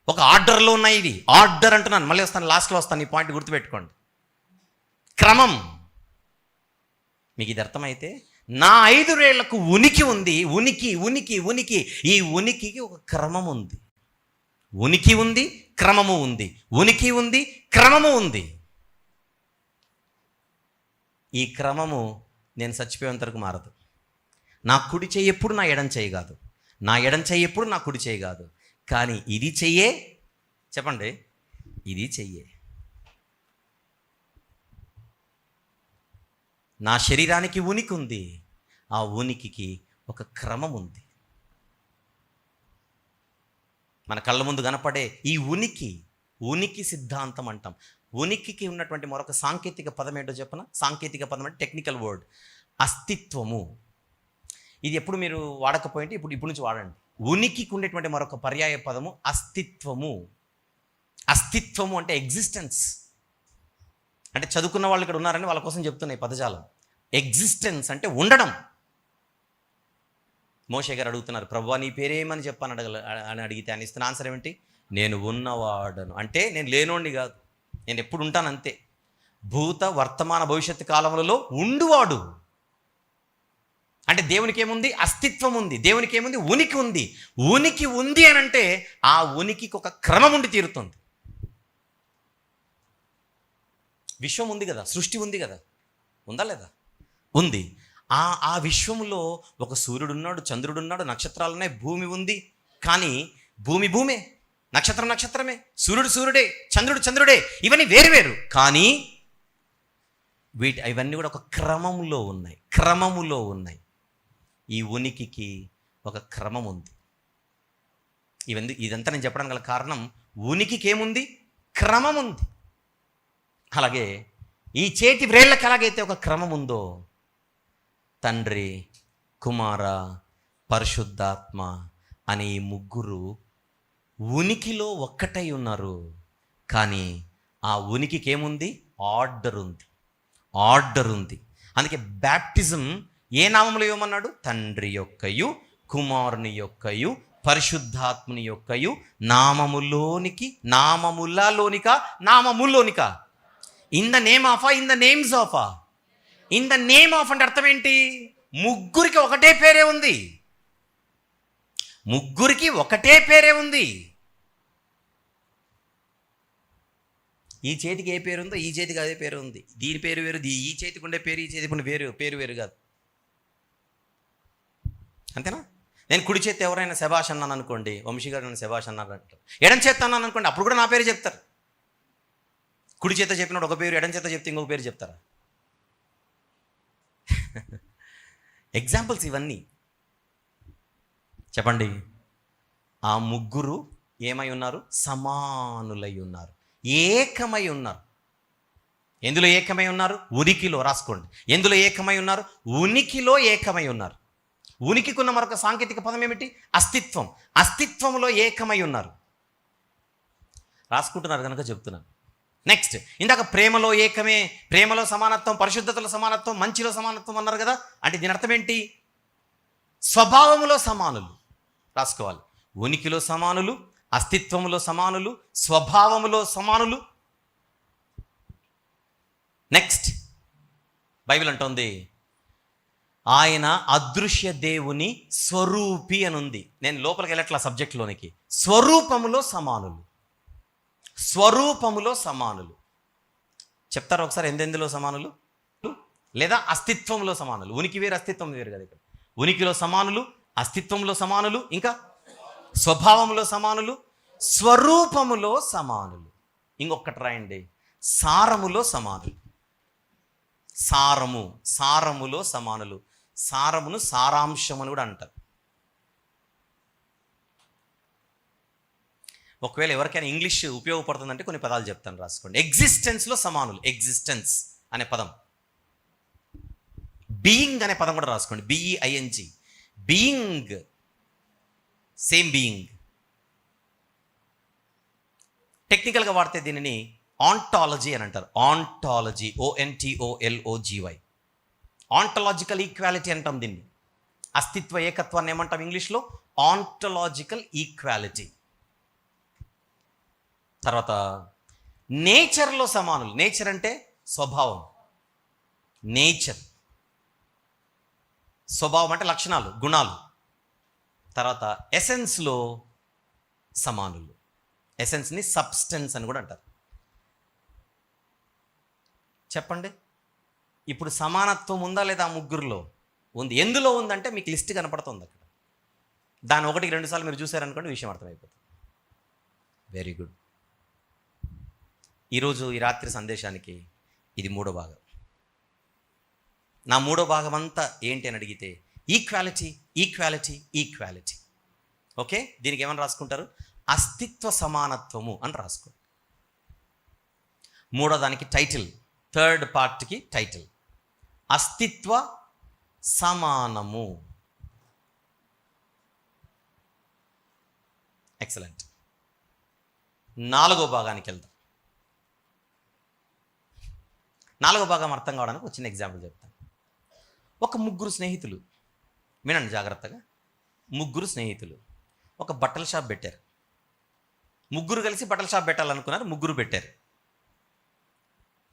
ఒక ఆర్డర్లో ఉన్నాయి ఇవి. ఆర్డర్ అంటున్నాను, మళ్ళీ వస్తాను, లాస్ట్లో వస్తాను. ఈ పాయింట్ గుర్తుపెట్టుకోండి. క్రమం. మీకు ఇది అర్థమైతే నా 5 వేళ్లకు ఉనికి ఉంది. ఉనికి ఉనికి ఉనికి ఈ ఉనికికి ఒక క్రమం ఉంది. ఉనికి ఉంది, క్రమము ఉంది. ఉనికి ఉంది, క్రమము ఉంది. ఈ క్రమము నేను చచ్చిపోయేంత వరకు మారదు. నా కుడి చెయ్యి ఎప్పుడు నా ఎడం చెయ్యి కాదు, నా ఎడం చెయ్యి ఎప్పుడు నా కుడి చెయ్యి కాదు. కానీ ఇది చెయ్యే, చెప్పండి, ఇది చెయ్యే. నా శరీరానికి ఉనికి ఉంది, ఆ ఉనికికి ఒక క్రమం ఉంది. మన కళ్ళ ముందు కనపడే ఈ ఉనికి సిద్ధాంతం అంటాం. ఉనికికి ఉన్నటువంటి మరొక సాంకేతిక పదం ఏంటో చెప్పనా? సాంకేతిక పదం అంటే టెక్నికల్ వర్డ్, అస్తిత్వము. ఇది ఎప్పుడు మీరు వాడకపోయింటే ఇప్పుడు నుంచి వాడండి. ఉనికికి ఉండేటువంటి మరొక పర్యాయ పదము అస్తిత్వము. అస్తిత్వము అంటే ఎగ్జిస్టెన్స్. అంటే చదువుకున్న వాళ్ళు ఇక్కడ ఉన్నారని వాళ్ళ కోసం చెప్తున్నాయి పదజాలం. ఎగ్జిస్టెన్స్ అంటే ఉండడం. మోషే గారు అడుగుతున్నారు, ప్రభువా నీ పేరేమని చెప్పని అని అడిగితే ఆయన ఇస్తున్న ఆన్సర్ ఏమిటి? నేను ఉన్నవాడను. అంటే నేను లేనోడిని కాదు, నేను ఎప్పుడు ఉంటాను అంతే. భూత వర్తమాన భవిష్యత్తు కాలములలో ఉండువాడు. అంటే దేవునికి ఏముంది? అస్తిత్వం ఉంది. దేవునికి ఏముంది? ఉనికి ఉంది. ఉనికి ఉంది అని అంటే ఆ ఉనికికి ఒక క్రమం ఉండి తీరుతుంది. విశ్వం ఉంది కదా, సృష్టి ఉంది కదా, ఉందా లేదా? ఉంది. ఆ విశ్వంలో ఒక సూర్యుడున్నాడు, చంద్రుడున్నాడు, నక్షత్రాలు ఉన్నాయి, భూమి ఉంది. కానీ భూమే, నక్షత్రమే, సూర్యుడే, చంద్రుడే. ఇవన్నీ వేరు. కానీ ఇవన్నీ కూడా ఒక క్రమంలో ఉన్నాయి. ఈ ఉనికికి ఒక క్రమం ఉంది. ఇదంతా నేను చెప్పడానికి గల కారణం, ఉనికికి ఏముంది? క్రమం ఉంది. అలాగే ఈ చేతి వ్రేళ్ళకి ఎలాగైతే ఒక క్రమం ఉందో, తండ్రి, కుమార, పరిశుద్ధాత్మ అనే ఈ ముగ్గురు ఉనికిలో ఒక్కటై ఉన్నారు. కానీ ఆ ఉనికికి ఏముంది? ఆర్డర్ ఉంది. అందుకే బ్యాప్టిజం ఏ నామములో ఇవ్వమన్నాడు? తండ్రి యొక్కయు, కుమారుని యొక్కయు, పరిశుద్ధాత్ముని యొక్కయు నామములోనిక, ఇన్ ద నేమ్ ఆఫా, ఇన్ ద నేమ్స్ ఆఫా. ఇన్ ద నేమ్ ఆఫ్ అంటే అర్థం ఏంటి? ముగ్గురికి ఒకటే పేరే ఉంది. ఈ చేతికి ఏ పేరు ఉందో ఈ చేతికి అదే పేరు ఉంది. దీని పేరు వేరు, ఈ చేతికి ఉండే పేరు ఈ చేతికి ఉండే పేరు వేరు కాదు. అంతేనా? నేను కుడి చేతి ఎవరైనా శభాష్ అన్నాను అనుకోండి, వంశీ గారు నన్ను శభాష్ అన్నారు అంటారు. ఎడం చేత అన్నాను అనుకోండి, అప్పుడు కూడా నా పేరు చెప్తారు. కుడి చేత చెప్పినప్పుడు ఒక పేరు, ఎడం చేత చెప్తే ఇంకొక పేరు చెప్తారా? ఎగ్జాంపుల్స్ ఇవన్నీ. చెప్పండి. ఆ ముగ్గురు ఏమై ఉన్నారు? సమానులై ఉన్నారు, ఏకమై ఉన్నారు. ఎందులో ఏకమై ఉన్నారు? ఉనికిలో. రాసుకోండి. ఎందులో ఏకమై ఉన్నారు? ఉనికిలో ఏకమై ఉన్నారు. ఉనికికి ఉన్న మరొక సాంకేతిక పదం ఏమిటి? అస్తిత్వం. అస్తిత్వంలో ఏకమై ఉన్నారు. రాసుకుంటున్నారు కనుక చెప్తున్నాను. నెక్స్ట్, ఇందాక ప్రేమలో ఏకమే, ప్రేమలో సమానత్వం, పరిశుద్ధతలో సమానత్వం, మంచిలో సమానత్వం అన్నారు కదా. అంటే దీని అర్థం ఏంటి? స్వభావములో సమానులు. రాసుకోవాలి. ఉనికిలో సమానులు, అస్తిత్వములో సమానులు, స్వభావములో సమానులు. నెక్స్ట్, బైబిల్ అంటోంది ఆయన అదృశ్య దేవుని స్వరూపి అని ఉంది. నేను లోపలికి వెళ్ళట్లా సబ్జెక్ట్లోనికి. స్వరూపములో సమానులు, స్వరూపములో సమానులు. చెప్తారా ఒకసారి? ఎందెందులో సమానులు? లేదా అస్తిత్వంలో సమానులు. ఉనికి వేరు, అస్తిత్వం వేరు కదా. ఇక్కడ ఉనికిలో సమానులు, అస్తిత్వంలో సమానులు, ఇంకా స్వభావంలో సమానులు, స్వరూపములో సమానులు. ఇంకొకటి రాయండి, సారములో సమానులు. సారము, సారములో సమానులు. సారమును సారాంశం అని కూడా అంటారు. ఒకవేళ ఎవరికైనా ఇంగ్లీష్ ఉపయోగపడుతుందంటే కొన్ని పదాలు చెప్తాను, రాసుకోండి. ఎగ్జిస్టెన్స్లో సమానులు. ఎగ్జిస్టెన్స్ అనే పదం. బీయింగ్ అనే పదం కూడా రాసుకోండి. బిఈఐఎన్జి. Being, same being. టెక్నికల్గా వాడితే దీనిని ఆంటాలజీ అని అంటారు. Ontology, ONTOLOGY. ఆంటలాజికల్ ఈక్వాలిటీ అంటాం దీన్ని. అస్తిత్వ ఏకత్వాన్ని ఏమంటాం ఇంగ్లీష్లో? Ontological equality. తర్వాత నేచర్లో సమానులు. నేచర్ అంటే స్వభావం. నేచర్, స్వభావం అంటే లక్షణాలు, గుణాలు. తర్వాత ఎసెన్స్లో సమానులు. ఎసెన్స్ని సబ్స్టెన్స్ అని కూడా అంటారు. చెప్పండి, ఇప్పుడు సమానత్వం ఉందా లేదా? ఆ ముగ్గురులో ఉంది. ఎందులో ఉందంటే మీకు లిస్ట్ కనపడుతుంది అక్కడ. దాన్ని 1-2 సార్లు మీరు చూసారనుకోండి, విషయం అర్థమైపోతుంది. Very good. ఈరోజు ఈ రాత్రి సందేశానికి ఇది 3వ భాగం. నా 3వ భాగం అంతా ఏంటి అని అడిగితే ఈక్వాలిటీ, ఈక్వాలిటీ, ఈక్వాలిటీ. ఓకే, దీనికి ఏమని రాసుకుంటారు? అస్తిత్వ సమానత్వము అని రాసుకోండి. 3వ దానికి టైటిల్, 3rd పార్ట్కి టైటిల్ అస్తిత్వ సమానము. ఎక్సలెంట్. 4వ భాగానికి వెళ్దాం. 4వ భాగం అర్థం కావడానికి ఒక చిన్న ఎగ్జాంపుల్ చెప్తాను. ఒక ముగ్గురు స్నేహితులు, వినండి జాగ్రత్తగా. ముగ్గురు స్నేహితులు ఒక బట్టల షాప్ పెట్టారు. ముగ్గురు కలిసి బట్టల షాప్ పెట్టాలనుకున్నారు. ముగ్గురు పెట్టారు.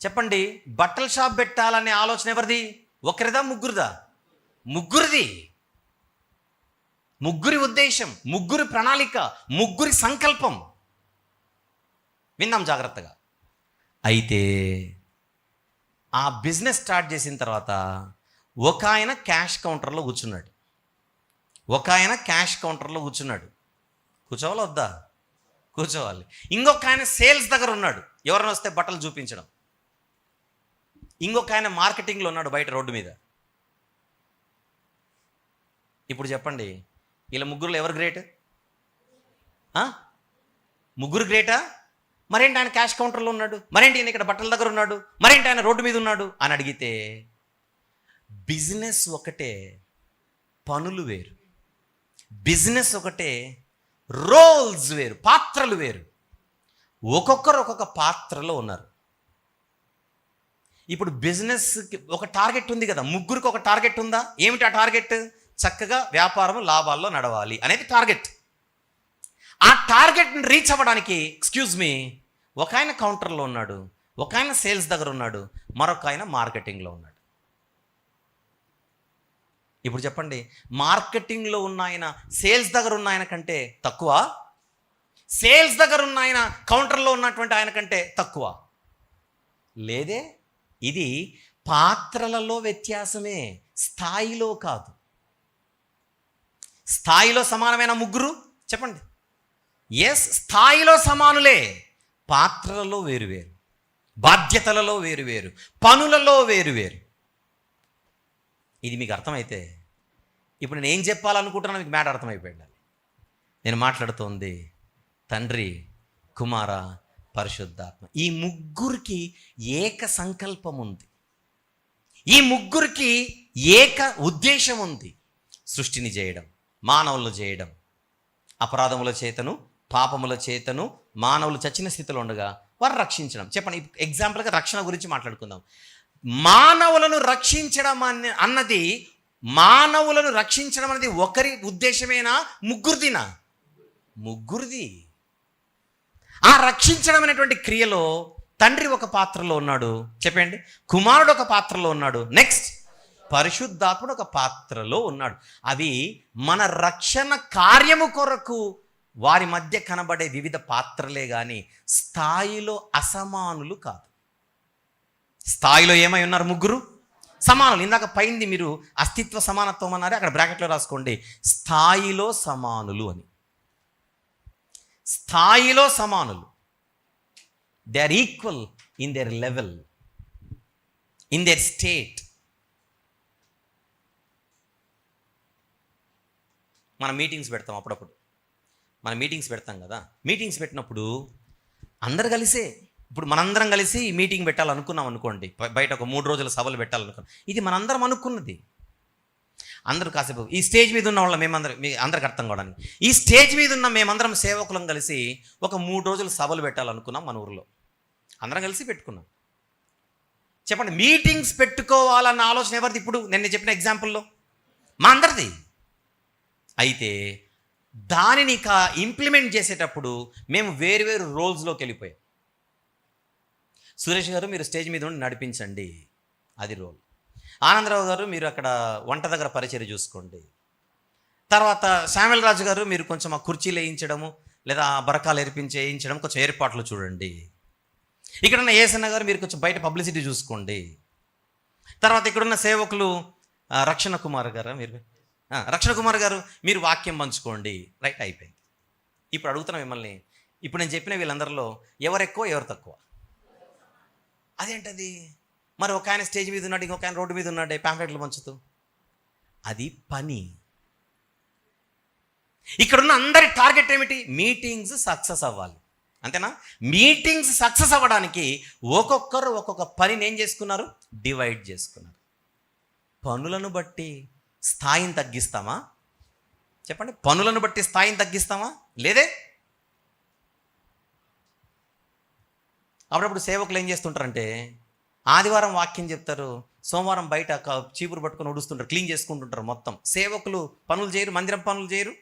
చెప్పండి, బట్టల షాప్ పెట్టాలనే ఆలోచన ఎవరిది? ఒకరిదా ముగ్గురుదా? ముగ్గురిది. ముగ్గురి ఉద్దేశం, ముగ్గురి ప్రణాళిక, ముగ్గురి సంకల్పం. విందాం జాగ్రత్తగా. అయితే ఆ బిజినెస్ స్టార్ట్ చేసిన తర్వాత ఒక ఆయన క్యాష్ కౌంటర్లో కూర్చున్నాడు. ఒక ఆయన క్యాష్ కౌంటర్లో కూర్చున్నాడు. కూర్చోవాలా వద్దా? కూర్చోవాలి. ఇంకొక ఆయన సేల్స్ దగ్గర ఉన్నాడు, ఎవరైనా వస్తే బట్టలు చూపించడం. ఇంకొక ఆయన మార్కెటింగ్లో ఉన్నాడు, బయట రోడ్డు మీద. ఇప్పుడు చెప్పండి, ఇలా ముగ్గురులో ఎవరు గ్రేట్? ముగ్గురు గ్రేటా? మరేంటి ఆయన క్యాష్ కౌంటర్లో ఉన్నాడు, మరేంటి ఆయన ఇక్కడ బట్టల దగ్గర ఉన్నాడు, మరేంటి ఆయన రోడ్డు మీద ఉన్నాడు అని అడిగితే బిజినెస్ ఒకటే, పనులు వేరు. బిజినెస్ ఒకటే, రోల్స్ వేరు, పాత్రలు వేరు. ఒక్కొక్కరు ఒక్కొక్క పాత్రలో ఉన్నారు. ఇప్పుడు బిజినెస్కి ఒక టార్గెట్ ఉంది కదా, ముగ్గురికి ఒక టార్గెట్ ఉందా? ఏమిటి ఆ టార్గెట్? చక్కగా వ్యాపారం లాభాల్లో నడవాలి అనేది టార్గెట్. ఆ టార్గెట్ని రీచ్ అవ్వడానికి, ఎక్స్క్యూజ్ మీ, ఒక ఆయన కౌంటర్లో ఉన్నాడు, ఒక ఆయన సేల్స్ దగ్గర ఉన్నాడు, మరొక ఆయన మార్కెటింగ్లో ఉన్నాడు. ఇప్పుడు చెప్పండి, మార్కెటింగ్లో ఉన్న ఆయన సేల్స్ దగ్గర ఉన్న ఆయన కంటే తక్కువ? సేల్స్ దగ్గర ఉన్న ఆయన కౌంటర్లో ఉన్నటువంటి ఆయన కంటే తక్కువ? లేదే. ఇది పాత్రలలో వ్యత్యాసమే, స్థాయిలో కాదు. స్థాయిలో సమానమైన ముగ్గురు చెప్పండి. ఎస్, స్థాయిలో సమానులే, పాత్రలలో వేరువేరు, బాధ్యతలలో వేరువేరు, పనులలో వేరువేరు. ఇది మీకు అర్థమైతే ఇప్పుడు నేను ఏం చెప్పాలనుకుంటున్నాను మీకు మ్యాటర్ అర్థమైపోయింది. నేను మాట్లాడుతోంది తండ్రి, కుమార, పరిశుద్ధాత్మ. ఈ ముగ్గురికి ఏక సంకల్పం ఉంది, ఈ ముగ్గురికి ఏక ఉద్దేశం ఉంది. సృష్టిని చేయడం, మానవులను చేయడం, అపరాధముల చేతను పాపముల చేతను మానవులు చచ్చిన స్థితిలో ఉండగా వారు రక్షించడం. చెప్పండి, ఎగ్జాంపుల్గా రక్షణ గురించి మాట్లాడుకుందాం. మానవులను రక్షించడం అన్నది, మానవులను రక్షించడం అనేది ఒకరి ఉద్దేశమేనా, ముగ్గురిదినా? ముగ్గురిది. ఆ రక్షించడం అనేటువంటి క్రియలో తండ్రి ఒక పాత్రలో ఉన్నాడు, చెప్పండి, కుమారుడు ఒక పాత్రలో ఉన్నాడు, నెక్స్ట్ పరిశుద్ధాత్ముడు ఒక పాత్రలో ఉన్నాడు. అవి మన రక్షణ కార్యము కొరకు వారి మధ్య కనబడే వివిధ పాత్రలే కానీ స్థాయిలో అసమానులు కాదు. స్థాయిలో ఏమై ఉన్నారు? ముగ్గురు సమానులు. ఇందాక పైంది మీరు అస్తిత్వ సమానత్వం అన్నారు, అక్కడ బ్రాకెట్లో రాసుకోండి స్థాయిలో సమానులు అని. స్థాయిలో సమానులు, they are equal in their level, in their state. మనం మీటింగ్స్ పెడతాం, అప్పుడప్పుడు మనం మీటింగ్స్ పెడతాం కదా. మీటింగ్స్ పెట్టినప్పుడు అందరు కలిసే, ఇప్పుడు మనందరం కలిసి మీటింగ్ పెట్టాలనుకున్నాం అనుకోండి, బయట ఒక 3 రోజుల సభలు పెట్టాలనుకున్నాం, ఇది మనందరం అనుకున్నది. అందరూ కాసేపు ఈ స్టేజ్ మీద ఉన్న వాళ్ళం మేమందరం, మీ అందరికి అర్థం కావడానికి, ఈ స్టేజ్ మీద ఉన్న మేమందరం సేవకులం కలిసి ఒక 3 రోజులు సభలు పెట్టాలనుకున్నాం మన ఊరిలో. అందరం కలిసి పెట్టుకున్నాం. చెప్పండి, మీటింగ్స్ పెట్టుకోవాలన్న ఆలోచన ఎవరిది? ఇప్పుడు నేను చెప్పిన ఎగ్జాంపుల్లో మా అందరిది. అయితే దానిని ఇంప్లిమెంట్ చేసేటప్పుడు మేము వేరువేరు రోల్స్లోకి వెళ్ళిపోయాం. సురేష్ గారు మీరు స్టేజ్ మీద ఉండి నడిపించండి, అది రోల్. ఆనందరావు గారు మీరు అక్కడ వంట దగ్గర పరిచర్య చూసుకోండి. తర్వాత శామ్యుల్ రాజు గారు మీరు కొంచెం ఆ కుర్చీలు వేయించడము లేదా బరకాలు వేయించడం కొంచెం ఏర్పాట్లు చూడండి. ఇక్కడున్న ఏసన్న గారు మీరు కొంచెం బయట పబ్లిసిటీ చూసుకోండి. తర్వాత ఇక్కడున్న సేవకులు రక్షణ కుమార్ గారు మీరు వాక్యం పంచుకోండి. రైట్, అయిపోయింది. ఇప్పుడు అడుగుతున్నా మిమ్మల్ని, ఇప్పుడు నేను చెప్పిన వీళ్ళందరిలో ఎవరు ఎక్కువ ఎవరు తక్కువ? అదేంటది? మరి ఒక ఆయన స్టేజ్ మీద ఉన్నాడు, ఇంకొక ఆయన రోడ్డు మీద ఉన్నాడు పాంఫ్లెట్లు పంచుతూ. అది పని. ఇక్కడున్న అందరి టార్గెట్ ఏమిటి? మీటింగ్స్ సక్సెస్ అవ్వాలి, అంతేనా? మీటింగ్స్ సక్సెస్ అవ్వడానికి ఒక్కొక్కరు ఒక్కొక్క పనిని ఏం చేసుకున్నారు? డివైడ్ చేసుకున్నారు. పనులను బట్టి స్థాయిని తగ్గిస్తామా? చెప్పండి, పనులను బట్టి స్థాయిని తగ్గిస్తామా? లేదే. అప్పుడప్పుడు సేవకులు ఏం చేస్తుంటారంటే ఆదివారం వాక్యం చెప్తారు, సోమవారం బయట చీపురు పట్టుకొని ఉడుస్తుంటారు, క్లీన్ చేసుకుంటుంటారు మొత్తం. సేవకులు పనులు చేయరు, మందిరం పనులు చేయరు,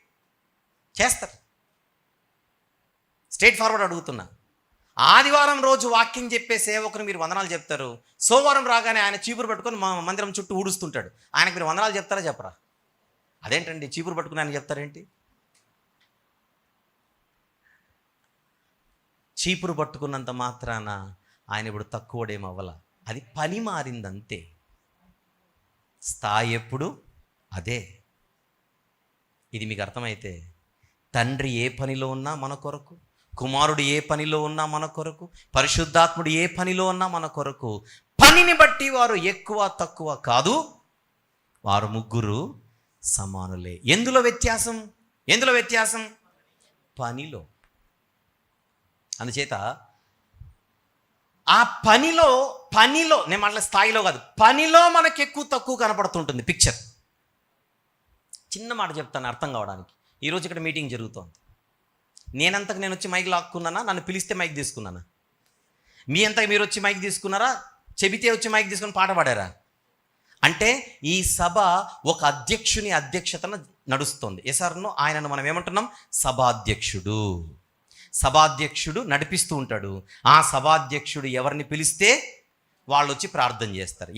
చేస్తారు. స్ట్రైట్ ఫార్వర్డ్ అడుగుతున్నా, ఆదివారం రోజు వాక్యం చెప్పే సేవకుని మీరు వందనాలు చెప్తారు, సోమవారం రాగానే ఆయన చీపురు పట్టుకొని మందిరం చుట్టూ ఊడుస్తుంటాడు, ఆయనకు మీరు వందనాలు చెప్తారా చెప్పరా? అదేంటండి, చీపురు పట్టుకుని ఆయన చెప్తారేంటి? చీపురు పట్టుకున్నంత మాత్రాన ఆయన ఇప్పుడు తక్కువడేమవ్వాల. అది పని మారిందంతే. స్థాయి ఎప్పుడు అదే. ఇది మీకు అర్థమైతే తండ్రి ఏ పనిలో ఉన్నా మన కొరకు, కుమారుడు ఏ పనిలో ఉన్నా మన కొరకు, పరిశుద్ధాత్ముడు ఏ పనిలో ఉన్నా మన కొరకు, పనిని బట్టి వారు ఎక్కువ తక్కువ కాదు, వారు ముగ్గురు సమానులే. ఎందులో వ్యత్యాసం? పనిలో. అందుచేత ఆ పనిలో నేను మాట్లాడే స్థాయిలో కాదు, పనిలో మనకు ఎక్కువ తక్కువ కనపడుతుంటుంది పిక్చర్. చిన్న మాట చెప్తాను అర్థం కావడానికి. ఈరోజు ఇక్కడ మీటింగ్ జరుగుతోంది. నేనంతకు నేను వచ్చి మైక్ లాక్కున్నానా? నన్ను పిలిస్తే మైక్ తీసుకున్నానా? మీ అంతకు మీరు వచ్చి మైక్ తీసుకున్నారా? చెబితే వచ్చి మైక్ తీసుకుని పాట పాడారా? అంటే ఈ సభ ఒక అధ్యక్షుని అధ్యక్షతన నడుస్తోంది. ఎసార్ను ఆయనను మనం ఏమంటున్నాం? సభాధ్యక్షుడు నడిపిస్తూ ఉంటాడు. ఆ సభాధ్యక్షుడు ఎవరిని పిలిస్తే వాళ్ళు వచ్చి ప్రార్థన చేస్తారు,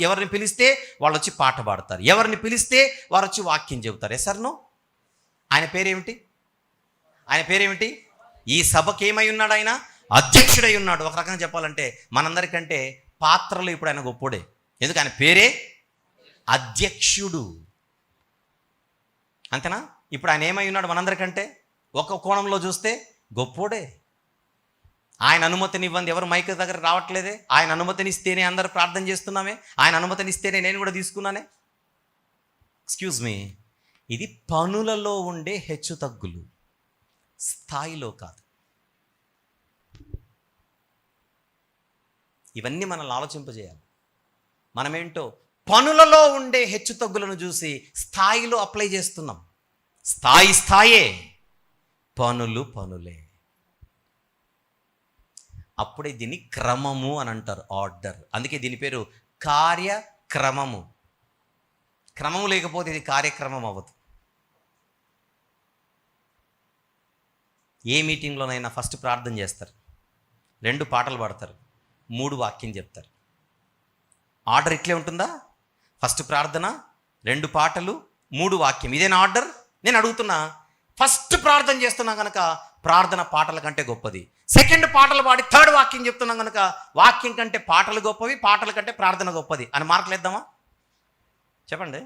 ఎవరిని పిలిస్తే వాళ్ళు వచ్చి పాట పాడతారు, ఎవరిని పిలిస్తే వారు వచ్చి వాక్యం చెబుతారు. ఎసార్ను ఆయన పేరేమిటి? ఈ సభకి ఏమై ఉన్నాడు? ఆయన అధ్యక్షుడై ఉన్నాడు. ఒక రకంగా చెప్పాలంటే మనందరికంటే పాత్రలు ఇప్పుడు ఆయన గొప్పోడే. ఎందుకు? ఆయన పేరే అధ్యక్షుడు, అంతేనా? ఇప్పుడు ఆయన ఏమై ఉన్నాడు మనందరికంటే? ఒక కోణంలో చూస్తే గొప్పోడే. ఆయన అనుమతినివ్వండి ఎవరు మైక్ దగ్గర రావట్లేదే. ఆయన అనుమతినిస్తేనే అందరూ ప్రార్థన చేస్తున్నామే. ఆయన అనుమతినిస్తేనే నేను కూడా తీసుకున్నానే. ఎక్స్క్యూజ్ మీ, ఇది పనులలో ఉండే హెచ్చు తగ్గులు, స్థాయిలో కాదు. ఇవన్నీ మనల్ని ఆలోచింపజేయాలి. మనమేంటో పనులలో ఉండే హెచ్చు తగ్గులను చూసి స్థాయిలో అప్లై చేస్తున్నాం. స్థాయే, పనులు పనులే. అప్పుడే దీన్ని క్రమము అని అంటారు, ఆర్డర్. అందుకే దీని పేరు కార్యక్రమము. క్రమము లేకపోతే ఇది కార్యక్రమం అవ్వదు. ఏ మీటింగ్లోనైనా ఫస్ట్ ప్రార్థన చేస్తారు, 2 పాటలు పాడతారు, 3 వాక్యం చెప్తారు. ఆర్డర్ ఇట్లే ఉంటుందా? ఫస్ట్ ప్రార్థన, 2 పాటలు, 3 వాక్యం. ఇదేనా ఆర్డర్? నేను అడుగుతున్నా. ఫస్ట్ ప్రార్థన చేస్తున్నా కనుక ప్రార్థన పాటల కంటే గొప్పది. సెకండ్ పాటలు పాడి 3rd వాక్యం చెప్తున్నాం కనుక వాక్యం కంటే పాటలు గొప్పవి, పాటల కంటే ప్రార్థన గొప్పది అని మార్కులు వేద్దామా? చెప్పండి.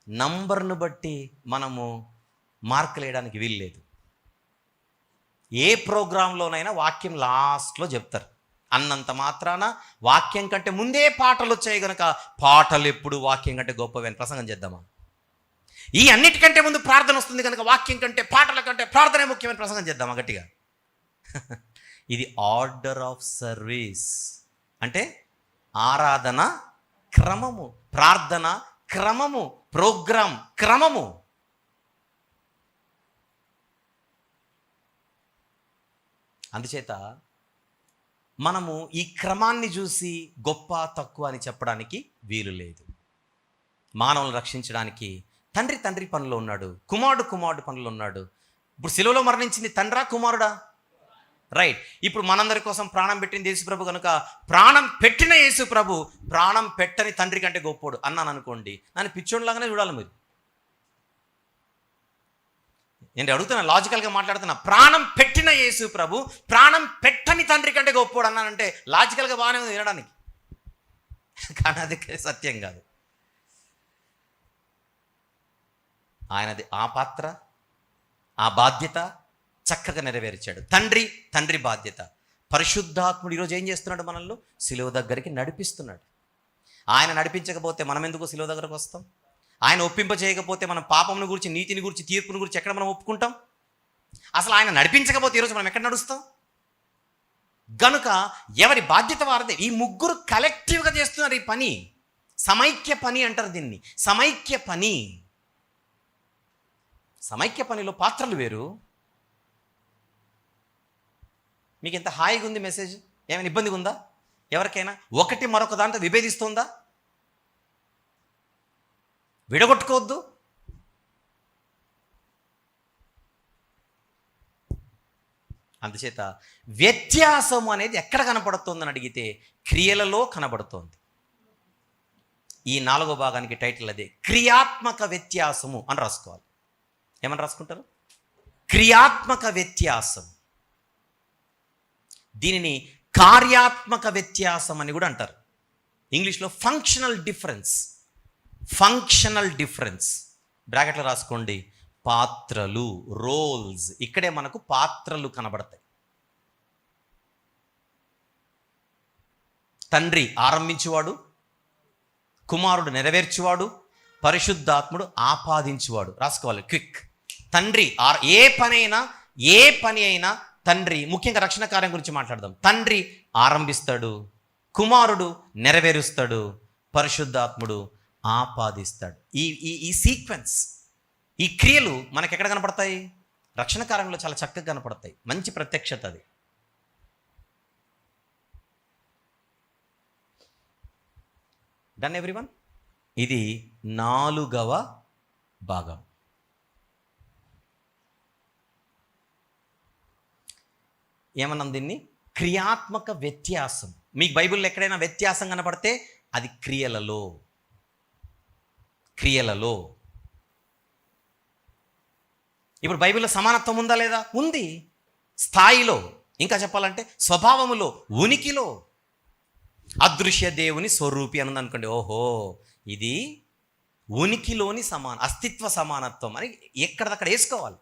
నంబర్ను బట్టి మనము మార్కులు వేయడానికి వీలు లేదు. ఏ ప్రోగ్రాంలోనైనా వాక్యం లాస్ట్లో చెప్తారు. అన్నంత మాత్రాన వాక్యం కంటే ముందే పాటలు వచ్చాయి కనుక పాటలు ఎప్పుడు వాక్యం కంటే గొప్పవి అని ప్రసంగం చేద్దామా? ఈ అన్నిటికంటే ముందు ప్రార్థన వస్తుంది కనుక వాక్యం కంటే పాటల కంటే ప్రార్థనే ముఖ్యమైన ప్రసంగం చేద్దామా గట్టిగా? ఇది ఆర్డర్ ఆఫ్ సర్వీస్. అంటే ఆరాధన క్రమము, ప్రార్థన క్రమము, ప్రోగ్రాం క్రమము. అందుచేత మనము ఈ క్రమాన్ని చూసి గొప్ప తక్కువ అని చెప్పడానికి వీలు లేదు. మానవులను రక్షించడానికి తండ్రి పనిలో ఉన్నాడు, కుమారుడు పనిలో ఉన్నాడు. ఇప్పుడు శిలువలో మరణించింది తండ్రా కుమారుడా? రైట్. ఇప్పుడు మనందరి కోసం ప్రాణం పెట్టింది యేసుప్రభు కనుక ప్రాణం పెట్టిన యేసుప్రభు ప్రాణం పెట్టని తండ్రి కంటే గొప్పోడు అన్నాను అనుకోండి, నన్ను పిచ్చోడిలాగానే చూడాలి మీరు. నేను అడుగుతున్నా, లాజికల్గా మాట్లాడుతున్నా. ప్రాణం పెట్టిన యేసుప్రభు ప్రాణం పెట్టని తండ్రి కంటే గొప్పోడు అన్నానంటే లాజికల్గా బాగానే ఉంది వినడానికి, కానీ అది సత్యం కాదు. ఆయనది ఆ పాత్ర, ఆ బాధ్యత చక్కగా నెరవేర్చాడు. తండ్రి బాధ్యత. పరిశుద్ధాత్ముడు ఈరోజు ఏం చేస్తున్నాడు? మనల్ని శిలువ దగ్గరికి నడిపిస్తున్నాడు. ఆయన నడిపించకపోతే మనం ఎందుకు శిలువ దగ్గరకు వస్తాం? ఆయన ఒప్పింప చేయకపోతే మనం పాపమును గురించి, నీతిని గురించి, తీర్పును గురించి ఎక్కడ మనం ఒప్పుకుంటాం? అసలు ఆయన నడిపించకపోతే ఈరోజు మనం ఎక్కడ నడుస్తాం? గనుక ఎవరి బాధ్యత వారిదే. ఈ ముగ్గురు కలెక్టివ్గా చేస్తున్నారు ఈ పని. సమైక్య పని అంటారు దీన్ని, సమైక్య పని. సమైక్య పనిలో పాత్రలు వేరు. మీకు ఎంత హాయిగా ఉంది మెసేజ్? ఏమైనా ఇబ్బందిగా ఉందా ఎవరికైనా? ఒకటి మరొక దాంతో విభేదిస్తుందా? విడగొట్టుకోవద్దు. అందుచేత వ్యత్యాసం అనేది ఎక్కడ కనపడుతుందని అడిగితే క్రియలలో కనబడుతోంది. ఈ 4వ భాగానికి టైటిల్ అదే, క్రియాత్మక వ్యత్యాసము అని రాసుకోవాలి. ఏమని రాసుకుంటారు? క్రియాత్మక వ్యత్యాసం. దీనిని కార్యాత్మక వ్యత్యాసం అని కూడా అంటారు. ఇంగ్లీష్లో ఫంక్షనల్ డిఫరెన్స్. బ్రాకెట్లో రాసుకోండి, పాత్రలు, రోల్స్. ఇక్కడే మనకు పాత్రలు కనబడతాయి. తండ్రి ఆరంభించువాడు, కుమారుడు నెరవేర్చువాడు, పరిశుద్ధాత్ముడు ఆపాదించువాడు. రాసుకోవాలి క్విక్. తండ్రి ఏ పని అయినా తండ్రి, ముఖ్యంగా రక్షణ కార్యం గురించి మాట్లాడదాం. తండ్రి ఆరంభిస్తాడు, కుమారుడు నెరవేరుస్తాడు, పరిశుద్ధాత్ముడు ఆపాదిస్తాడు. ఈ సీక్వెన్స్, ఈ క్రియలు మనకి ఎక్కడ కనపడతాయి? రక్షణ కార్యంలో చాలా చక్కగా కనపడతాయి. మంచి ప్రత్యక్షత అది. Done everyone? ఇది 4వ భాగం. ఏమన్నాం దీన్ని? క్రియాత్మక వ్యత్యాసం. మీకు బైబిల్లో ఎక్కడైనా వ్యత్యాసం కనపడితే అది క్రియలలో. ఇప్పుడు బైబిల్లో సమానత్వం ఉందా లేదా? ఉంది. స్థాయిలో, ఇంకా చెప్పాలంటే స్వభావములో, ఉనికిలో. అదృశ్య దేవుని స్వరూపి అని అనుకోండి, ఓహో ఇది ఉనికిలోని అస్తిత్వ సమానత్వం అని ఎక్కడదక్కడ వేసుకోవాలి.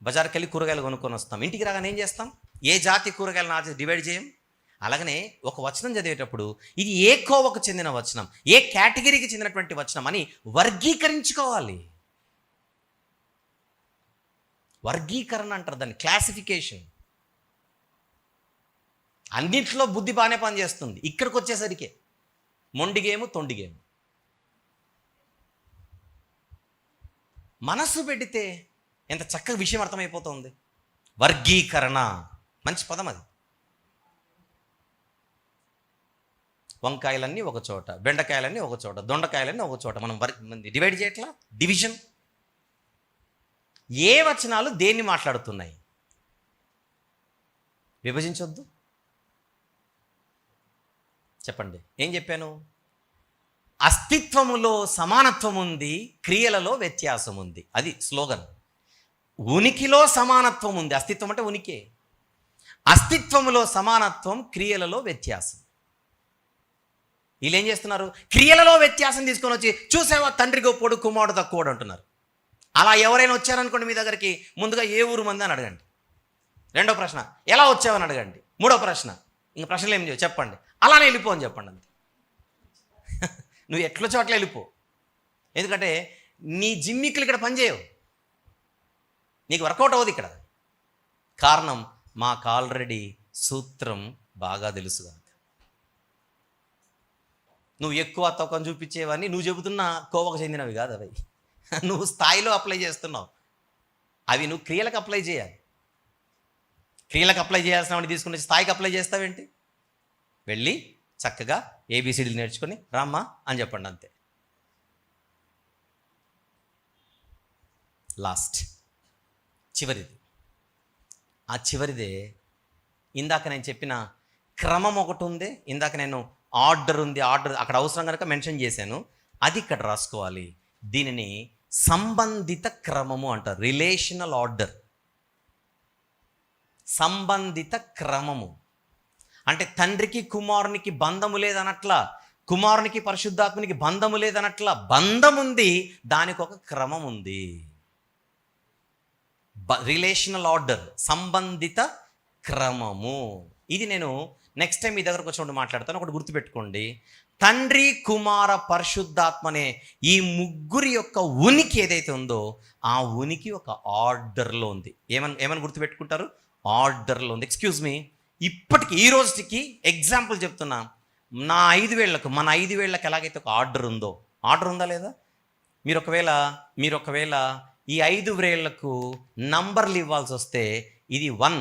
బజార్కి వెళ్ళి కూరగాయలు కొనుక్కొని వస్తాం, ఇంటికి రాగానే ఏం చేస్తాం? ఏ జాతి కూరగాయలను డివైడ్ చేయం. అలాగనే ఒక వచనం చదివేటప్పుడు ఇది ఏ కోవకు చెందిన వచనం, ఏ కేటగిరీకి చెందినటువంటి వచనం అని వర్గీకరించుకోవాలి. వర్గీకరణ అంటారు దాన్ని, క్లాసిఫికేషన్. అన్నింటిలో బుద్ధి బాగానే పనిచేస్తుంది, ఇక్కడికి వచ్చేసరికి మొండిగేము తొండిగేము. మనసు పెడితే ఎంత చక్కగా విషయం అర్థమైపోతుంది. వర్గీకరణ మంచి పదం అది. వంకాయలన్నీ ఒక చోట, బెండకాయలన్నీ ఒక చోట, దొండకాయలన్నీ ఒక చోట. మనం డివైడ్ చేయట్లా, డివిజన్. ఏ వచనాలు దేన్ని మాట్లాడుతున్నాయి? విభజించొద్దు. చెప్పండి, ఏం చెప్పాను? అస్తిత్వములో సమానత్వం ఉంది, క్రియలలో వ్యత్యాసం ఉంది. అది స్లోగన్. ఉనికిలో సమానత్వం ఉంది. అస్తిత్వం అంటే ఉనికే. అస్తిత్వములో సమానత్వం, క్రియలలో వ్యత్యాసం. వీళ్ళు ఏం చేస్తున్నారు? క్రియలలో వ్యత్యాసం తీసుకొని వచ్చి, చూసావా తండ్రి గొప్పోడు కుమారుడు తక్కువడు అంటున్నారు. అలా ఎవరైనా వచ్చారనుకోండి మీ దగ్గరికి, ముందుగా ఏ ఊరు మంది అని అడగండి. రెండో ప్రశ్న, ఎలా వచ్చావని అడగండి. మూడో ప్రశ్న, ఇంక ప్రశ్నలు ఏం చెప్పండి, అలానే వెళ్ళిపో అని చెప్పండి. అంతే. నువ్వు ఎట్ల చోట్ల వెళ్ళిపో. ఎందుకంటే నీ జిమ్మిక్కులు ఇక్కడ పనిచేయవు, నీకు వర్కౌట్ అవ్వదు ఇక్కడ. కారణం, మాకు ఆల్రెడీ సూత్రం బాగా తెలుసు కనుక. నువ్వు ఎక్కువ తక్కువ చూపించేవన్నీ నువ్వు చెబుతున్న కోవకు చెందినవి కాదు అవి. నువ్వు స్థాయిలో అప్లై చేస్తున్నావు, అవి నువ్వు క్రియలకు అప్లై చేయాలి. క్రియలకు అప్లై చేయాల్సిన తీసుకుని స్థాయికి అప్లై చేస్తావేంటి? వెళ్ళి చక్కగా ఏబిసిడీలు నేర్చుకొని రామ్మా అని చెప్పండి, అంతే. లాస్ట్, చివరిది. ఆ చివరిదే ఇందాక నేను చెప్పిన క్రమం ఒకటి ఉంది. ఇందాక నేను ఆర్డర్ ఉంది, ఆర్డర్ అక్కడ అవసరం కనుక మెన్షన్ చేశాను, అది ఇక్కడ రాసుకోవాలి. దీనిని సంబంధిత క్రమము అంటారు, రిలేషనల్ ఆర్డర్. సంబంధిత క్రమము అంటే తండ్రికి కుమారునికి బంధము లేదనట్లా, కుమారునికి పరిశుద్ధాత్మనికి బంధము లేదనట్లా. బంధం ఉంది, దానికి ఒక క్రమం ఉంది. రిలేషనల్ ఆర్డర్, సంబంధిత క్రమము. ఇది నేను నెక్స్ట్ టైం మీ దగ్గరకు వచ్చినప్పుడు మాట్లాడతాను. ఒకటి గుర్తుపెట్టుకోండి, తండ్రి కుమార పరిశుద్ధాత్మనే ఈ ముగ్గురి యొక్క ఉనికి ఏదైతే ఉందో ఆ ఉనికి ఒక ఆర్డర్లో ఉంది. ఏమని గుర్తుపెట్టుకుంటారు? ఆర్డర్లో ఉంది. ఎక్స్క్యూజ్ మీ, ఇప్పటికి ఈ రోజుకి ఎగ్జాంపుల్ చెప్తున్నా, మన 5 వేళ్ళకి ఎలాగైతే ఒక ఆర్డర్ ఉందో, ఆర్డర్ ఉందా లేదా? మీరు ఒకవేళ ఈ 5 వేళ్లకు నంబర్లు ఇవ్వాల్సి వస్తే, ఇది 1,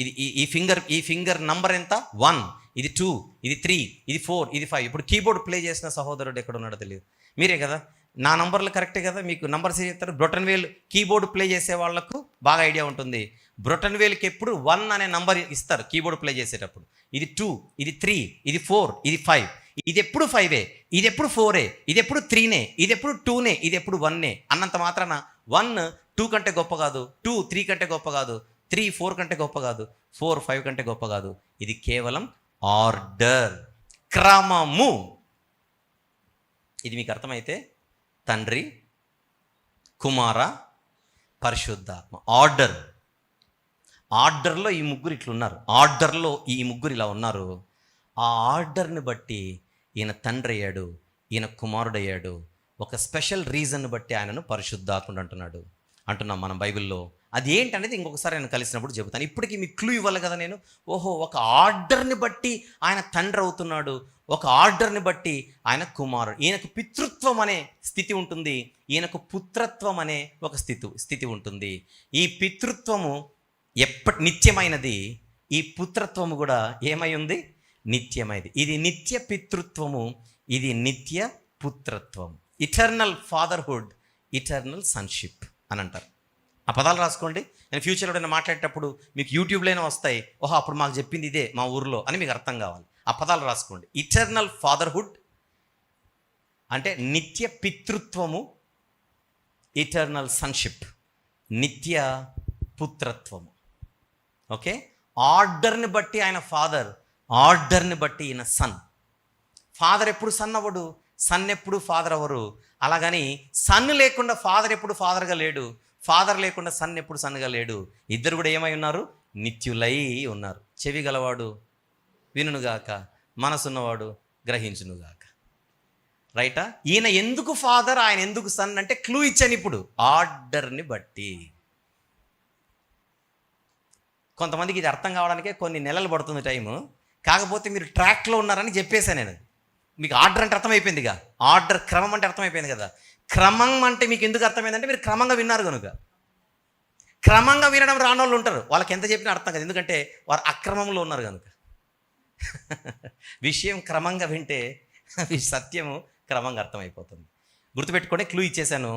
ఇది ఈ ఫింగర్ నంబర్ ఎంత? 1, ఇది 2, ఇది 3, ఇది 4, ఇది 5. ఇప్పుడు కీబోర్డ్ ప్లే చేసిన సహోదరుడు ఎక్కడ ఉన్నాడో తెలియదు, మీరే కదా. నా నంబర్లు కరెక్టే కదా, మీకు నంబర్స్ చెప్తారు. బ్రొటన్ వేల్ కీబోర్డ్ ప్లే చేసే వాళ్ళకు బాగా ఐడియా ఉంటుంది. బ్రొటన్ వేల్కి ఎప్పుడు 1 అనే నంబర్ ఇస్తారు కీబోర్డ్ ప్లే చేసేటప్పుడు. ఇది 2, ఇది 3, ఇది 4, ఇది 5. ఇది ఎప్పుడు 5ఏ, ఇది ఎప్పుడు 4ఏ, ఇది ఎప్పుడు 3నే, ఇది ఎప్పుడు 2నే, ఇది ఎప్పుడు 1నే అన్నంత మాత్రాన 1 2 కంటే గొప్ప కాదు, 2 3 కంటే గొప్ప కాదు, 3 4 కంటే గొప్ప కాదు, 4 5 కంటే గొప్ప కాదు. ఇది కేవలం ఆర్డర్, క్రమము. ఇది మీకు అర్థమైతే తండ్రి కుమార పరిశుద్ధాత్మ ఆర్డర్. ఆర్డర్లో ఈ ముగ్గురు ఇట్లున్నారు, ఆర్డర్లో ఈ ముగ్గురు ఇలా ఉన్నారు. ఆ ఆర్డర్ని బట్టి ఈయన తండ్రి అయ్యాడు, ఈయన కుమారుడయ్యాడు. ఒక స్పెషల్ రీజన్ బట్టి ఆయనను పరిశుద్ధాత్ముడు అంటున్నాం మనం బైబిల్లో. అది ఏంటనేది ఇంకొకసారి ఆయన కలిసినప్పుడు చెబుతాను. ఇప్పటికీ మీకు క్లూ ఇవ్వాలి కదా నేను. ఓహో, ఒక ఆర్డర్ని బట్టి ఆయన తండ్రి అవుతున్నాడు, ఒక ఆర్డర్ని బట్టి ఆయన కుమారుడు. ఈయనకు పితృత్వం అనే స్థితి ఉంటుంది, ఈయనకు పుత్రత్వం అనే ఒక స్థితి ఉంటుంది. ఈ పితృత్వము నిత్యమైనది, ఈ పుత్రత్వము కూడా ఏమై ఉంది? నిత్యమైనది. ఇది నిత్య పితృత్వము, ఇది నిత్య పుత్రత్వం. ఇటర్నల్ ఫాదర్హుడ్, ఇటర్నల్ సన్షిప్ అని అంటారు. ఆ పదాలు రాసుకోండి. నేను ఫ్యూచర్లో నేను మాట్లాడేటప్పుడు మీకు యూట్యూబ్లోనే వస్తాయి. ఓహో, అప్పుడు మాకు చెప్పింది ఇదే మా ఊర్లో అని మీకు అర్థం కావాలి. ఆ పదాలు రాసుకోండి. ఇటర్నల్ ఫాదర్హుడ్ అంటే నిత్య పితృత్వము, ఇటర్నల్ సన్షిప్ నిత్య పుత్రత్వము. ఓకే, ఆర్డర్ని బట్టి ఆయన ఫాదర్, ఆర్డర్ని బట్టి ఈయన సన్. ఫాదర్ ఎప్పుడు సన్ అవ్వడు, సన్ ఎప్పుడు ఫాదర్ అవ్వరు. అలాగని సన్ లేకుండా ఫాదర్ ఎప్పుడు ఫాదర్గా లేడు, ఫాదర్ లేకుండా సన్ ఎప్పుడు సన్గా లేడు. ఇద్దరు కూడా ఏమై ఉన్నారు? నిత్యులై ఉన్నారు. చెవి గలవాడు వినుగాక, మనసున్నవాడు గ్రహించునుగాక. రైటా? ఈయన ఎందుకు ఫాదర్, ఆయన ఎందుకు సన్ అంటే క్లూ ఇచ్చాను ఇప్పుడు. ఆర్డర్ని బట్టి. కొంతమందికి ఇది అర్థం కావడానికే కొన్ని నెలలు పడుతుంది టైము. కాకపోతే మీరు ట్రాక్లో ఉన్నారని చెప్పేశాను నేను. మీకు ఆర్డర్ అంటే అర్థమైపోయిందిగా, ఆర్డర్ క్రమం అంటే అర్థమైపోయింది కదా. క్రమం అంటే మీకు ఎందుకు అర్థమైందంటే మీరు క్రమంగా విన్నారు కనుక. క్రమంగా వినడం రాని వాళ్ళు ఉంటారు, వాళ్ళకి ఎంత చెప్పినా అర్థం కాదు, ఎందుకంటే వారు అక్రమంలో ఉన్నారు కనుక. విషయం క్రమంగా వింటే సత్యము క్రమంగా అర్థమైపోతుంది. గుర్తుపెట్టుకోండి, క్లూ ఇచ్చేశాను.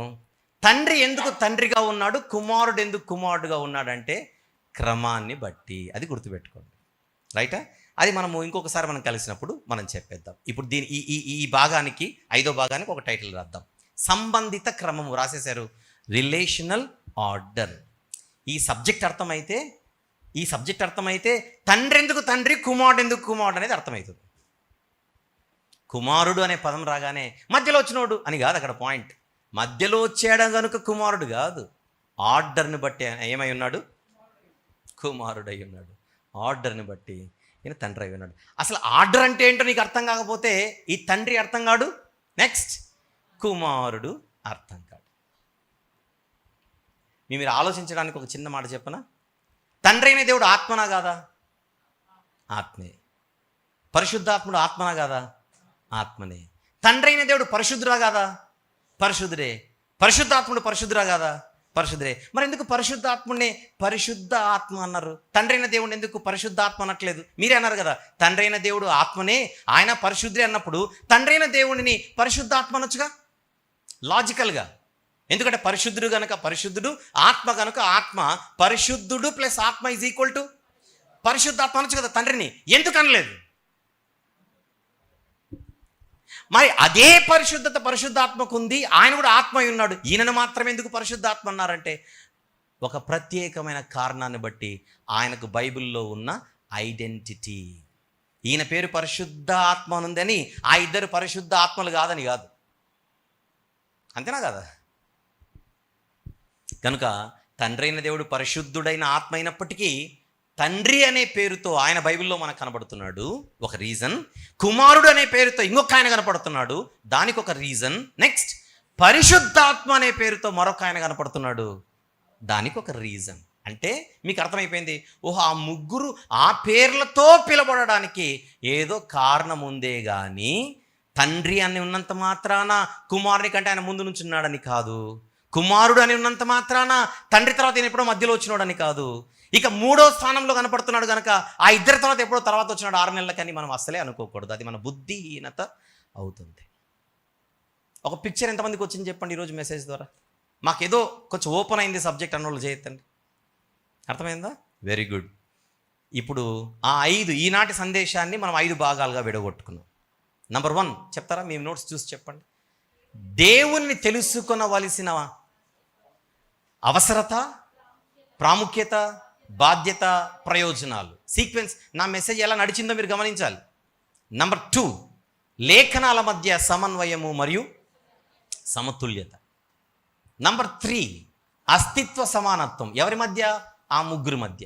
తండ్రి ఎందుకు తండ్రిగా ఉన్నాడు, కుమారుడు ఎందుకు కుమారుడుగా ఉన్నాడంటే క్రమాన్ని బట్టి. అది గుర్తుపెట్టుకోండి. రైటా? అది మనము ఇంకొకసారి మనం కలిసినప్పుడు మనం చెప్పేద్దాం. ఇప్పుడు దీని ఈ భాగానికి, 5వ భాగానికి ఒక టైటిల్ రాద్దాం. సంబంధిత క్రమము రాసేశారు, రిలేషనల్ ఆర్డర్. ఈ సబ్జెక్ట్ అర్థమైతే తండ్రి ఎందుకు తండ్రి, కుమారుడు ఎందుకు కుమారుడు అనేది అర్థమవుతుంది. కుమారుడు అనే పదం రాగానే మధ్యలో వచ్చినోడు అని కాదు అక్కడ పాయింట్. మధ్యలో వచ్చాడు కనుక కుమారుడు కాదు, ఆర్డర్ని బట్టి ఏమై ఉన్నాడు? కుమారుడై ఉన్నాడు. ఆర్డర్ని బట్టి ఈయన తండ్రి అయి ఉన్నాడు. అసలు ఆర్డర్ అంటే ఏంటో నీకు అర్థం కాకపోతే ఈ తండ్రి అర్థం కాడు, నెక్స్ట్ కుమారుడు అర్థం కాడు. మీరు ఆలోచించడానికి ఒక చిన్న మాట చెప్పనా? తండ్రి అయిన దేవుడు ఆత్మనా కాదా? ఆత్మే. పరిశుద్ధాత్ముడు ఆత్మనా కాదా? ఆత్మనే. తండ్రి అయిన దేవుడు పరిశుద్ధుడా కాదా? పరిశుద్ధుడే. పరిశుద్ధాత్ముడు పరిశుద్ధుడా కాదా? పరిశుద్ధుడే. మరి ఎందుకు పరిశుద్ధాత్ముడిని పరిశుద్ధ ఆత్మ అన్నారు? తండ్రి అయిన దేవుడిని ఎందుకు పరిశుద్ధాత్మ అనట్లేదు? మీరే అన్నారు కదా, తండ్రి అయిన దేవుడు ఆత్మనే, ఆయన పరిశుద్ధుడే అన్నప్పుడు తండ్రి అయిన దేవుడిని పరిశుద్ధాత్మ అనొచ్చుగా లాజికల్గా. ఎందుకంటే పరిశుద్ధుడు కనుక పరిశుద్ధుడు, ఆత్మ కనుక ఆత్మ, పరిశుద్ధుడు ప్లస్ ఆత్మ ఈజ్ ఈక్వల్ టు పరిశుద్ధాత్మ అనొచ్చు కదా తండ్రిని. ఎందుకు అనలేదు? మరి అదే పరిశుద్ధత పరిశుద్ధాత్మకు ఉంది, ఆయన కూడా ఆత్మ ఉన్నాడు, ఈయనను మాత్రం ఎందుకు పరిశుద్ధాత్మ అన్నారంటే ఒక ప్రత్యేకమైన కారణాన్ని బట్టి, ఆయనకు బైబిల్లో ఉన్న ఐడెంటిటీ. ఈయన పేరు పరిశుద్ధ ఆత్మ ఉందని ఆ ఇద్దరు పరిశుద్ధ ఆత్మలు కాదని కాదు. అంతేనా కదా? కనుక తండ్రి అయిన దేవుడు పరిశుద్ధుడైన ఆత్మ అయినప్పటికీ తండ్రి అనే పేరుతో ఆయన బైబిల్లో మనకు కనబడుతున్నాడు, ఒక రీజన్. కుమారుడు అనే పేరుతో ఇంకొక ఆయన కనపడుతున్నాడు, దానికి ఒక రీజన్. నెక్స్ట్ పరిశుద్ధాత్మ అనే పేరుతో మరొక ఆయన కనపడుతున్నాడు, దానికి ఒక రీజన్. అంటే మీకు అర్థమైపోయింది, ఓహో ఆ ముగ్గురు ఆ పేర్లతో పిలబడడానికి ఏదో కారణం ఉందే కానీ తండ్రి అని ఉన్నంత మాత్రాన కుమారుని కంటే ఆయన ముందు నుంచి ఉన్నాడని కాదు, కుమారుడు అని ఉన్నంత మాత్రాన తండ్రి తర్వాత ఈయన ఎప్పుడో మధ్యలో వచ్చినాడని కాదు. ఇక 3వ స్థానంలో కనపడుతున్నాడు కనుక ఆ ఇద్దరి తర్వాత ఎప్పుడో తర్వాత వచ్చినాడు 6 నెలలకని మనం అస్సలే అనుకోకూడదు. అది మన బుద్ధిహీనత అవుతుంది. ఒక పిక్చర్ ఎంతమందికి వచ్చింది చెప్పండి ఈరోజు మెసేజ్ ద్వారా? మాకేదో కొంచెం ఓపెన్ అయింది సబ్జెక్ట్ అన్నోళ్ళు చేయొద్దండి. అర్థమైందా? Very good. ఇప్పుడు ఆ 5 ఈనాటి సందేశాన్ని మనం 5 భాగాలుగా విడగొట్టుకున్నాం. నంబర్ 1 చెప్తారా? మీ నోట్స్ చూసి చెప్పండి. దేవుణ్ణి తెలుసుకొనవలసిన అవసరత, ప్రాముఖ్యత, బాధ్యత, ప్రయోజనాలు. సీక్వెన్స్ నా మెసేజ్ ఎలా నడిచిందో మీరు గమనించాలి. నంబర్ 2 లేఖనాల మధ్య సమన్వయము మరియు సమతుల్యత. నంబర్ 3 అస్తిత్వ సమానత్వం. ఎవరి మధ్య? ఆ ముగ్గురు మధ్య.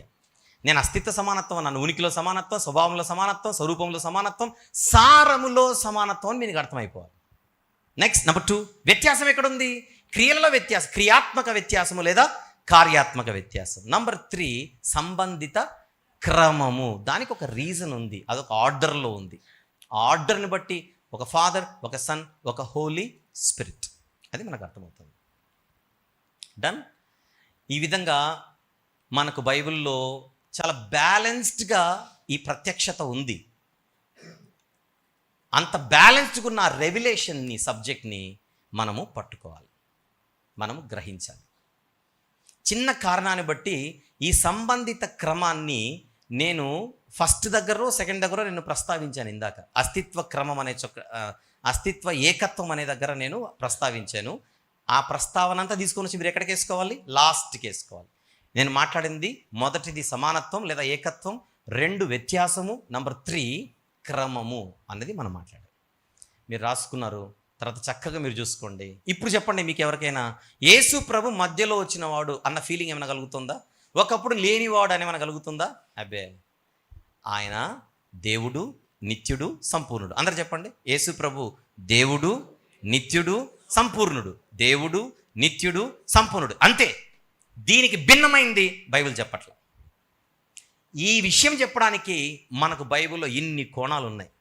నేను అస్తిత్వ సమానత్వం అన్నాను, ఉనికిలో సమానత్వం, స్వభావంలో సమానత్వం, స్వరూపంలో సమానత్వం, సారములో సమానత్వం అని మీకు అర్థమైపోవాలి. నెక్స్ట్ నంబర్ 2 వ్యత్యాసం ఎక్కడుంది? క్రియలలో వ్యత్యాసం, క్రియాత్మక వ్యత్యాసము లేదా కార్యాత్మక వ్యత్యాసం. నంబర్ 3 సంబంధిత క్రమము. దానికి ఒక రీజన్ ఉంది, అదొక ఆర్డర్లో ఉంది. ఆర్డర్ని బట్టి ఒక ఫాదర్, ఒక సన్, ఒక హోలీ స్పిరిట్. అది మనకు అర్థమవుతుంది. డన్. ఈ విధంగా మనకు బైబిల్లో చాలా బ్యాలెన్స్డ్గా ఈ ప్రత్యక్షత ఉంది. అంత బ్యాలెన్స్డ్గా ఉన్న రెవల్యూషన్ని, సబ్జెక్ట్ని మనము పట్టుకోవాలి, మనము గ్రహించాలి. చిన్న కారణాన్ని బట్టి ఈ సంబంధిత క్రమాన్ని నేను ఫస్ట్ దగ్గర సెకండ్ దగ్గర నేను ప్రస్తావించాను ఇందాక. అస్తిత్వ క్రమం అనే అస్తిత్వ ఏకత్వం అనే దగ్గర నేను ప్రస్తావించాను. ఆ ప్రస్తావన అంతా తీసుకొని వచ్చి మీరు ఎక్కడికి వేసుకోవాలి? లాస్ట్కి వేసుకోవాలి. నేను మాట్లాడింది మొదటిది సమానత్వం లేదా ఏకత్వం, 2 వ్యత్యాసము, నంబర్ 3 క్రమము అన్నది మనం మాట్లాడాలి. మీరు రాసుకున్నారు, తర్వాత చక్కగా మీరు చూసుకోండి. ఇప్పుడు చెప్పండి, మీకు ఎవరికైనా యేసు ప్రభు మధ్యలో వచ్చిన వాడు అన్న ఫీలింగ్ ఏమైనా కలుగుతుందా? ఒకప్పుడు లేనివాడు అని ఏమైనా కలుగుతుందా? అబ్బే, ఆయన దేవుడు, నిత్యుడు, సంపూర్ణుడు. అందరు చెప్పండి, యేసు ప్రభు దేవుడు, నిత్యుడు, సంపూర్ణుడు. దేవుడు, నిత్యుడు, సంపూర్ణుడు, అంతే. దీనికి భిన్నమైంది బైబిల్ చెప్పట్ల. ఈ విషయం చెప్పడానికి మనకు బైబిల్లో ఇన్ని కోణాలు ఉన్నాయి.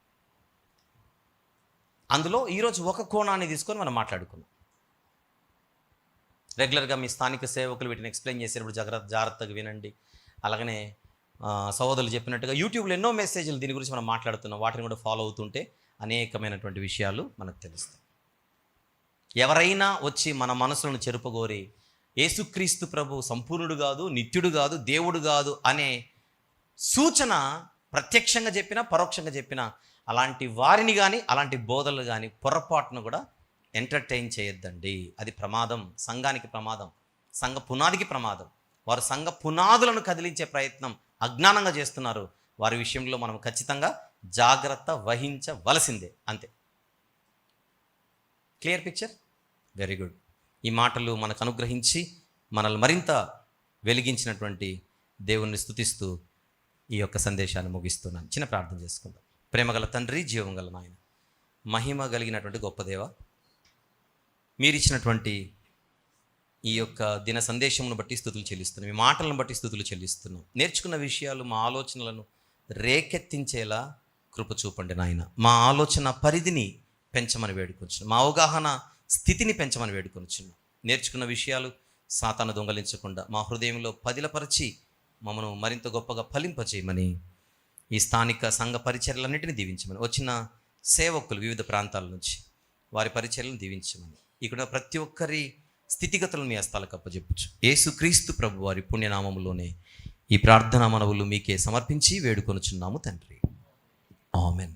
అందులో ఈరోజు ఒక కోణాన్ని తీసుకొని మనం మాట్లాడుకుందాం. రెగ్యులర్గా మీ స్థానిక సేవకులు వీటిని ఎక్స్ప్లెయిన్ చేసేటప్పుడు జాగ్రత్తగా వినండి. అలాగనే సహోదరులు చెప్పినట్టుగా యూట్యూబ్లో ఎన్నో మెసేజ్లు దీని గురించి మనం మాట్లాడుతున్నాం. వాటిని కూడా ఫాలో అవుతుంటే అనేకమైనటువంటి విషయాలు మనకు తెలుస్తాయి. ఎవరైనా వచ్చి మన మనసులను చెరుపగోరి యేసుక్రీస్తు ప్రభు సంపూర్ణుడు కాదు, నిత్యుడు కాదు, దేవుడు కాదు అనే సూచన ప్రత్యక్షంగా చెప్పినా పరోక్షంగా చెప్పినా అలాంటి వారిని కానీ అలాంటి బోధనలు కానీ పొరపాటును కూడా ఎంటర్టైన్ చేయొద్దండి. అది ప్రమాదం, సంఘానికి ప్రమాదం, సంఘ పునాదికి ప్రమాదం. వారు సంఘ పునాదులను కదిలించే ప్రయత్నం అజ్ఞానంగా చేస్తున్నారు. వారి విషయంలో మనం ఖచ్చితంగా జాగ్రత్త వహించవలసిందే, అంతే. Clear picture? Very good. ఈ మాటలు మనకు అనుగ్రహించి మనల్ని మరింత వెలిగించినటువంటి దేవుణ్ణి స్తుతిస్తూ ఈ యొక్క సందేశాన్ని ముగిస్తున్నాను. చిన్న ప్రార్థన చేసుకుందాం. ప్రేమగల తండ్రి, జీవం గల నాయన, మహిమ కలిగినటువంటి గొప్ప దేవ, మీరిచ్చినటువంటి ఈ యొక్క దిన సందేశమును బట్టి స్తుతులు చెల్లిస్తున్నాం. మీ మాటలను బట్టి స్తుతులు చెల్లిస్తున్నాం. నేర్చుకున్న విషయాలు మా ఆలోచనలను రేకెత్తించేలా కృప చూపండి నాయన. మా ఆలోచన పరిధిని పెంచమని వేడుకొచ్చున్నాం. మా అవగాహన స్థితిని పెంచమని వేడుకొచ్చున్నాం. నేర్చుకున్న విషయాలు సాతాను దొంగలించకుండా మా హృదయంలో పదిలపరిచి మమ్మను మరింత గొప్పగా ఫలింపచేయమని, ఈ స్థానిక సంఘ పరిచర్యలన్నింటినీ దీవించమని, వచ్చిన సేవకులు వివిధ ప్రాంతాల నుంచి వారి పరిచర్యలను దీవించమని, ఇక్కడ ప్రతి ఒక్కరి స్థితిగతులను మీ హస్తాలకు అప్పచెప్పుచు యేసుక్రీస్తు ప్రభు వారి పుణ్యనామములోనే ఈ ప్రార్థనా మనవులు మీకే సమర్పించి వేడుకొనుచున్నాము తండ్రి. ఆమెన్.